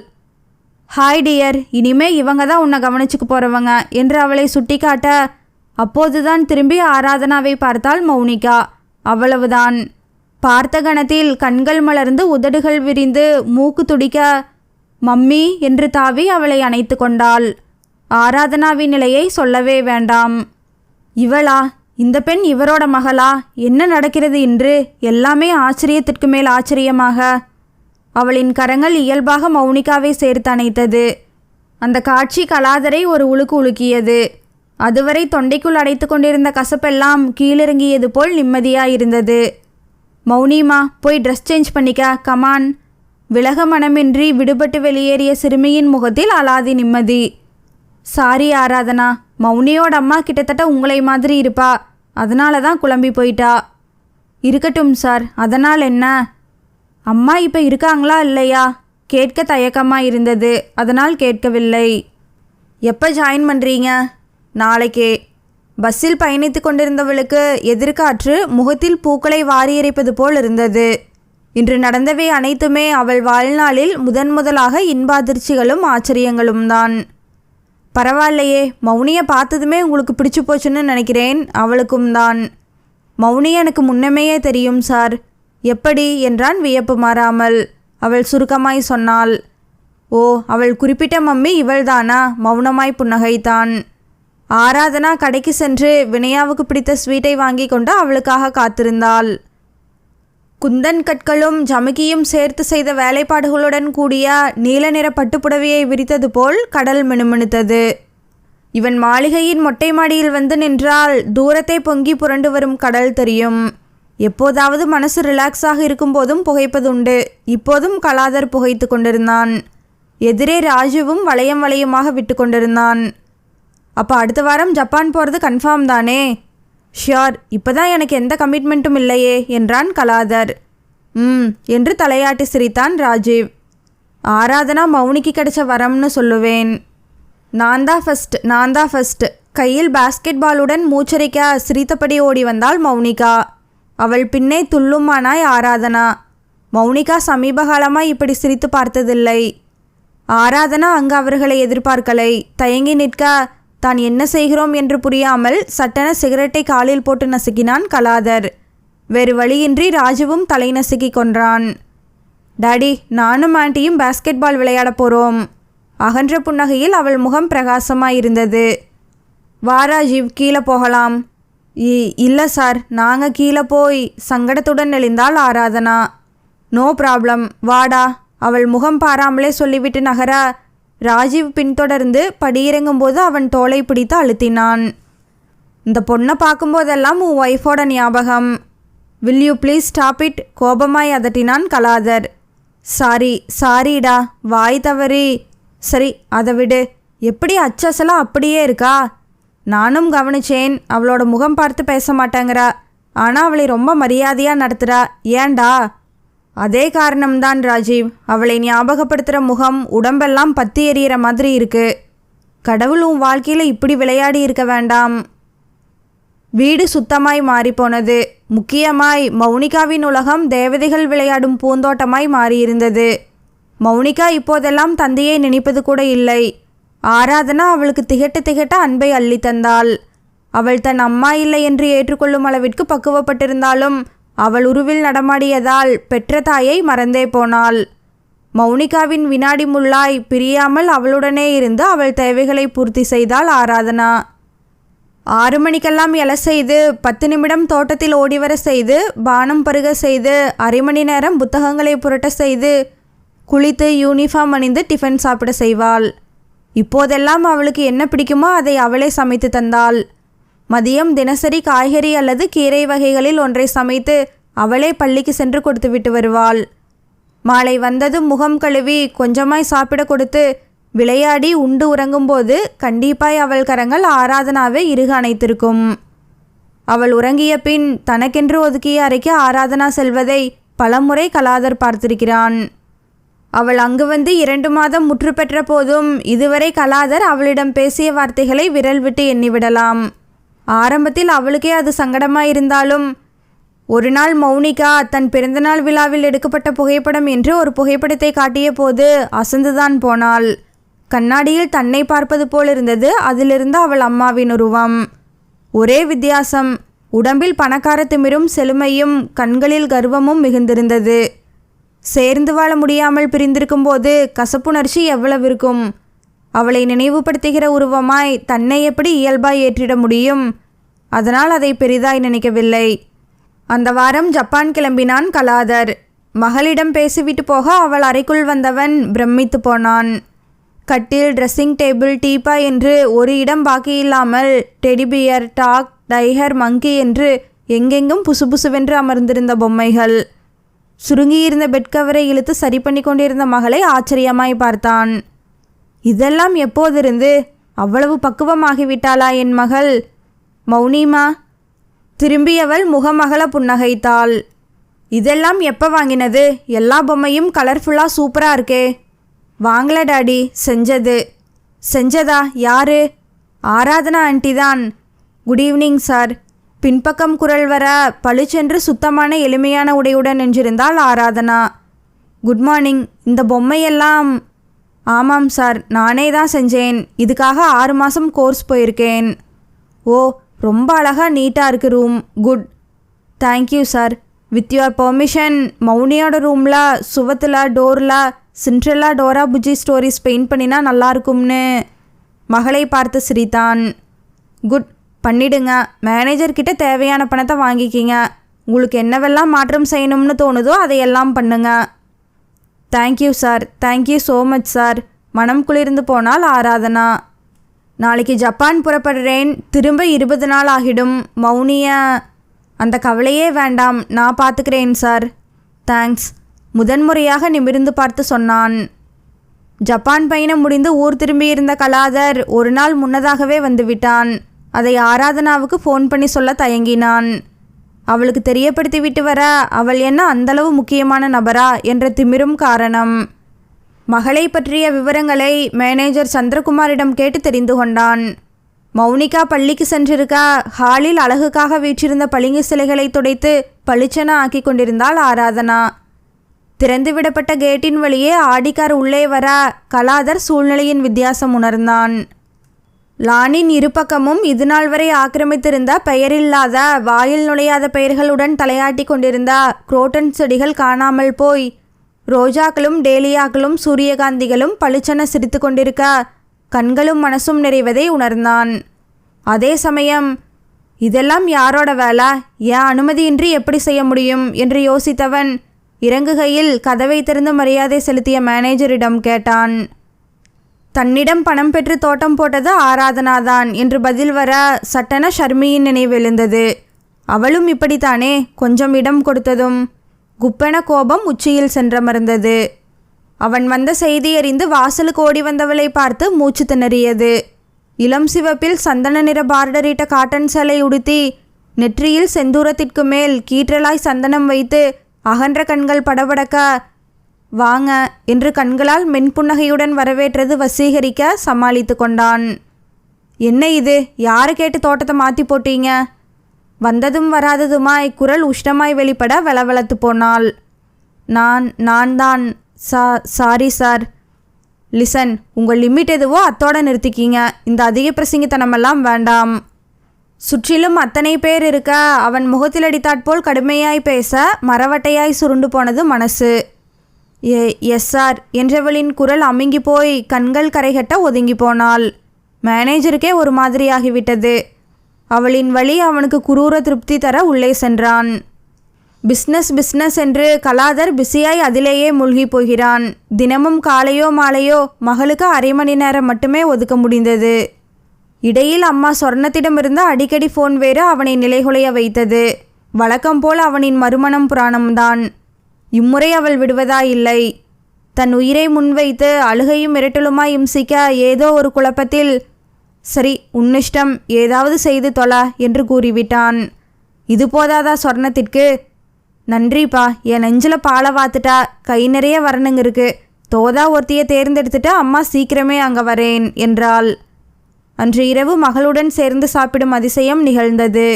ஹாய் டியர், இனிமே இவங்க தான் உன்னை கவனிச்சுக்கு போகிறவங்க என்று அவளை சுட்டி காட்ட அப்போதுதான் திரும்பி ஆராதனாவை பார்த்தாள் மௌனிகா. அவ்வளவுதான். பார்த்த கணத்தில் கண்கள் மலர்ந்து உதடுகள் விரிந்து மூக்கு துடிக்க மம்மி என்று தாவி அவளை அணைத்து கொண்டாள். ஆராதனாவின் நிலையை சொல்லவே வேண்டாம். இவளா? இந்த பெண் இவரோட மகளா? என்ன நடக்கிறது இன்று? எல்லாமே ஆச்சரியத்திற்கு மேல் ஆச்சரியமாக. அவளின் கரங்கள் இயல்பாக மௌனிகாவை சேர்த்து அணைத்தது. அந்த காட்சி கலாதரை ஒரு உலுக்கு உலுக்கியது. அதுவரை தொண்டைக்குள் அடைத்து கொண்டிருந்த கசப்பெல்லாம் கீழிறங்கியது போல் நிம்மதியாயிருந்தது. மௌனிமா, போய் ட்ரெஸ் சேஞ்ச் பண்ணிக்க, கமான். விலக மனமின்றி விடுபட்டு வெளியேறிய சிறுமியின் முகத்தில் அலாதி நிம்மதி. சாரி ஆராதனா, மௌனியோட அம்மா கிட்டத்தட்ட உங்களை மாதிரி இருப்பா, அதனால தான் குழம்பி போயிட்டா. இருக்கட்டும் சார், அதனால் என்ன? அம்மா இப்போ இருக்காங்களா இல்லையா? கேட்க தயக்கமாக இருந்தது, அதனால் கேட்கவில்லை. எப்போ ஜாயின் பண்ணுறீங்க? நாளைக்கே. பஸ்ஸில் பயணித்து கொண்டிருந்தவளுக்கு எதிர்காற்று முகத்தில் பூக்களை வாரி இறைப்பது போல் இருந்தது. இன்று நடந்தவை அனைத்துமே அவள் வாழ்நாளில் முதலாக இன்ப அதிர்ச்சிகளும் ஆச்சரியங்களும் தான். பரவாயில்லையே, மௌனியை பார்த்ததுமே உங்களுக்கு பிடிச்சு போச்சுன்னு நினைக்கிறேன். அவளுக்கும் தான். மௌனி எனக்கு முன்னமேயே தெரியும் சார். எப்படி என்றான் வியப்பு மாறாமல். அவள் சுருக்கமாய் சொன்னாள். ஓ, அவள் குறிப்பிட்ட மம்மி இவள்தானா? மௌனமாய் புன்னகைத்தான். ஆராதனா கடைக்கு சென்று வினயாவுக்கு பிடித்த ஸ்வீட்டை வாங்கி கொண்டு அவளுக்காக காத்திருந்தாள். குந்தன் கற்களும் ஜமுகியும் சேர்த்து செய்த வேலைப்பாடுகளுடன் கூடிய நீல நிற பட்டுப்புடவையை விரித்தது போல் கடல் மினுமினுத்தது. இவன் மாளிகையின் மொட்டை மாடியில் வந்து நின்றால் தூரத்தை பொங்கி புரண்டு வரும் கடல் தெரியும். எப்போதாவது மனசு ரிலாக்ஸாக இருக்கும்போதும் புகைப்பதுண்டு. இப்போதும் கலாதர் புகைத்து கொண்டிருந்தான். எதிரே ராஜுவும் வளையம் வளையமாக விட்டு கொண்டிருந்தான். அப்போ அடுத்த வாரம் ஜப்பான் போகிறது கன்ஃபார்ம் தானே? ஷியோர், இப்போ தான் எனக்கு எந்த கமிட்மெண்ட்டும் இல்லையே என்றான் கலாதர். என்று தலையாட்டி சிரித்தான் ராஜீவ். ஆராதனா மௌனிக்கு கிடைச்ச வரம்னு சொல்லுவேன். நான் தான் ஃபஸ்ட். கையில் பாஸ்கெட் பாலுடன் மூச்சரிக்க சிரித்தபடி ஓடி வந்தாள் மௌனிகா. அவள் பின்னே துள்ளுமானாய் ஆராதனா. மௌனிகா சமீப காலமாய் இப்படி சிரித்து பார்த்ததில்லை. ஆராதனா அங்கு அவர்களை எதிர்பார்க்கலை. தயங்கி நிற்க தான் என்ன செய்கிறோம் என்று புரியாமல் சட்டென சிகரெட்டை காலில் போட்டு நசுக்கினான் கலாதர். வேறு வழியின்றி ராஜுவும் தலை நசுக்கி கொன்றான். டாடி, நானும் ஆண்டியும் பாஸ்கெட் பால் விளையாட போகிறோம். அகன்ற புன்னகையில் அவள் முகம் பிரகாசமாயிருந்தது. வா ராஜீவ், கீழே போகலாம். இல்லை சார், நாங்கள் கீழே போய் சங்கடத்துடன் நெளிந்தாள் ஆராதனா. நோ ப்ராப்ளம், வாடா. அவள் முகம் பாராமலே சொல்லிவிட்டு நகர ராஜீவ் பின்தொடர்ந்து படியிறங்கும்போது அவன் தோளை பிடித்து அழுத்தினான். இந்த பொண்ணை பார்க்கும்போதெல்லாம் உன் ஒய்ஃபோட ஞாபகம். Will you please stop it? கோபமாய் அதட்டினான் கலாதர். சாரிடா, வாய் தவறி. சரி, அதை விடு. எப்படி அச்சசலாக அப்படியே இருக்கா? நானும் கவனிச்சேன். அவளோட முகம் பார்த்து பேச மாட்டேங்கிறா. ஆனால் அவளை ரொம்ப மரியாதையாக நடத்துகிறா. ஏண்டா? அதே காரணம்தான் ராஜீவ். அவளை ஞாபகப்படுத்துகிற முகம், உடம்பெல்லாம் பற்றி எறிகிற மாதிரி இருக்கு. கடவுள் உன் வாழ்க்கையில் இப்படி விளையாடி இருக்க வேண்டாம். வீடு சுத்தமாய் மாறிப்போனது. முக்கியமாய் மௌனிகாவின் உலகம் தேவதைகள் விளையாடும் பூந்தோட்டமாய் மாறியிருந்தது. மௌனிகா இப்போதெல்லாம் தந்தையை நினைப்பது கூட இல்லை. ஆராதனா அவளுக்கு திகட்ட அன்பை அள்ளி தந்தாள். அவள் தன் அம்மா இல்லை என்று ஏற்றுக்கொள்ளும் அளவிற்கு பக்குவப்பட்டிருந்தாலும் அவள் உருவில் நடமாடியதால் பெற்ற தாயை மறந்தே போனாள். மௌனிகாவின் வினாடி முள்ளாய் பிரியாமல் அவளுடனே இருந்து அவள் தேவைகளை பூர்த்தி செய்தாள் ஆராதனா. 6 மணிக்கெல்லாம் எழ செய்து 10 நிமிடம் தோட்டத்தில் ஓடிவர செய்து பானம் பருக செய்து 1/2 மணி நேரம் புத்தகங்களை புரட்ட செய்து குளித்து யூனிஃபார்ம் அணிந்து டிஃபன் சாப்பிட செய்வாள். இப்போதெல்லாம் அவளுக்கு என்ன பிடிக்குமோ அதை அவளே சமைத்து தந்தாள். மதியம் தினசரி காய்கறி அல்லது கீரை வகைகளில் ஒன்றை சமைத்து அவளே பள்ளிக்கு சென்று கொடுத்து விட்டு வருவாள். மாலை வந்ததும் முகம் கழுவி கொஞ்சமாய் சாப்பிட கொடுத்து விளையாடி உண்டு உறங்கும்போது கண்டிப்பாய் அவள் கரங்கள் ஆராதனாவை இறுக அணைத்திருக்கும். அவள் உறங்கிய பின் தனக்கென்று ஒதுக்கிய அறைக்கு ஆராதனா செல்வதை பலமுறை கலாதர் பார்த்திருக்கிறான். அவள் அங்கு வந்து 2 மாதம் முற்று பெற்ற போதும் இதுவரை கலாதர் அவளிடம் பேசிய வார்த்தைகளை விரல் விட்டு எண்ணிவிடலாம். ஆரம்பத்தில் அவளுக்கே அது சங்கடமாக இருந்தாலும் ஒரு நாள் மௌனிகா தன் பிறந்தநாள் விழாவில் எடுக்கப்பட்ட புகைப்படம் என்று ஒரு புகைப்படத்தை காட்டிய போது அசந்துதான் போனாள். கண்ணாடியில் தன்னை பார்ப்பது போல் இருந்தது. அதிலிருந்து அவள் அம்மாவின் உருவம். ஒரே வித்தியாசம், உடம்பில் பணக்கார திமிரும் செழுமையும் கண்களில் கர்வமும் மிகுந்திருந்தது. சேர்ந்து வாழ முடியாமல் பிரிந்திருக்கும் போது கசப்புணர்ச்சி எவ்வளவு இருக்கும்? அவளை நினைவுபடுத்துகிற உருவமாய் தன்னை எப்படி இயல்பாய் ஏற்றிட முடியும்? அதனால் அதை பெரிதாய் நினைக்கவில்லை. அந்த வாரம் ஜப்பான் கிளம்பினான் கலாதர். மகளிடம் பேசிவிட்டு போக அவள் அறைக்குள் வந்தவன் பிரமித்து போனான். கட்டில், ட்ரெஸ்ஸிங் டேபிள், டீப்பாய் என்று ஒரு இடம் பாக்கியில்லாமல் டெடிபியர், டாக், டைகர், மங்கி என்று எங்கெங்கும் புசுபுசுவென்று அமர்ந்திருந்த பொம்மைகள். சுருங்கியிருந்த பெட் கவரை இழுத்து சரி பண்ணி கொண்டிருந்த மகளை ஆச்சரியமாய் பார்த்தான். இதெல்லாம் எப்போதிருந்து? அவ்வளவு பக்குவமாகிவிட்டாளா என் மகள்? மௌனிமா? திரும்பியவள் முகமகள புன்னகைத்தாள். இதெல்லாம் எப்போ வாங்கினது? எல்லா பொம்மையும் கலர்ஃபுல்லாக சூப்பராக இருக்கே. வாங்கல டாடி, செஞ்சதா? யாரு? ஆராதனா ஆண்டி தான். Good evening sir. பின்பக்கம் குரல் வர பளிச்சென்று சுத்தமான எளிமையான உடையுடன் நின்றிருந்தாள் ஆராதனா. Good morning. இந்த பொம்மையெல்லாம்? ஆமாம் சார், நானே தான் செஞ்சேன். இதுக்காக 6 மாதம் கோர்ஸ் போயிருக்கேன். ஓ, ரொம்ப அழகாக நீட்டாக இருக்குது room. Good, thank you sir. With your permission, மௌனியோட ரூமில் சுவத்தில் டோரில் சிண்ட்ரெல்லா டோரா புஜி ஸ்டோரிஸ் பெயிண்ட் பண்ணினா நல்லாயிருக்கும்னு மகளை பார்த்து சிரித்தான். குட், பண்ணிடுங்க. மேனேஜர்கிட்ட தேவையான பணத்தை வாங்கிக்கிங்க. உங்களுக்கு என்னவெல்லாம் மாற்றம் செய்யணும்னு தோணுதோ அதையெல்லாம் பண்ணுங்க. Thank you sir. Thank you so much sir. மனம் குளிர்ந்து போனால் ஆராதனா. நாளைக்கு ஜப்பான் புறப்படுறேன். திரும்ப 20 நாள் ஆகிடும். மௌனிய? அந்த கவலையே வேண்டாம், நான் பார்த்துக்கிறேன் சார். தேங்க்ஸ். முதன்முறையாக நிமிர்ந்து பார்த்து சொன்னான். ஜப்பான் பயணம் முடிந்து ஊர் திரும்பியிருந்த கலாதர் ஒரு நாள் முன்னதாகவே வந்துவிட்டான். அதை ஆராதனாவுக்கு ஃபோன் பண்ணி சொல்ல தயங்கினான். அவளுக்கு தெரியப்படுத்திவிட்டு வர அவள் என்ன அந்தளவு முக்கியமான நபரா என்ற திமிரும் காரணம். மகளை பற்றிய விவரங்களை மேனேஜர் சந்திரகுமாரிடம் கேட்டு தெரிந்து கொண்டான். மௌனிகா பள்ளிக்கு சென்றிருக்க ஹாலில் அழகுக்காக வீற்றிருந்த பளிங்கு சிலைகளை துடைத்து பளிச்சென ஆக்கி கொண்டிருந்தாள் ஆராதனா. திறந்துவிடப்பட்ட கேட்டின் வழியே ஆடிக்கார் உள்ளே வர கலாதர் சூழ்நிலையின் வித்தியாசம் உணர்ந்தான். லானின் இருபக்கமும் இதுநாள் வரை ஆக்கிரமித்திருந்த பெயரில்லாத வாயில் நுழையாத பெயர்களுடன் தலையாட்டி கொண்டிருந்த குரோட்டன் செடிகள் காணாமல் போய் ரோஜாக்களும் டேலியாக்களும் சூரியகாந்திகளும் பளிச்சென சிரித்து கொண்டிருக்க கண்களும் மனசும் நிறைவதை உணர்ந்தான். அதே சமயம் இதெல்லாம் யாரோட வேலை? ஏன் அனுமதியின்றி எப்படி செய்ய முடியும் என்று யோசித்தவன் இறங்குகையில் கதவை திறந்து மரியாதை செலுத்திய மேனேஜரிடம் கேட்டான். தன்னிடம் பணம் பெற்று தோட்டம் போட்டது ஆராதனாதான் என்று பதில் வர சட்டென ஷர்மியின் நினைவெழுந்தது. அவளும் இப்படித்தானே? கொஞ்சம் இடம் கொடுத்ததும் குப்பென கோபம் உச்சியில் சென்றமர்ந்தது. அவன் வந்த செய்தி அறிந்து வாசலுக்கு ஓடி வந்தவளை பார்த்து மூச்சு திணறியது. இளம் சிவப்பில் சந்தன நிற பார்டரிட்ட காட்டன் சேலை உடுத்தி நெற்றியில் செந்தூரத்திற்கு மேல் கீற்றலாய் சந்தனம் வைத்து அகன்ற கண்கள் படபடக்க வாங்க என்று கண்களால் மென்புன்னகையுடன் வரவேற்றது வசீகரிக்க சமாளித்து கொண்டான். என்ன இது? யாரு கேட்டு தோட்டத்தை மாற்றி போட்டீங்க? வந்ததும் வராததுமாய் குரல் உஷ்ணமாய் வெளிப்பட வெளவெளத்து போனாள். நான் தான் சாரி சார். லிசன், உங்கள் லிமிட் எதுவோ அத்தோட நிறுத்திக்கிங்க. இந்த அதிக பிரசங்கித்தனமெல்லாம் வேண்டாம். சுற்றிலும் அத்தனை பேர் இருக்க அவன் முகத்தில் அடித்தாற்போல் கடுமையாய் பேச மரவட்டையாய் சுருண்டு போனது மனசு. எஸ் சார் என்றவளின் குரல் அமுங்கி போய் கண்கள் கரைகட்ட ஒதுங்கி போனாள். மேனேஜருக்கே ஒரு மாதிரியாகிவிட்டது. அவளின் வழி அவனுக்கு குரூர திருப்தி தர உள்ளே சென்றான். பிஸ்னஸ் என்று கலாதர் பிஸியாய் அதிலேயே மூழ்கி போகிறான். தினமும் காலையோ மாலையோ மகளுக்கு 1/2 மணி நேரம் மட்டுமே ஒதுக்க முடிந்தது. இடையில் அம்மா சொர்ணத்திடமிருந்து அடிக்கடி ஃபோன் வேறு அவனை நிலைகுலைய வைத்தது. வழக்கம் போல் அவனின் மறுமணம் புராணம்தான். இம்முறை அவள் விடுவதா இல்லை. தன் உயிரை முன்வைத்து அழுகையும் மிரட்டலுமாய் இம்சிக்க ஏதோ ஒரு குழப்பத்தில் சரி உன்னிஷ்டம், ஏதாவது செய்து தொலை என்று கூறிவிட்டான். இது போதாதா சொர்ணத்திற்கு? நன்றிப்பா, என் நெஞ்சில் பாலை வாத்துட்டா. கை நிறைய வரணுங்க இருக்கு. தோதா ஒருத்தியை தேர்ந்தெடுத்துட்டு அம்மா சீக்கிரமே அங்கே வரேன் என்றாள். அன்று இரவு மகளுடன் சேர்ந்து சாப்பிடும் அதிசயம் நிகழ்ந்தது.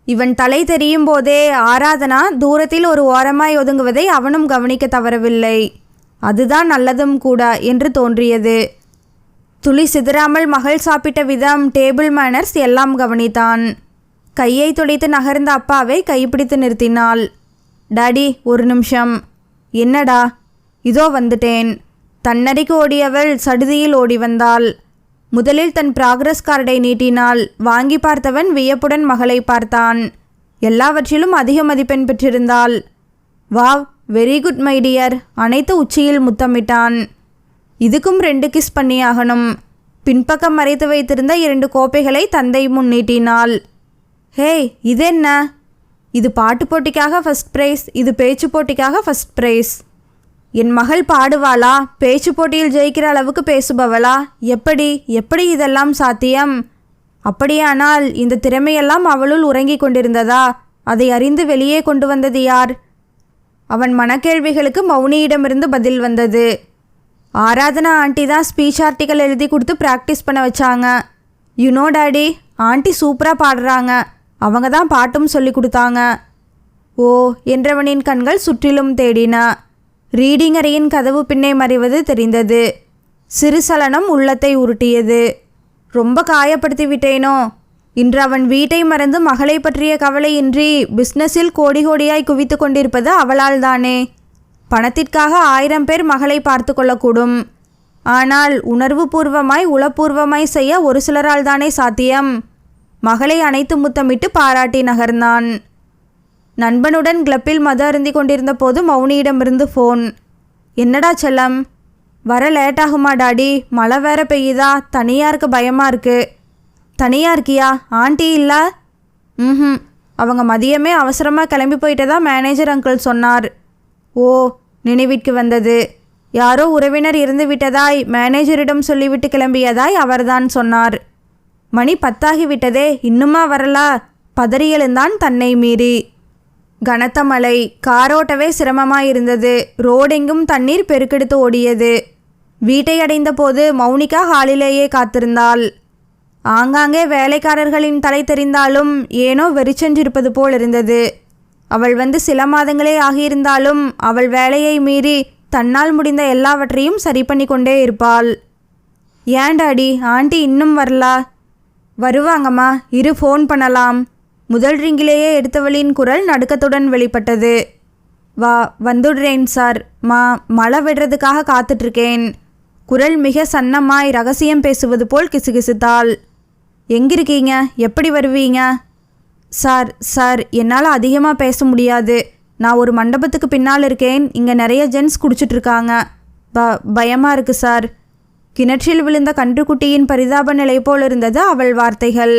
இவன் தலை தெரியும் போதே ஆராதனா தூரத்தில் ஒரு ஓரமாய் ஒதுங்குவதை அவனும் கவனிக்க தவறவில்லை. அதுதான் நல்லதும் கூட என்று தோன்றியது. துளி சிதறாமல் மகள் சாப்பிட்ட விதம், டேபிள் மேனர்ஸ் எல்லாம் கவனித்தான். கையை துடைத்து நகர்ந்த அப்பாவை கைப்பிடித்து நிறுத்தினாள். டாடி, ஒரு நிமிஷம். என்னடா? இதோ வந்துட்டேன். தன்னறிக்கு ஓடியவள் சடுதியில் ஓடி வந்தாள். முதலில் தன் ப்ராக்ரஸ் கார்டை நீட்டினாள். வாங்கி பார்த்தவன் வியப்புடன் மகளை பார்த்தான். எல்லாவற்றிலும் அதிக மதிப்பெண் பெற்றிருந்தாள். Wow, very good my dear. அனைத்து உச்சியில் முத்தமிட்டான். இதுக்கும் 2 கிஸ் பண்ணியாகணும். பின்பக்கம் மறைத்து வைத்திருந்த 2 கோப்பைகளை தந்தை முன் நீட்டினாள். ஹேய், இது என்ன? இது பாட்டு போட்டிக்காக ஃபர்ஸ்ட் ப்ரைஸ், இது பேச்சு போட்டிக்காக ஃபர்ஸ்ட் ப்ரைஸ். என் மகள் பாடுவாளா? பேச்சு போட்டியில் ஜெயிக்கிற அளவுக்கு பேசுபவளா? எப்படி இதெல்லாம் சாத்தியம்? அப்படியானால் இந்த திறமையெல்லாம் அவளுள் உறங்கிக் கொண்டிருந்ததா? அதை அறிந்து வெளியே கொண்டு வந்தது யார்? அவன் மனக்கேள்விகளுக்கு மௌனியிடமிருந்து பதில் வந்தது. ஆராதனா ஆண்டி தான் ஸ்பீச் ஆர்டிக்கல் எழுதி கொடுத்து ப்ராக்டிஸ் பண்ண வச்சாங்க. யூனோ டாடி, ஆண்டி சூப்பராக பாடுறாங்க. அவங்க தான் பாட்டும் சொல்லி கொடுத்தாங்க. ஓ என்றவனின் கண்கள் சுற்றிலும் தேடின. ரீடிங் அறையின் கதவு பின்னே மறைவது தெரிந்தது. சிறு சலனம் உள்ளத்தை உருட்டியது. ரொம்ப காயப்படுத்தி விட்டேனோ? இன்று அவன் வீட்டை மறந்து மகளை பற்றிய கவலையின்றி பிஸ்னஸில் கோடி கோடியாய் குவித்து கொண்டிருப்பது அவளால் தானே. பணத்திற்காக 1000 பேர் மகளை பார்த்து கொள்ளக்கூடும். ஆனால் உணர்வு பூர்வமாய் உளப்பூர்வமாய் செய்ய ஒரு சிலரால் தானே சாத்தியம். மகளை அணைத்து முத்தமிட்டு பாராட்டி நகர்ந்தான். நண்பனுடன் கிளப்பில் மது அருந்தி கொண்டிருந்த போது மௌனியிடமிருந்து ஃபோன். என்னடா செல்லம், வர லேட்டாகுமா டாடி? மழை வேற பெய்யுதா? தனியாக இருக்க பயமாக இருக்கு. தனியாக இருக்கியா? ஆண்டி இல்லை? அவங்க மதியமே அவசரமாக கிளம்பி போயிட்டதா மேனேஜர் அங்கிள் சொன்னார். ஓ, நினைவிற்கு வந்தது. யாரோ உறவினர் இருந்து விட்டதாய் மேனேஜரிடம் சொல்லிவிட்டு கிளம்பியதாய் அவர்தான் சொன்னார். மணி 10 ஆகிவிட்டதே, இன்னுமா வரலா? பதறி எழுந்தான் தன்னை மீறி. கனத்த மழை, காரோட்டவே சிரமமாயிருந்தது. ரோடெங்கும் தண்ணீர் பெருக்கெடுத்து ஓடியது. வீட்டை அடைந்த போது மௌனிகா ஹாலிலேயே காத்திருந்தாள். ஆங்காங்கே வேலைக்காரர்களின் தலை தெரிந்தாலும் ஏனோ வெறிச்சென்றிருப்பது போல் இருந்தது. அவள் வந்து சில மாதங்களே ஆகியிருந்தாலும் அவள் வேலையை மீறி தன்னால் முடிந்த எல்லாவற்றையும் சரி பண்ணி கொண்டே இருப்பாள். ஏன் டாடி, ஆண்டி இன்னும் வரலா? வருவாங்கம்மா, இரு ஃபோன் பண்ணலாம். முதல் ரிங்கிலேயே எடுத்தவளின் குரல் நடுக்கத்துடன் வெளிப்பட்டது. வந்துடுறேன் சார். மழை விடுறதுக்காக காத்துட்ருக்கேன். குரல் மிக சன்னமாய் ரகசியம் பேசுவது போல் கிசுகிசுத்தாள். எங்கிருக்கீங்க? எப்படி வருவீங்க? சார் என்னால் அதிகமாக பேச முடியாது. நான் ஒரு மண்டபத்துக்கு பின்னால் இருக்கேன். இங்கே நிறைய ஜென்ஸ் குடிச்சிட்ருக்காங்க. பயமாக இருக்கு சார். கிணற்றில் விழுந்த கன்றுக்குட்டியின் பரிதாப நிலை போல் இருந்தது அவள் வார்த்தைகள்.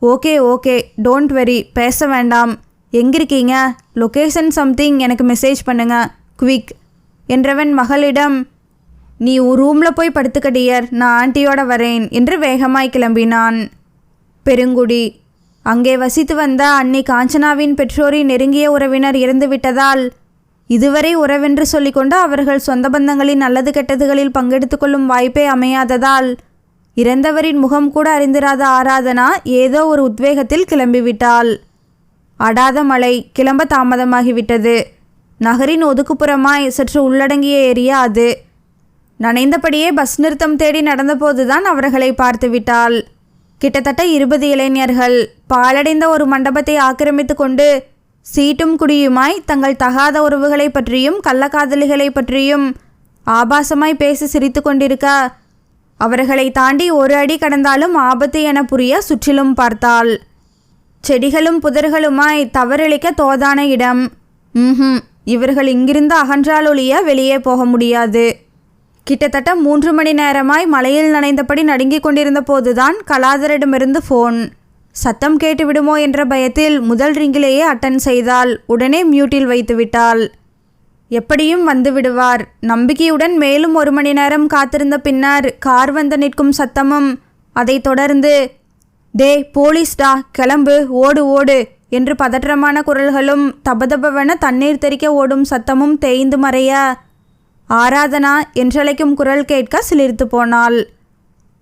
ஓகே, டோன்ட் வெரி, பேச வேண்டாம். எங்கிருக்கீங்க? லொக்கேஷன் சம்திங் எனக்கு மெசேஜ் பண்ணுங்க, குவிக் என்றவன் மகளிடம், நீ ரூமில் போய் படுத்துக்க டியர், நான் ஆண்டியோட வரேன் என்று வேகமாய் கிளம்பினான். பெருங்குடி. அங்கே வசித்து வந்த அன்னி காஞ்சனாவின் பெற்றோரின் நெருங்கிய உறவினர் இறந்துவிட்டதால் இதுவரை உறவென்று சொல்லிக்கொண்டு அவர்கள் சொந்த பந்தங்களின் நல்லது கெட்டதுகளில் பங்கெடுத்து கொள்ளும் வாய்ப்பே அமையாததால் இறந்தவரின் முகம் கூட அறிந்திராத ஆராதனா ஏதோ ஒரு உத்வேகத்தில் கிளம்பிவிட்டாள். அடாத மழை, கிளம்ப தாமதமாகிவிட்டது. நகரின் ஒதுக்குப்புறமாய் சற்று உள்ளடங்கிய ஏரியா அது. நனைந்தபடியே பஸ் நிறுத்தம் தேடி நடந்தபோதுதான் அவர்களை பார்த்து விட்டாள். கிட்டத்தட்ட 20 இளைஞர்கள் பாலடைந்த ஒரு மண்டபத்தை ஆக்கிரமித்து கொண்டு சீட்டும் குடியுமாய் தங்கள் தகாத உறவுகளை பற்றியும் கள்ளக்காதலிகளை பற்றியும் ஆபாசமாய் பேசி சிரித்து கொண்டிருக்க, அவர்களை தாண்டி ஒரு அடி கடந்தாலும் ஆபத்து என புரிய சுற்றிலும் பார்த்தாள். செடிகளும் புதர்களுமாய் தவறிழைக்க தோதான இடம். இவர்கள் இங்கிருந்து அகன்றாலொழிய வெளியே போக முடியாது. கிட்டத்தட்ட 3 மணி நேரமாய் மழையில் நனைந்தபடி நடுங்கிக் கொண்டிருந்த போதுதான் கலாதரிடமிருந்து ஃபோன். சத்தம் கேட்டு விடுமோ என்ற பயத்தில் முதல் ரிங்கிலேயே அட்டன் செய்தால். உடனே மியூட்டில் வைத்து விட்டாள். எப்படியும் வந்து விடுவார் நம்பிக்கையுடன் மேலும் 1 மணி நேரம் காத்திருந்த பின்னர் கார் வந்து நிற்கும் சத்தமும், அதை தொடர்ந்து டே போலீஸ்டா கிளம்பு, ஓடு என்று பதற்றமான குரல்களும் தபதபவென தண்ணீர் தெறிக்க ஓடும் சத்தமும் தேய்ந்து மறைய ஆராதனா என்றழைக்கும் குரல் கேட்க சிலிர்த்து போனாள்.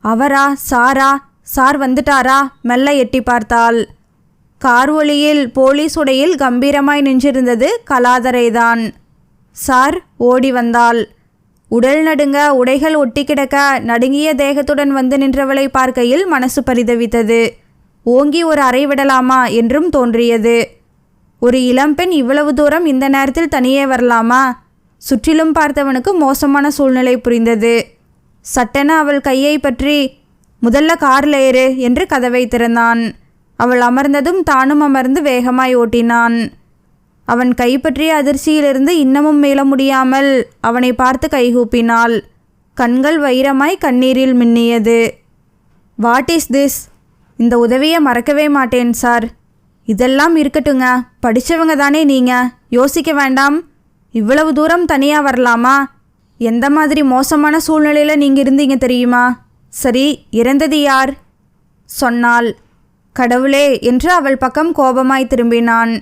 அவரா? சாரா? சார் வந்துட்டாரா? மெல்ல எட்டி பார்த்தாள். கார் ஒளியில் போலீஸ் உடையில் கம்பீரமாய் நின்றிருந்தது கலாதரைதான். சார் ஓடி வந்தாள். உடல் நடுங்க, உடைகள் ஒட்டி கிடக்க நடுங்கிய தேகத்துடன் வந்து நின்றவளை பார்க்கையில் மனசு பரிதவித்தது. ஓங்கி ஒரு அறை விடலாமா என்றும் தோன்றியது. ஒரு இளம்பெண் இவ்வளவு தூரம் இந்த நேரத்தில் தனியே வரலாமா? சுற்றிலும் பார்த்தவனுக்கு மோசமான சூழ்நிலை புரிந்தது. சட்டென அவள் கையை பற்றி, முதல்ல காரில் ஏறு என்று கதவை திறந்தான். அவள் அமர்ந்ததும் தானும் அமர்ந்து வேகமாய் ஓட்டினான். அவன் கைப்பற்றிய அதிர்ச்சியிலிருந்து இன்னமும் மீள முடியாமல் அவனை பார்த்து கைகூப்பினாள். கண்கள் வைரமாய் கண்ணீரில் மின்னியது. What is this? இந்த உதவியை மறக்கவே மாட்டேன் சார். இதெல்லாம் இருக்கட்டுங்க, படித்தவங்க தானே நீங்கள், யோசிக்க வேண்டாம். இவ்வளவு தூரம் தனியாக வரலாமா? எந்த மாதிரி மோசமான சூழ்நிலையில் நீங்கள் இருந்தீங்க தெரியுமா? சரி, இறந்தது யார்? சொன்னாள். கடவுளே என்று அவள் பக்கம் கோபமாய் திரும்பினான்.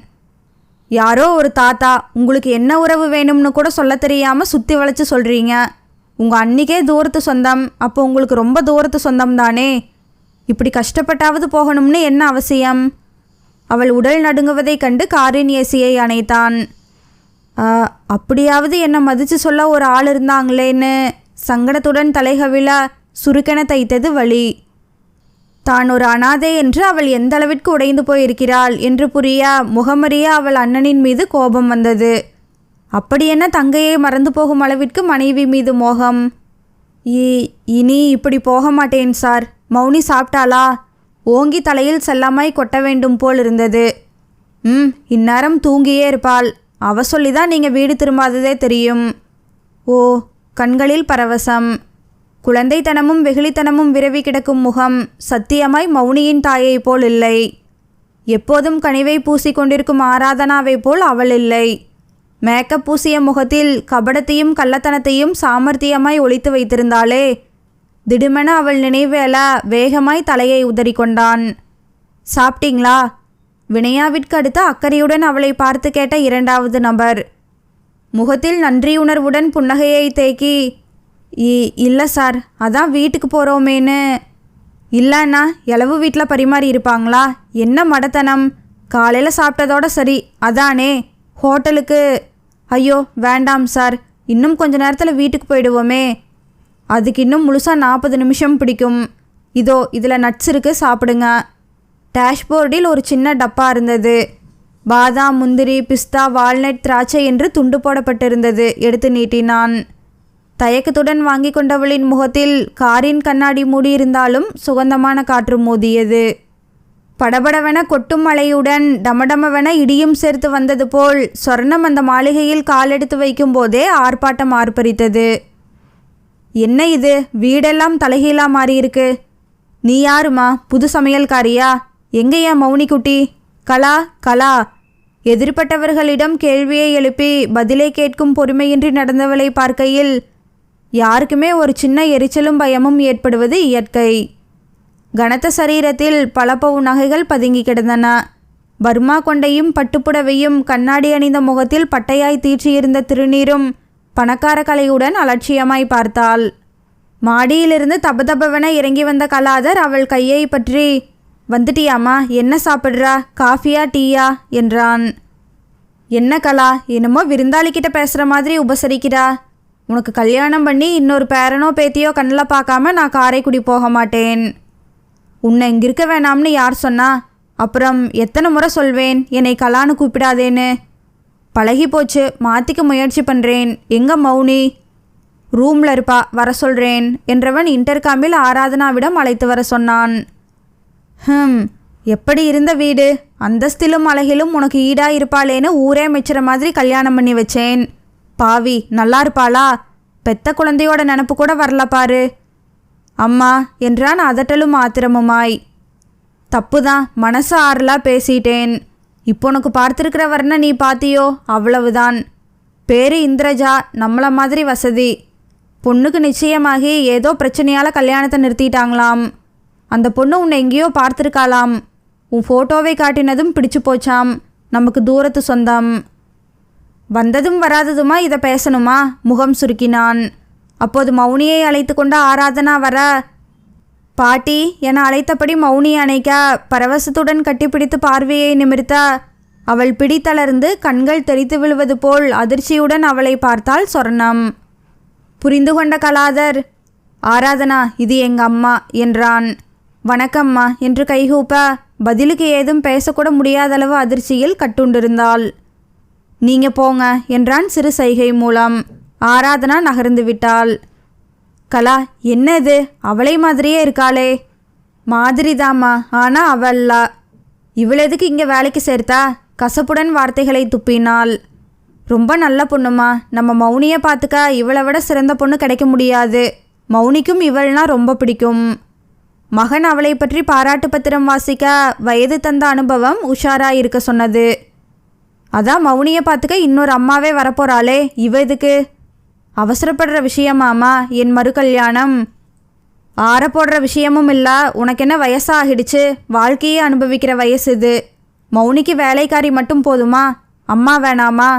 யாரோ ஒரு தாத்தா. உங்களுக்கு என்ன உறவு வேணும்னு கூட சொல்ல தெரியாமல் சுற்றி வளைச்சு சொல்கிறீங்க. உங்கள் அன்னிக்கே தூரத்து சொந்தம், அப்போ உங்களுக்கு ரொம்ப தூரத்து சொந்தம் தானே. இப்படி கஷ்டப்பட்டாவது போகணும்னு என்ன அவசியம்? அவள் உடல் நடுங்குவதைக் கண்டு காரின் ஏசியை அணைத்தான். அப்படியாவது என்னை மதித்து சொல்ல ஒரு ஆள் இருந்தாங்களேன்னு சங்கடத்துடன் தலைகவிழ சுருக்கென தைத்தது வலி. தான் ஒரு அனாதை என்று அவள் எந்த அளவிற்கு உடைந்து போயிருக்கிறாள் என்று புரிய முகமறிய அவள் அண்ணனின் மீது கோபம் வந்தது. அப்படி என்ன தங்கையை மறந்து போகும் அளவிற்கு மனைவி மீது மோகம்? இனி இப்படி போக மாட்டேன் சார். மௌனி சாப்பிட்டாளா? ஓங்கி தலையில் செல்லமாய் கொட்ட வேண்டும் போல் இருந்தது. இந்நேரம் தூங்கியே இருப்பாள். அவ சொல்லிதான் நீங்கள் வீடு திரும்பாததே தெரியும். ஓ, கண்களில் பரவசம். குழந்தைத்தனமும் வெகுளித்தனமும் விரவி கிடக்கும் முகம் சத்தியமாய் மௌனியின் தாயை போல் இல்லை. எப்போதும் கனிவை பூசிக்கொண்டிருக்கும் ஆராதனாவை போல் அவள் இல்லை. மேக்கப் பூசிய முகத்தில் கபடத்தையும் கள்ளத்தனத்தையும் சாமர்த்தியமாய் ஒளித்து வைத்திருந்தாளே. திடுமென அவள் நினைவேல வேகமாய் தலையை உதறிக்கொண்டான். சாப்பிட்டீங்களா? வினயாவிற்கு அடுத்த அக்கறையுடன் அவளை பார்த்து கேட்ட இரண்டாவது நபர். முகத்தில் நன்றியுணர்வுடன் புன்னகையை தேக்கி, இல்லை சார், அதான் வீட்டுக்கு போகிறோமேன்னு. இல்லைண்ணா, எளவு வீட்டில் பரிமாறி இருப்பாங்களா? என்ன மடத்தனம்! காலையில் சாப்பிட்டதோட சரி, அதானே. ஹோட்டலுக்கு? ஐயோ வேண்டாம் சார், இன்னும் கொஞ்ச நேரத்தில் வீட்டுக்கு போயிடுவோமே. அதுக்கு இன்னும் முழுசாக 40 நிமிஷம் பிடிக்கும். இதோ இதில் நட்ஸ் இருக்குது, சாப்பிடுங்க. டேஷ்போர்டில் ஒரு சின்ன டப்பா இருந்தது. பாதாம், முந்திரி, பிஸ்தா, வால்நட், திராட்சை என்று துண்டு போடப்பட்டிருந்தது. எடுத்து நீட்டினான். தயக்கத்துடன் வாங்கி கொண்டவளின் முகத்தில் காரின் கண்ணாடி மூடியிருந்தாலும் சுகந்தமான காற்று மோதியது. படபடவென கொட்டும் மழையுடன் டமடமவென இடியும் சேர்த்து வந்தது போல் சொர்ணம் அந்த மாளிகையில் காலெடுத்து வைக்கும் போதே ஆர்ப்பாட்டம் ஆர்ப்பரித்தது. என்ன இது, வீடெல்லாம் தலைகீழா மாறியிருக்கு. நீ யாருமா? புது சமையல்காரியா? எங்கேயா மௌனிக்குட்டி? கலா கலா. எதிர்பட்டவர்களிடம் கேள்வியை எழுப்பி பதிலை கேட்கும் பொறுமையின்றி நடந்தவளை பார்க்கையில் யாருக்குமே ஒரு சின்ன எரிச்சலும் பயமும் ஏற்படுவது இயற்கை. கனத்த சரீரத்தில் பல பவுன் நகைகள் பதுங்கி கிடந்தன. பர்மா கொண்டையும் பட்டுப்புடவையும் கண்ணாடி அணிந்த முகத்தில் பட்டையாய் தீற்றியிருந்த திருநீரும் பணக்கார கலையுடன் அலட்சியமாய் பார்த்தாள். மாடியிலிருந்து தபதபவென இறங்கி வந்த கலாதர் அவள் கையை பற்றி, வந்துட்டியாமா? என்ன சாப்பிட்றா? காஃபியா டீயா என்றான். என்ன கலா, என்னமோ விருந்தாளிக்கிட்ட பேசுகிற மாதிரி உபசரிக்கிறா. உனக்கு கல்யாணம் பண்ணி இன்னொரு பேரனோ பேத்தியோ கண்ணில் பார்க்காம நான் காரைக்குடி போக மாட்டேன். உன்னை இங்கே இருக்க வேணாம்னு யார் சொன்னா? அப்புறம் எத்தனை முறை சொல்வேன் என்னை கலான்னு கூப்பிடாதேன்னு? பழகி போச்சு, மாற்றிக்க முயற்சி பண்ணுறேன். எங்கே மௌனி? ரூமில் இருப்பா, வர சொல்கிறேன் என்றவன் இன்டர்காமில் ஆராதனாவிடம் அழைத்து வர சொன்னான். எப்படி இருந்த வீடு? அந்தஸ்திலும் அழகிலும் உனக்கு ஈடாக இருப்பாளேன்னு ஊரே மெச்சுற மாதிரி கல்யாணம் பண்ணி வச்சேன். பாவி, நல்லா இருப்பாளா? பெத்த குழந்தையோட நினப்பு கூட வரல பாரு. அம்மா என்றான் அதட்டலும் ஆத்திரமுமாய். தப்புதான், மனசு ஆறலா பேசிட்டேன். இப்போ உனக்கு பார்த்துருக்கிற வர்ண நீ பார்த்தியோ, அவ்வளவுதான். பேரு இந்திரஜா, நம்மள மாதிரி வசதி. பொண்ணுக்கு நிச்சயமாகி ஏதோ பிரச்சனையால் கல்யாணத்தை நிறுத்திட்டாங்களாம். அந்த பொண்ணு உன்னை எங்கேயோ பார்த்துருக்காளாம். உன் ஃபோட்டோவை காட்டினதும் பிடிச்சு போச்சாம். நமக்கு தூரத்து சொந்தம். வந்ததும் வராததுமா இதை பேசணுமா? முகம் சுருக்கினான். அப்போது மௌனியை அழைத்து கொண்ட ஆராதனா வர, பாட்டி என அழைத்தபடி மௌனி அணைக்க பரவசத்துடன் கட்டிப்பிடித்து பார்வையை நிமிர்த்த அவள் பிடித்தளர்ந்து கண்கள் தெரித்து விழுவது போல் அதிர்ச்சியுடன் அவளை பார்த்தாள் சொர்ணம். புரிந்து கொண்ட கலாதர், ஆராதனா, இது எங்க அம்மா என்றான். வணக்கம்மா என்று கைகூப்ப பதிலுக்கு ஏதும் பேசக்கூட முடியாதளவு அதிர்ச்சியில் கட்டுண்டிருந்தாள். நீங்க போங்க என்றான் சிறு சைகை மூலம். ஆராதனா நகர்ந்து விட்டாள். கலா, என்ன இது, அவளை மாதிரியே இருக்காளே. மாதிரிதாம்மா, ஆனால் அவள்லா. இவள் எதுக்கு இங்கே வேலைக்கு சேர்த்தா? கசப்புடன் வார்த்தைகளை துப்பினாள். ரொம்ப நல்ல பொண்ணுமா, நம்ம மௌனியை பார்த்துக்க இவளை விட சிறந்த பொண்ணு கிடைக்க முடியாது. மௌனிக்கும் இவள்னா ரொம்ப பிடிக்கும். மகன் அவளை பற்றி பாராட்டு பத்திரம் வாசிக்க வயது தந்த அனுபவம் உஷாராக இருக்க சொன்னது. அதான் மௌனியை பார்த்துக்க இன்னொரு அம்மாவே வரப்போறாளே, இவ எதுக்கு? அவசரப்படுற விஷயமாமா என் மறு கல்யாணம். ஆறப்போடுற விஷயமும் இல்லை. உனக்கு என்ன வயசாகிடுச்சு? வாழ்க்கையே அனுபவிக்கிற வயசு இது. மௌனிக்கு வேலைக்காரி மட்டும் போதுமா? அம்மா வேணாமா?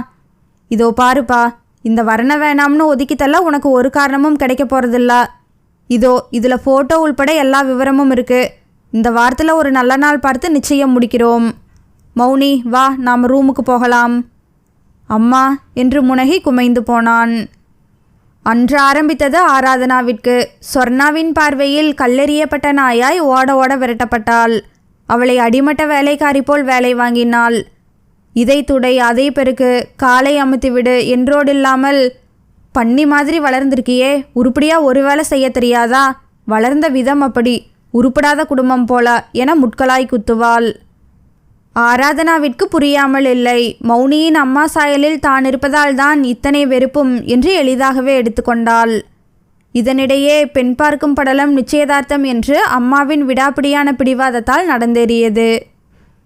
இதோ பாருப்பா, இந்த வரண வேணாம்னு ஒதுக்கித்தல்ல உனக்கு ஒரு காரணமும் கிடைக்க போகிறதில்ல. இதோ இதில் ஃபோட்டோ உள்பட எல்லா விவரமும் இருக்குது. இந்த வாரத்தில் ஒரு நல்ல நாள் பார்த்து நிச்சயம் முடிக்கிறோம். மௌனி வா, நாம் ரூமுக்கு போகலாம். அம்மா என்று முனகி குமைந்து போனான். அன்று ஆரம்பித்தது ஆராதனாவிற்கு. சொர்ணாவின் பார்வையில் கல்லெறியப்பட்ட நாயாய் ஓட ஓட விரட்டப்பட்டாள். அவளை அடிமட்ட வேலைக்காரி போல் வேலை வாங்கினாள். இதை துடை, அதை பெருக்கு, காலை அமுத்திவிடு என்றோடில்லாமல், பன்னி மாதிரி வளர்ந்திருக்கியே, உருப்படியா ஒரு வேலை செய்ய தெரியாதா? வளர்ந்த விதம் அப்படி, உருப்படாத குடும்பம் போல என முட்களாய் குத்துவாள். ஆராதனாவிற்கு புரியாமல் இல்லை. மௌனியின் அம்மா சாயலில் தான் இருப்பதால் தான் இத்தனை வெறுப்பும் என்று எளிதாகவே எடுத்துக்கொண்டாள். இதனிடையே பெண் பார்க்கும் படலம் நிச்சயதார்த்தம் என்று அம்மாவின் விடாப்பிடியான பிடிவாதத்தால் நடந்தேறியது.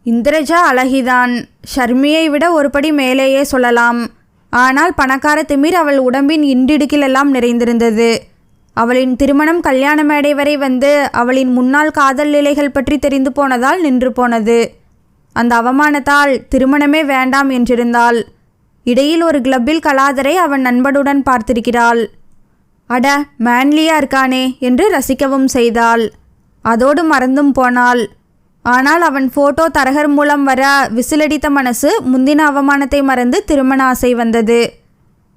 இந்திரஜா அழகிதான், ஷர்மியை விட ஒரு படி மேலேயே சொல்லலாம். ஆனால் பணக்கார திமிர் அவள் உடம்பின் இண்டிடுக்கிலெல்லாம் நிறைந்திருந்தது. அவளின் திருமணம் கல்யாண மேடை வரை வந்து அவளின் முன்னாள் காதல் நிலைகள் பற்றி தெரிந்து போனதால் நின்று போனது. அந்த அவமானத்தால் திருமணமே வேண்டாம் என்றிருந்தாள். இடையில் ஒரு கிளப்பில் கலாதரை அவன் நண்பனுடன் பார்த்திருக்கிறாள். அட, மேன்லியா இருக்கானே என்று ரசிக்கவும் செய்தாள். அதோடு மறந்தும் போனாள். ஆனால் அவன் ஃபோட்டோ தரகர் மூலம் வர விசிலடித்த மனசு முந்தின அவமானத்தை மறந்து திருமண ஆசை வந்தது.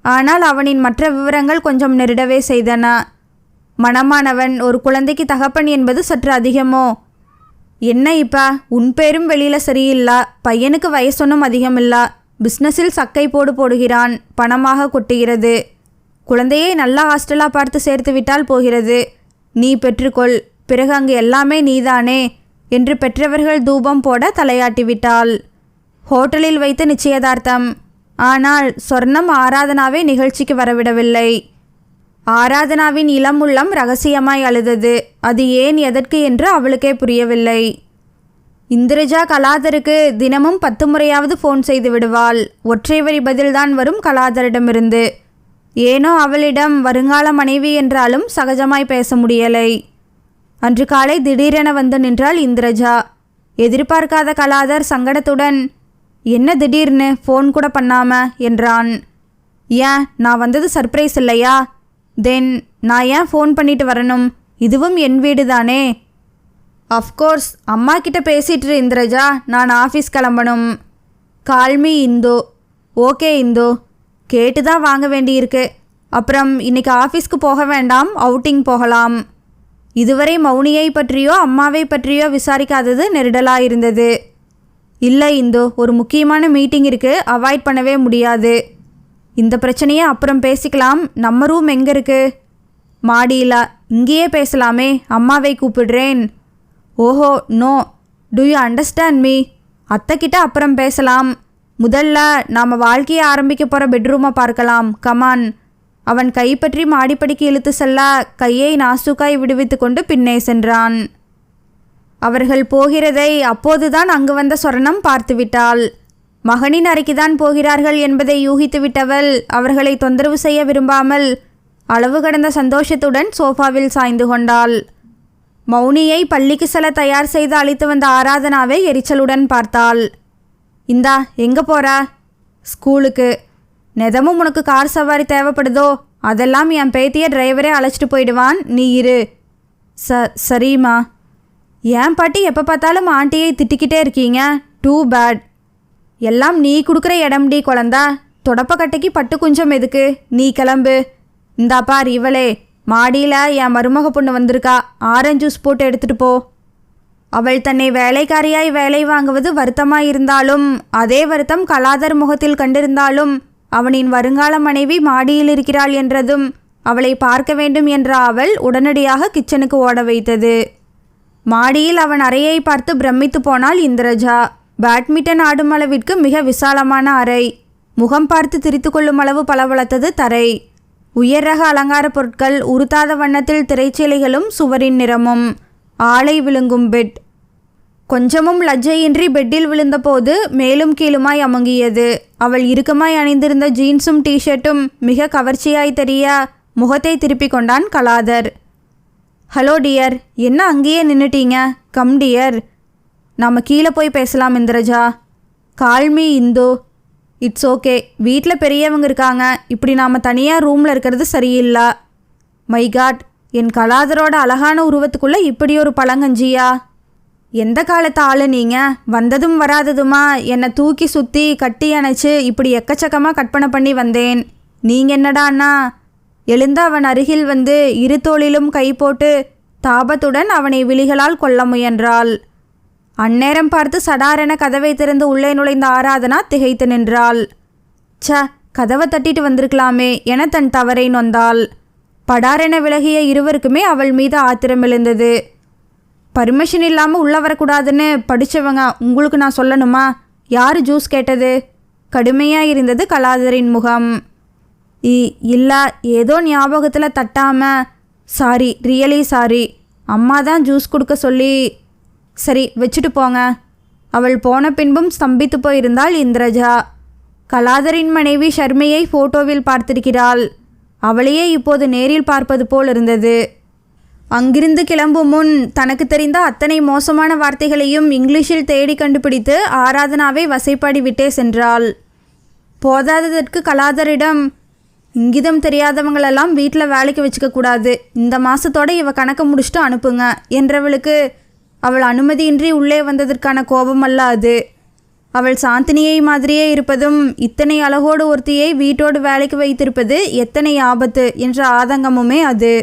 ஆனால் அவனின் மற்ற விவரங்கள் கொஞ்சம் நெருடவே செய்தன. மணமானவன், ஒரு குழந்தைக்கு தகப்பன் என்பது சற்று அதிகமோ? என்ன இப்ப, உன் பேரும் வெளியில் சரியில்லை. பையனுக்கு வயசொன்னும் அதிகமில்லை. பிஸ்னஸில் சக்கை போடுகிறான். பணமாக கொட்டுகிறது. குழந்தையை நல்ல ஹாஸ்டலாக பார்த்து சேர்த்து விட்டால் போகிறது. நீ பெற்றுக்கொள், பிறகு அங்கு எல்லாமே நீதானே என்று பெற்றவர்கள் தூபம் போட தலையாட்டி விட்டாள். ஹோட்டலில் வைத்து நிச்சயதார்த்தம். ஆனால் சொர்ணம் ஆராதனாவை நிகழ்ச்சிக்கு வரவிடவில்லை. ஆராதனாவின் இளம் உள்ளம் ரகசியமாய் அழுதது. அது ஏன், எதற்கு என்று அவளுக்கே புரியவில்லை. இந்திரஜா கலாதருக்கு தினமும் 10 முறையாவது ஃபோன் செய்து விடுவாள். ஒற்றை வரி பதில்தான் வரும் கலாதரிடமிருந்து. ஏனோ அவளிடம் வருங்கால மனைவி என்றாலும் சகஜமாய் பேச முடியலை. அன்று காலை திடீரென வந்து நின்றாள் இந்திரஜா. எதிர்பார்க்காத கலாதர் சங்கடத்துடன், என்ன திடீர்னு, ஃபோன் கூட பண்ணாம என்றான். ஏன், நான் வந்தது சர்ப்ரைஸ் இல்லையா? தென் நான் ஏன் ஃபோன் பண்ணிட்டு வரணும்? இதுவும் என் வீடு தானே. அஃப்கோர்ஸ், அம்மா கிட்ட பேசிட்டு இந்திரஜா, நான் ஆஃபீஸ் கிளம்பணும். கால்மி இந்து. ஓகே இந்து, கேட்டு தான் வாங்க வேண்டியிருக்கு. அப்புறம் இன்னைக்கு ஆஃபீஸ்க்கு போக வேண்டாம், அவுட்டிங் போகலாம். இதுவரை மௌனியை பற்றியோ அம்மாவை பற்றியோ விசாரிக்காதது நெருடலாயிருந்தது. இல்லை இந்து, ஒரு முக்கியமான மீட்டிங் இருக்குது, அவாய்ட் பண்ணவே முடியாது. இந்த பிரச்சனையை அப்புறம் பேசிக்கலாம். நம்ம ரூம் எங்கே இருக்குது? மாடியில். இங்கேயே பேசலாமே, அம்மாவை கூப்பிடுறேன். ஓஹோ no, do you understand me? அத்தைக்கிட்ட அப்புறம் பேசலாம். முதல்ல நாம் வாழ்க்கையை ஆரம்பிக்க போகிற பெட்ரூமை பார்க்கலாம். கமான். அவன் கைப்பற்றி மாடிப்படிக்கு இழுத்து செல்ல கையை நாசுக்காய் விடுவித்து கொண்டு பின்னே சென்றான். அவர்கள் போகிறதை அப்போதுதான் அங்கு வந்த சொர்ணம் பார்த்துவிட்டாள். மகனின் அறைக்குதான் போகிறார்கள் என்பதை யூகித்து விட்டவள் அவர்களை தொந்தரவு செய்ய விரும்பாமல் அளவு கடந்த சந்தோஷத்துடன் சோஃபாவில் சாய்ந்து கொண்டாள். மௌனியை பள்ளிக்கு செல்ல தயார் செய்து அழைத்து வந்த ஆராதனாவை எரிச்சலுடன் பார்த்தாள். இந்தா, எங்கே போகிறா? ஸ்கூலுக்கு. நெதமும் உனக்கு கார் சவாரி தேவைப்படுதோ? அதெல்லாம் என் பேத்திய டிரைவரே அழைச்சிட்டு போயிடுவான், நீ இரு. சரிம்மா. ஏன் பாட்டி எப்போ பார்த்தாலும் ஆண்டியை திட்டிக்கிட்டே இருக்கீங்க? Too bad. எல்லாம் நீ கொடுக்குற இடம்டி குழந்தா. தொடப்பக்கட்டைக்கு பட்டு குஞ்சம் எதுக்கு? நீ கிளம்பு. இந்தா பார் இவளே, மாடியில் என் மருமக பொண்ணு வந்திருக்கா, ஆரஞ்சு ஜூஸ் போட்டு எடுத்துகிட்டு போ. அவள் தன்னை வேலைக்காரியாய் வேலை வாங்குவது வருத்தமாயிருந்தாலும் அதே வருத்தம் கலாதர் முகத்தில் கண்டிருந்தாலும் அவனின் வருங்கால மனைவி மாடியில் இருக்கிறாள் என்றதும் அவளை பார்க்க வேண்டும் என்ற அவள் உடனடியாக கிச்சனுக்கு ஓட வைத்தது. மாடியில் அவன் அறையை பார்த்து பிரமித்து போனாள் இந்திரஜா. பேட்மிண்டன் ஆடும் அளவிற்கு மிக விசாலமான அறை. முகம் பார்த்து திரித்து கொள்ளும் அளவு பளபளத்தது தரை. உயர் ரக அலங்கார பொருட்கள், உருத்தாத வண்ணத்தில் திரைச்சீலைகளும் சுவரின் நிறமும். ஆளை விழுங்கும் பெட். கொஞ்சமும் லஜ்ஜையின்றி பெட்டில் விழுந்தபோது மேலும் கீழுமாய் அமுங்கியது. அவள் இறுக்கமாய் அணிந்திருந்த ஜீன்ஸும் டிஷர்ட்டும் மிக கவர்ச்சியாய் தெரிய முகத்தை திருப்பி கொண்டான் கலாதர். ஹலோ டியர், என்ன அங்கேயே நின்றுட்டீங்க? Come dear. நாம் கீழே போய் பேசலாம் Indraja. Call me Hindu. It's okay. வீட்டில் பெரியவங்க இருக்காங்க, இப்படி நாம் தனியாக ரூமில் இருக்கிறது சரியில்லை. மை காட், என் கலாதரோட அழகான உருவத்துக்குள்ளே இப்படி ஒரு பழங்கஞ்சியா? எந்த காலத்து ஆளு நீங்கள்? வந்ததும் வராததுமா என்னை தூக்கி சுற்றி கட்டி அணைச்சு இப்படி எக்கச்சக்கமாக கற்பனை பண்ணி வந்தேன். நீங்கள் என்னடாண்ணா? எழுந்து அவன் அருகில் வந்து இரு தோளிலும் கை போட்டு தாபத்துடன் அவனை விழிகளால் கொல்ல முயன்றாள். அந்நேரம் பார்த்து சடாரென கதவை திறந்து உள்ளே நுழைந்த ஆராதனா திகைத்து நின்றாள். கதவை தட்டிட்டு வந்திருக்கலாமே என தன் தவறை நொந்தாள். படாரென விலகிய இருவருக்குமே அவள் மீது ஆத்திரம் எழுந்தது. பர்மிஷன் இல்லாமல் உள்ளே வரக்கூடாதுன்னு படித்தவங்க உங்களுக்கு நான் சொல்லணுமா? யார் ஜூஸ் கேட்டது? கடுமையாக இருந்தது கலாதரின் முகம். இல்லை, ஏதோ ஞாபகத்தில் தட்டாமல். Sorry, really sorry. அம்மா தான் ஜூஸ் கொடுக்க சொல்லி. சரி, வச்சுட்டு போங்க. அவள் போன பின்பும் ஸ்தம்பித்து போயிருந்தாள் இந்திரஜா. கலாதரின் மனைவி ஷர்மியை ஃபோட்டோவில் பார்த்திருக்கிறாள். அவளையே இப்போது நேரில் பார்ப்பது போல் இருந்தது. அங்கிருந்து கிளம்பும் முன் தனக்கு தெரிந்த அத்தனை மோசமான வார்த்தைகளையும் இங்கிலீஷில் தேடி கண்டுபிடித்து ஆராதனாவை வசைப்பாடி விட்டே சென்றாள். போதாததற்கு கலாதரிடம், இங்கிதம் தெரியாதவங்களெல்லாம் வீட்டில் வேலைக்கு வச்சுக்கக்கூடாது, இந்த மாதத்தோடு இவ கணக்கு முடிச்சுட்டு அனுப்புங்க என்றவளுக்கு அவள் அனுமதியின்றி உள்ளே வந்ததற்கான கோபமல்ல அது. அவள் சாந்தினியை மாதிரியே இருப்பதும் இத்தனை அழகோடு ஒருத்தியை வீட்டோடு வேலைக்கு வைத்திருப்பது எத்தனை ஆபத்து என்ற ஆதங்கமுமே அது.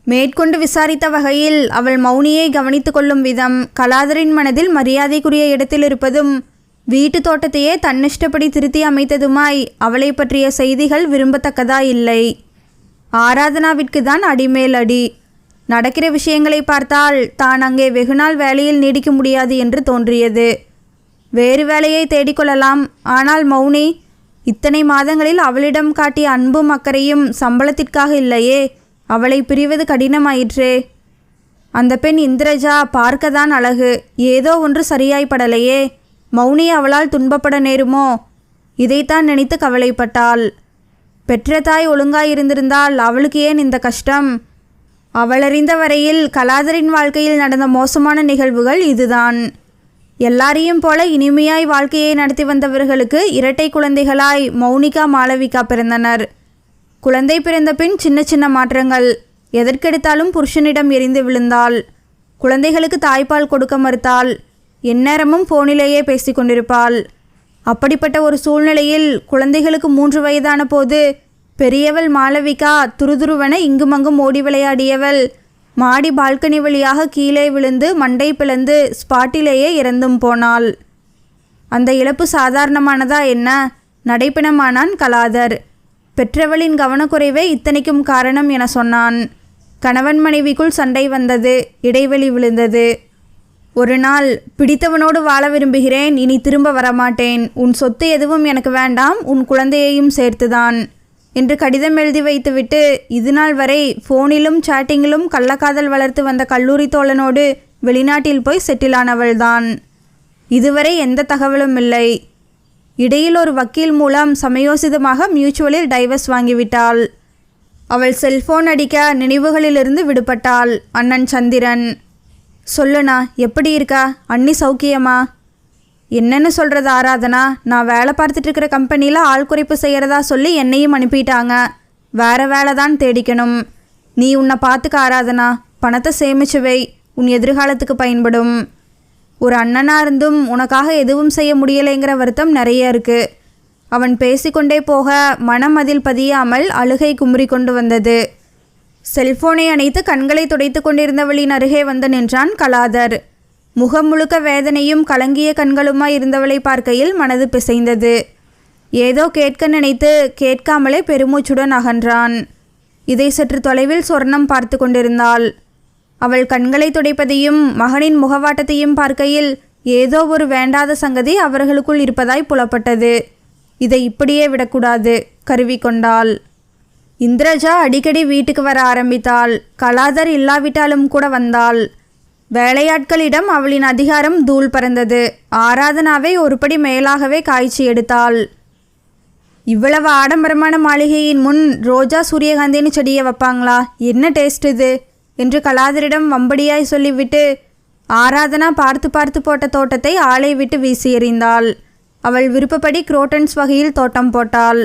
மேற்கொண்டு விசாரித்த வகையில் அவள் மௌனியை கவனித்து கொள்ளும் விதம், கலாதரின் மனதில் மரியாதைக்குரிய இடத்தில் இருப்பதும், வீட்டு தோட்டத்தையே தன்னிஷ்டப்படி திருத்தி அமைத்ததுமாய் அவளை பற்றிய செய்திகள் விரும்பத்தக்கதாயில்லை. ஆராதனாவிற்கு தான் அடிமேல் அடி. நடக்கிற விஷயங்களை பார்த்தால் தான் அங்கே வெகுநாள் வேலையில் நீடிக்க முடியாது என்று தோன்றியது. வேறு வேலையை தேடிக்கொள்ளலாம். ஆனால் மௌனி இத்தனை மாதங்களில் அவளிடம் காட்டிய அன்பும் அக்கறையும் சம்பளத்திற்காக இல்லையே. அவளை பிரிவது கடினமாயிற்றே. அந்த பெண் இந்திரஜா பார்க்கத்தான் அழகு, ஏதோ ஒன்று சரியாய்ப்படலையே. மௌனி அவளால் துன்பப்பட நேருமோ? இதைத்தான் நினைத்து கவலைப்பட்டாள். பெற்ற தாய் ஒழுங்காயிருந்திருந்தால் அவளுக்கு ஏன் இந்த கஷ்டம்? அவளறிந்த வரையில் கலாதரின் வாழ்க்கையில் நடந்த மோசமான நிகழ்வுகள் இதுதான். எல்லாரையும் போல இனிமையாய் வாழ்க்கையை நடத்தி வந்தவர்களுக்கு இரட்டை குழந்தைகளாய் மௌனிகா மாளவிகா பிறந்தனர். குழந்தை பிறந்த பின் சின்ன சின்ன மாற்றங்கள். எதற்கெடுத்தாலும் புருஷனிடம் எரிந்து விழுந்தாள். குழந்தைகளுக்கு தாய்ப்பால் கொடுக்க மறுத்தாள். எந்நேரமும் போனிலேயே பேசி கொண்டிருப்பாள். அப்படிப்பட்ட ஒரு சூழ்நிலையில் குழந்தைகளுக்கு 3 வயதான போது பெரியவள் மாளவிகா துருதுருவென இங்குமங்கும் ஓடி விளையாடியவள் மாடி பால்கனி வழியாக கீழே விழுந்து மண்டை பிளந்து ஸ்பாட்டிலேயே இறந்தும் போனாள். அந்த இழப்பு சாதாரணமானதா என்ன? நடைப்பிணமானான் கலாதர். பெற்றவளின் கவனக்குறைவே இத்தனைக்கும் காரணம் என சொன்னான். கணவன் மனைவிக்குள் சண்டை வந்தது. இடைவெளி விழுந்தது. ஒரு நாள், பிடித்தவனோடு வாழ விரும்புகிறேன், இனி திரும்ப வரமாட்டேன், உன் சொத்து எதுவும் எனக்கு வேண்டாம், உன் குழந்தையையும் சேர்த்துதான் என்று கடிதம் எழுதி வைத்துவிட்டு இதுநாள் வரை ஃபோனிலும் சாட்டிங்கிலும் கள்ளக்காதல் வளர்த்து வந்த கல்லூரி தோழனோடு வெளிநாட்டில் போய் செட்டிலானவள்தான். இதுவரை எந்த தகவலும் இல்லை. இடையில் ஒரு வக்கீல் மூலம் சமயோசிதமாக மியூச்சுவலில் டைவர்ஸ் வாங்கிவிட்டாள். அவள் செல்போன் அடிக்க நினைவுகளிலிருந்து விடுபட்டாள். அண்ணன் சந்திரன். சொல்லுண்ணா, எப்படி இருக்கா? அண்ணி சௌக்கியமா? என்னென்னு சொல்கிறது ஆராதனா, நான் வேலை பார்த்துட்டு இருக்கிற கம்பெனியில் ஆள் குறைப்பு செய்கிறதா சொல்லி என்னையும் அனுப்பிட்டாங்க. வேறு வேலை தான் தேடிக்கணும். நீ உன்னை பார்த்துக்க ஆராதனா, பணத்தை சேமிச்சு வை, உன் எதிர்காலத்துக்கு பயன்படும். ஒரு அண்ணனாக இருந்தும் உனக்காக எதுவும் செய்ய முடியலைங்கிற வருத்தம் நிறைய இருக்குது. அவன் பேசிக்கொண்டே போக மனம் அதில் பதியாமல் அழுகை குமுறி கொண்டு வந்தது. செல்போனை அணைத்து கண்களை துடைத்து கொண்டிருந்தவளின் அருகே வந்து நின்றான் கலாதர். முகம் முழுக்க வேதனையும் கலங்கிய கண்களுமாய் இருந்தவளை பார்க்கையில் மனது பிசைந்தது. ஏதோ கேட்க நினைத்து கேட்காமலே பெருமூச்சுடன் அகன்றான். இதை சற்று தொலைவில் சொர்ணம் பார்த்து கொண்டிருந்தாள். அவள் கண்களை துடைப்பதையும் மகனின் முகவாட்டத்தையும் பார்க்கையில் ஏதோ ஒரு வேண்டாத சங்கதி அவர்களுக்குள் இருப்பதாய் புலப்பட்டது. இதை இப்படியே விடக்கூடாது, கருவிக்கொண்டாள். இந்திரஜா அடிக்கடி வீட்டுக்கு வர ஆரம்பித்தாள். கலாதர் இல்லாவிட்டாலும் கூட வந்தாள். வேலையாட்களிடம் அவளின் அதிகாரம் தூள் பறந்தது. ஆராதனாவை ஒருபடி மேலாகவே காய்ச்சி எடுத்தாள். இவ்வளவு ஆடம்பரமான மாளிகையின் முன் ரோஜா சூரியகாந்தின்னு செடியை வைப்பாங்களா? என்ன டேஸ்ட் இது என்று கலாதரிடம் வம்படியாய் சொல்லிவிட்டு ஆராதனா பார்த்து பார்த்து போட்ட தோட்டத்தை ஆளை விட்டு வீசி எறிந்தாள். அவள் விருப்பப்படி குரோட்டன்ஸ் வகையில் தோட்டம் போட்டாள்.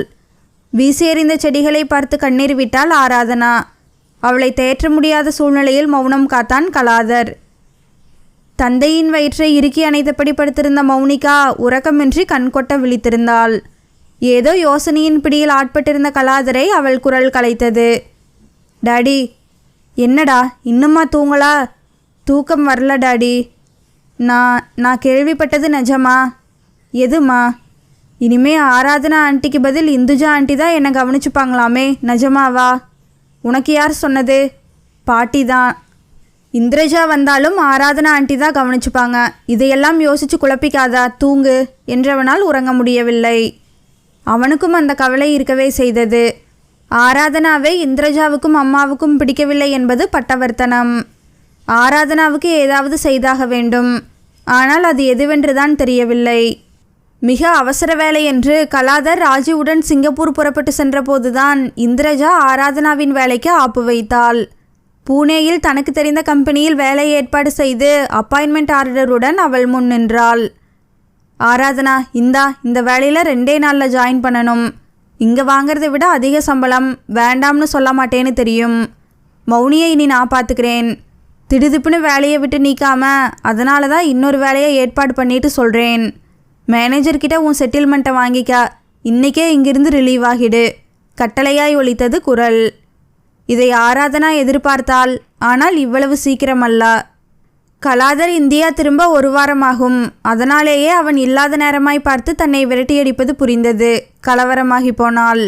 வீசி எறிந்த செடிகளை பார்த்து கண்ணீர் விட்டாள் ஆராதனா. அவளை தேற்ற முடியாத சூழ்நிலையில் மௌனம் காத்தான் கலாதர். தந்தையின் வயிற்றை இறுக்கி அணைத்தபடி படுத்திருந்த மௌனிகா உறக்கமின்றி கண்கொட்ட விழித்திருந்தாள். ஏதோ யோசனையின் பிடியில் ஆட்பட்டிருந்த கலாதரை அவள் குரல் கலைத்தது. டாடி, என்னடா இன்னுமா தூங்கலா? தூக்கம் வரல டாடி. நான் கேள்விப்பட்டது நிஜமா? எதுமா? இனிமே ஆராதனா ஆண்டிக்கு பதில் இந்துஜா ஆண்டி தான் என்னை கவனிச்சுப்பாங்களாமே, நிஜமாவா? உனக்கு யார் சொன்னது? பாட்டி தான். இந்திரஜா வந்தாலும் ஆராதனா ஆண்டி தான் கவனிச்சுப்பாங்க. இதையெல்லாம் யோசித்து குழப்பிக்காதா, தூங்கு என்றவனால் உறங்க முடியவில்லை. அவனுக்கும் அந்த கவலை இருக்கவே செய்தது. ஆராதனாவை இந்திரஜாவுக்கும் அம்மாவுக்கும் பிடிக்கவில்லை என்பது பட்டவர்த்தனம். ஆராதனாவுக்கு ஏதாவது செய்தாக வேண்டும். ஆனால் அது எதுவென்றுதான் தெரியவில்லை. மிக அவசர வேலை என்று கலாதர் ராஜுவுடன் சிங்கப்பூர் புறப்பட்டு சென்றபோதுதான் இந்திரஜா ஆராதனாவின் வேலைக்கு ஆப்பு வைத்தாள். பூனேயில் தனக்கு தெரிந்த கம்பெனியில் வேலை ஏற்பாடு செய்து அப்பாயின்மெண்ட் ஆர்டருடன் அவள் முன் நின்றாள். ஆராதனா, இந்த வேலையில் 2 நாளில் ஜாயின் பண்ணணும். இங்கே வாங்கிறத விட அதிக சம்பளம். வேண்டாம்னு சொல்ல மாட்டேன்னு தெரியும். மௌனியை இனி நான் பார்த்துக்கிறேன். திடுதிப்புன்னு வேலையை விட்டு நீக்காம அதனால தான் இன்னொரு வேலையை ஏற்பாடு பண்ணிட்டு சொல்கிறேன். மேனேஜர்கிட்ட உன் செட்டில்மெண்ட்டை வாங்கிக்க. இன்றைக்கே இங்கிருந்து ரிலீவ் ஆகிடு. கட்டளையாய் ஒலித்தது குரல். இதை ஆராதனா எதிர்பார்த்தாள். ஆனால் இவ்வளவு சீக்கிரம் அல்ல. கலாதர் இந்தியா திரும்ப 1 வாரமாகும். அதனாலேயே அவன் இல்லாத நேரமாய் பார்த்து தன்னை விரட்டியடிப்பது புரிந்தது. கலவரமாகி போனாள்.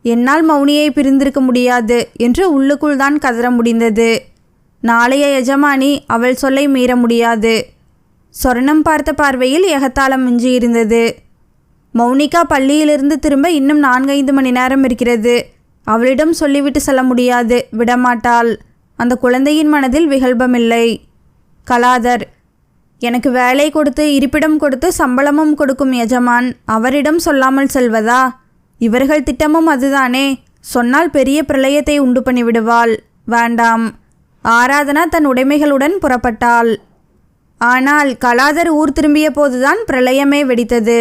என்னால் மௌனியை பிரிந்திருக்க முடியாது என்று உள்ளுக்குள் தான் கதற முடிந்தது. நாளைய எஜமானி அவள் சொல்லை மீற முடியாது. சொர்ணம் பார்த்த பார்வையில் எகத்தாளம் மிஞ்சி இருந்தது. மௌனிகா பள்ளியிலிருந்து திரும்ப இன்னும் 4-5 மணி நேரம் இருக்கிறது. அவளிடம் சொல்லிவிட்டு செல்ல முடியாது, விடமாட்டாள். அந்த குழந்தையின் மனதில் விகல்பமில்லை. கலாதர், எனக்கு வேலை கொடுத்து இருப்பிடம் கொடுத்து சம்பளமும் கொடுக்கும் எஜமான் அவரிடம் சொல்லாமல் செல்வதா? இவர்கள் திட்டமும் அதுதானே. சொன்னால் பெரிய பிரளயத்தை உண்டு பண்ணிவிடுவாள். வேண்டாம். ஆராதனா தன் உடைமைகளுடன் புறப்பட்டாள். ஆனால் கலாதர் ஊர் திரும்பிய போதுதான் பிரளயமே வெடித்தது.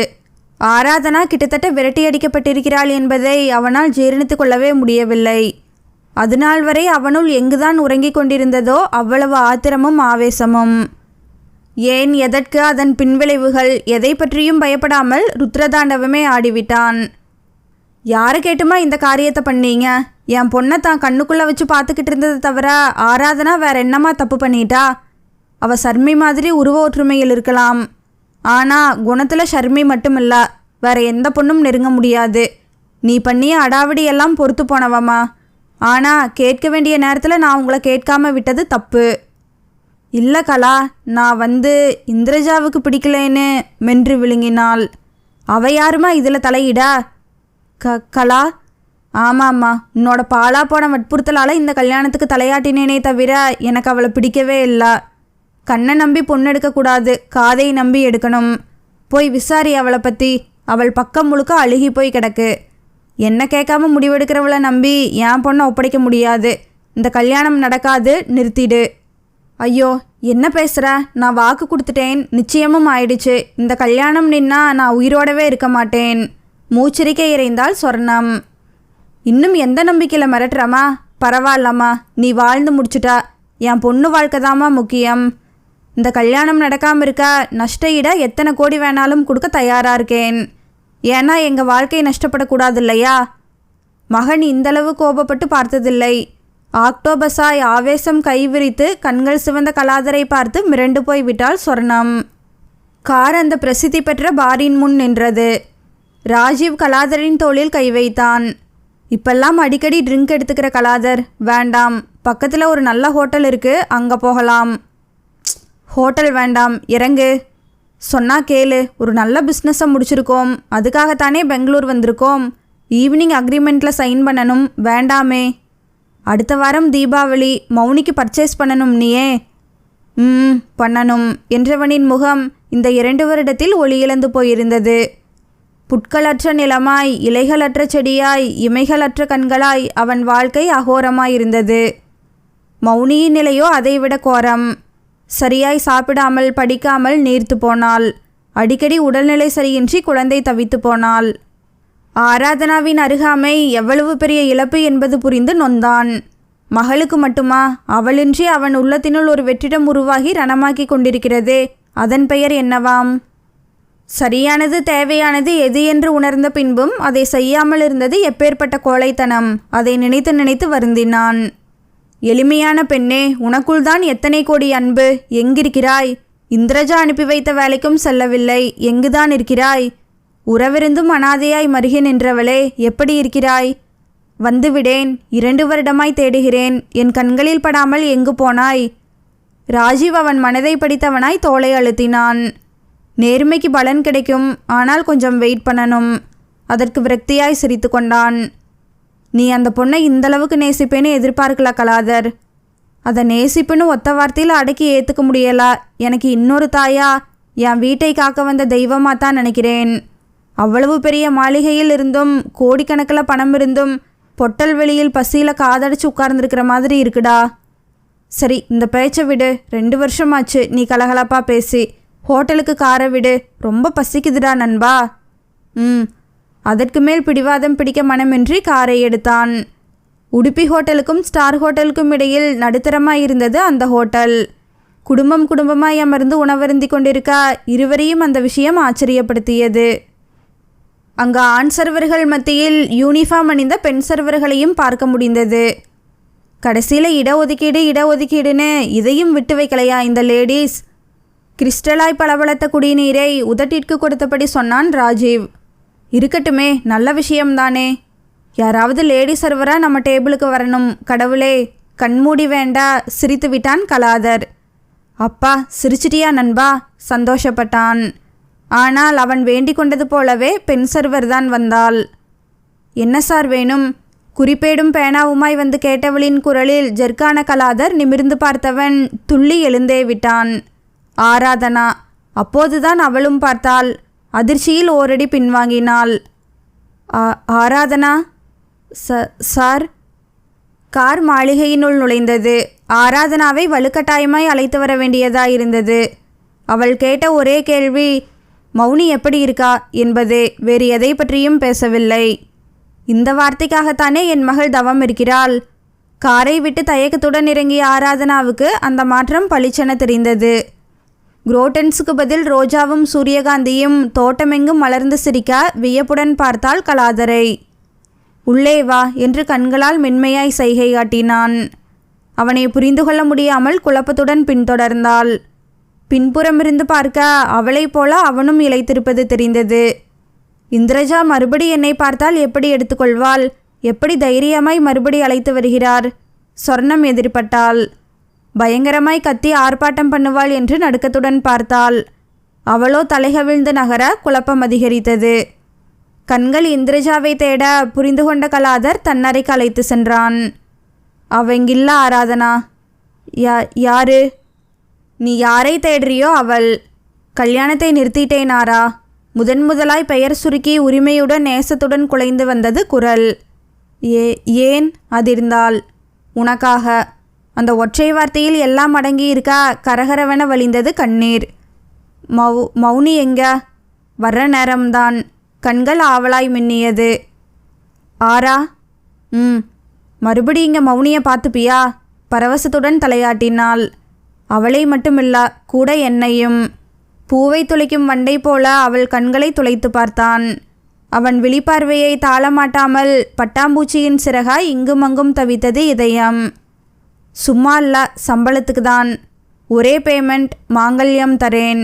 ஆராதனா கிட்டத்தட்ட விரட்டியடிக்கப்பட்டிருக்கிறாள் என்பதை அவனால் ஜீரணித்து கொள்ளவே முடியவில்லை. அதுநாள் வரை அவனுள் எங்குதான் உறங்கிக் கொண்டிருந்ததோ அவ்வளவு ஆத்திரமும் ஆவேசமும். ஏன், எதற்கு, அதன் பின்விளைவுகள் எதை பற்றியும் பயப்படாமல் ருத்ரதாண்டவமே ஆடிவிட்டான். யாரை கேட்டுமா இந்த காரியத்தை பண்ணீங்க? என் பொண்ணை தான் கண்ணுக்குள்ளே வச்சு பார்த்துக்கிட்டு இருந்ததை தவிர ஆராதனா வேற என்னமா தப்பு பண்ணிட்டா? அவள் ஷர்மி மாதிரி உருவ ஒற்றுமையில் இருக்கலாம். ஆனால் குணத்தில் ஷர்மி மட்டும் இல்லை, வேற எந்த பொண்ணும் நெருங்க முடியாது. நீ பண்ணிய அடாவடியெல்லாம் பொறுத்து போனவம்மா. ஆனால் கேட்க வேண்டிய நேரத்தில் நான் உங்களை கேட்காம விட்டது தப்பு. இல்லை கலா, நான் இந்திரஜாவுக்கு பிடிக்கலேன்னு மென்று விழுங்கினாள். அவ யாருமா இதில் தலையிடா? கலா, ஆமாம்மா, உன்னோட பாலா போன வற்புறுத்தலால் இந்த கல்யாணத்துக்கு தலையாட்டினேனே தவிர எனக்கு அவளை பிடிக்கவே இல்லை. கண்ணை நம்பி பொண்ணு எடுக்கக்கூடாது, காதை நம்பி எடுக்கணும். போய் விசாரி அவளை பற்றி. அவள் பக்கம் முழுக்க அழுகி போய் கிடக்கு. என்ன கேட்காம முடிவெடுக்கிறவளை நம்பி என் பொண்ணை ஒப்படைக்க முடியாது. இந்த கல்யாணம் நடக்காது, நிறுத்திடு. ஐயோ, என்ன பேசுகிற? நான் வாக்கு கொடுத்துட்டேன், நிச்சயமும் ஆயிடுச்சு. இந்த கல்யாணம் நின்னா நான் உயிரோடவே இருக்க மாட்டேன். மூச்சரிக்கை இறைந்தால் சொர்ணம். இன்னும் எந்த நம்பிக்கையில் மிரட்டுறமா? பரவாயில்லம்மா, நீ வாழ்ந்து முடிச்சுட்டா. என் பொண்ணு வாழ்க்கை தாம்மா முக்கியம். இந்த கல்யாணம் நடக்காமல் இருக்க நஷ்ட ஈட எத்தனை கோடி வேணாலும் கொடுக்க தயாராக இருக்கேன். ஏன்னா எங்கள் வாழ்க்கை நஷ்டப்படக்கூடாது இல்லையா? மகன் இந்தளவு கோபப்பட்டு பார்த்ததில்லை. ஆக்டோபஸாய் ஆவேசம் கைவிரித்து கண்கள் சிவந்த கலாதரை பார்த்து மிரண்டு போய்விட்டாள் சொர்ணம். கார் அந்த பிரசித்தி பெற்ற பாரின் முன் நின்றது. ராஜீவ் கலாதரின் தோளில் கை வைத்தான். இப்பெல்லாம் அடிக்கடி ட்ரிங்க் எடுத்துக்கிற கலாதர், வேண்டாம். பக்கத்தில் ஒரு நல்ல ஹோட்டல் இருக்குது, அங்கே போகலாம். ஹோட்டல் வேண்டாம், இறங்கு. சொன்னா கேளு. ஒரு நல்ல பிஸ்னஸை முடிச்சிருக்கோம், அதுக்காகத்தானே பெங்களூர் வந்திருக்கோம். ஈவினிங் அக்ரிமெண்ட்டில் சைன் பண்ணணும். வேண்டாமே. அடுத்த வாரம் தீபாவளி, மௌனிக்கு பர்ச்சேஸ் பண்ணணும் நீயே. பண்ணணும் என்றவனின் முகம் இந்த 2 வருடத்தில் ஒளியிழந்து போயிருந்தது. புட்களற்ற நிலமாய், இலைகளற்ற செடியாய், இமைகளற்ற கண்களாய் அவன் வாழ்க்கை அகோரமாயிருந்தது. மௌனியின் நிலையோ அதைவிட கோரம். சரியாய் சாப்பிடாமல் படிக்காமல் நீர்த்து போனாள். அடிக்கடி உடல்நிலை சரியின்றி குழந்தை தவித்து போனாள். ஆராதனாவின் அருகாமை எவ்வளவு பெரிய இழப்பு என்பது புரிந்து நொந்தான். மகளுக்கு மட்டுமா? அவளின்றி அவன் உள்ளத்தினுள் ஒரு வெற்றிடம் உருவாகி ரணமாக்கி கொண்டிருக்கிறதே, அதன் பெயர் என்னவாம்? சரியானது தேவையானது எது என்று உணர்ந்த பின்பும் அதை செய்யாமல் இருந்தது எப்பேற்பட்ட கோழைத்தனம்! அதை நினைத்து நினைத்து வருந்தினான். எளிமையான பெண்ணே, உனக்குள் தான் எத்தனை கோடி அன்பு! எங்கிருக்கிறாய்? இந்திரஜா அனுப்பி வைத்த வேலைக்கும் செல்லவில்லை, எங்குதான் இருக்கிறாய்? உறவிருந்தும் அனாதையாய் மருகி நின்றவளே, எப்படி இருக்கிறாய்? வந்துவிடேன். 2 வருடமாய் தேடுகிறேன். என் கண்களில் படாமல் எங்கு போனாய்? ராஜீவ் அவன் மனதை படித்தவனாய் தோளை அழுத்தினான். நேர்மைக்கு பலன் கிடைக்கும், ஆனால் கொஞ்சம் வெயிட் பண்ணணும். அதற்கு விரக்தியாய் சிரித்து கொண்டான். நீ அந்த பொண்ணை இந்தளவுக்கு நேசிப்பேன்னு எதிர்பார்க்கல கலாதர். அதை நேசிப்புன்னு ஒத்த வார்த்தையில் அடக்கி ஏற்றுக்க முடியலா. எனக்கு இன்னொரு தாயா? என் வீட்டை காக்க வந்த தெய்வமாக தான் நினைக்கிறேன். அவ்வளவு பெரிய மாளிகையில் இருந்தும் கோடிக்கணக்கில் பணம் இருந்தும் பொட்டல் வெளியில் பசியில் காதடிச்சு உட்கார்ந்துருக்கிற மாதிரி இருக்குடா. சரி, இந்த பேச்சை விடு. 2 வருஷமாச்சு நீ கலகலப்பா பேசி. ஹோட்டலுக்கு காரை விடு. ரொம்ப பசிக்குதுடா நண்பா. அதற்கு மேல் பிடிவாதம் பிடிக்க மனமின்றி காரை எடுத்தான். உடுப்பி ஹோட்டலுக்கும் ஸ்டார் ஹோட்டலுக்கும் இடையில் நடுத்தரமாய் இருந்தது அந்த ஹோட்டல். குடும்பமாய் அமர்ந்து உணவருந்தி கொண்டிருக்க இருவரையும் அந்த விஷயம் ஆச்சரியப்படுத்தியது. அங்கு ஆண் சர்வர்கள் மத்தியில் யூனிஃபார்ம் அணிந்த பெண் சர்வர்களையும் பார்க்க முடிந்தது. கடைசியில் இடஒதுக்கீடுன்னு இதையும் விட்டு வைக்கலையா இந்த லேடீஸ்? கிறிஸ்டலாய் பளபளத்த குடிநீரை உதட்டிற்கு கொடுத்தபடி சொன்னான் ராஜீவ். இருக்கட்டுமே, நல்ல விஷயம்தானே. யாராவது லேடி சர்வராக நம்ம டேபிளுக்கு வரணும். கடவுளே, கண்மூடி வேண்டா, சிரித்து விட்டான் கலாதர். அப்பா, சிரிச்சிட்டியா நண்பா? சந்தோஷப்பட்டான். ஆனால் அவன் வேண்டிக் கொண்டது போலவே பெண் சர்வர் தான் வந்தாள். என்ன சார் வேணும்? குறிப்பேடும் பேனாவுமாய் வந்து கேட்டவளின் குரலில் ஜெர்கான கலாதர் நிமிர்ந்து பார்த்தவன் துள்ளி எழுந்தே விட்டான். ஆராதனா. அப்போதுதான் அவளும் பார்த்தாள். அதிர்ச்சியில் ஓரடி பின்வாங்கினாள். ஆராதனா? சார்? கார் மாளிகையினுள் நுழைந்தது. ஆராதனாவை வலுக்கட்டாயமாய் அழைத்து வர வேண்டியதாயிருந்தது. அவள் கேட்ட ஒரே கேள்வி மௌனி எப்படி இருக்கா என்பதே. வேறு எதை பற்றியும் பேசவில்லை. இந்த வார்த்தைக்காகத்தானே என் மகள் தவம் இருக்கிறாள். காரை விட்டு தயக்கத்துடன் இறங்கிய ஆராதனாவுக்கு அந்த மாற்றம் பளிச்சென தெரிந்தது. குரோட்டன்ஸுக்கு பதில் ரோஜாவும் சூரியகாந்தியும் தோட்டமெங்கும் மலர்ந்து சிரிக்க வியப்புடன் பார்த்தாள் கலாதரை. உள்ளே வா என்று கண்களால் மென்மையாய் சைகை காட்டினான். அவனை புரிந்து கொள்ள முடியாமல் குழப்பத்துடன் பின்தொடர்ந்தாள். பின்புறமிருந்து பார்க்க அவளைப் போல அவனும் இளைத்திருப்பது தெரிந்தது. இந்திரஜா மறுபடி என்னை பார்த்தால் எப்படி எடுத்துக்கொள்வாள்? எப்படி தைரியமாய் மறுபடி அழைத்து வருகிறார்? சொர்ணம் எதிர்பட்டாள். பயங்கரமாய் கத்தி ஆர்ப்பாட்டம் பண்ணுவாள் என்று நடுக்கத்துடன் பார்த்தாள். அவளோ தலைகவிழ்ந்து நகர குழப்பம் அதிகரித்தது. கண்கள் இந்திரஜாவை தேட புரிந்து கொண்ட கலாதர் தன்னறைக்கு அழைத்து சென்றான். அவங்கில்ல ஆராதனா. யாரு? நீ யாரை தேடுறியோ அவள். கல்யாணத்தை நிறுத்திட்டேனாரா? முதலாய் பெயர் சுருக்கி உரிமையுடன் நேசத்துடன் குலைந்து வந்தது குரல். ஏன்? அதிர்ந்தாள். உனக்காக. அந்த ஒற்றை வார்த்தையில் எல்லாம் அடங்கி இருக்க கரகரவென வழிந்தது கண்ணீர். மௌனி எங்க? வர்ற நேரம்தான். கண்கள் ஆவலாய் மின்னியது. ஆரா? மறுபடி இங்கே மௌனியை பார்த்துப்பியா? பரவசத்துடன் தலையாட்டினாள். அவளை மட்டுமில்ல, கூட என்னையும். பூவை துளைக்கும் வண்டை போல அவள் கண்களை துளைத்து பார்த்தான். அவன் விழிப்பார்வையை தாளமாட்டாமல் பட்டாம்பூச்சியின் சிறகாய் இங்குமங்கும் தவித்தது இதயம். சும்மா இல்ல, சம்பளத்துக்கு தான். ஒரே பேமெண்ட், மாங்கல்யம் தரேன்.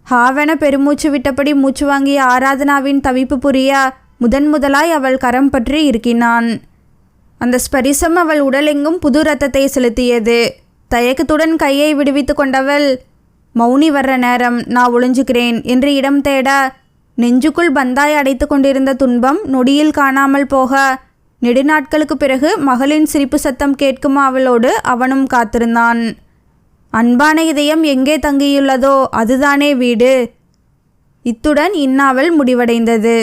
ஹாவென பெருமூச்சு விட்டபடி மூச்சு வாங்கிய ஆராதனாவின் தவிப்பு புரிய முதலாய் அவள் கரம் பற்றி இருக்கினான். அந்த ஸ்பரிசம் அவள் உடலெங்கும் புது ரத்தத்தை செலுத்தியது. தயக்கத்துடன் கையை விடுவித்து கொண்டவள், மௌனி வர்ற நேரம், நான் ஒளிஞ்சுக்கிறேன் என்று இடம் தேட, நெஞ்சுக்குள் பந்தாய் அடைத்து கொண்டிருந்த துன்பம் நொடியில் காணாமல் போக, நெடுநாட்களுக்கு பிறகு மகளின் சிரிப்பு சத்தம் கேட்கும் அவளோடு அவனும் காத்திருந்தான். அன்பான இதயம் எங்கே தங்கியுள்ளதோ அதுதானே வீடு. இத்துடன் இந்நாவல் முடிவடைந்தது.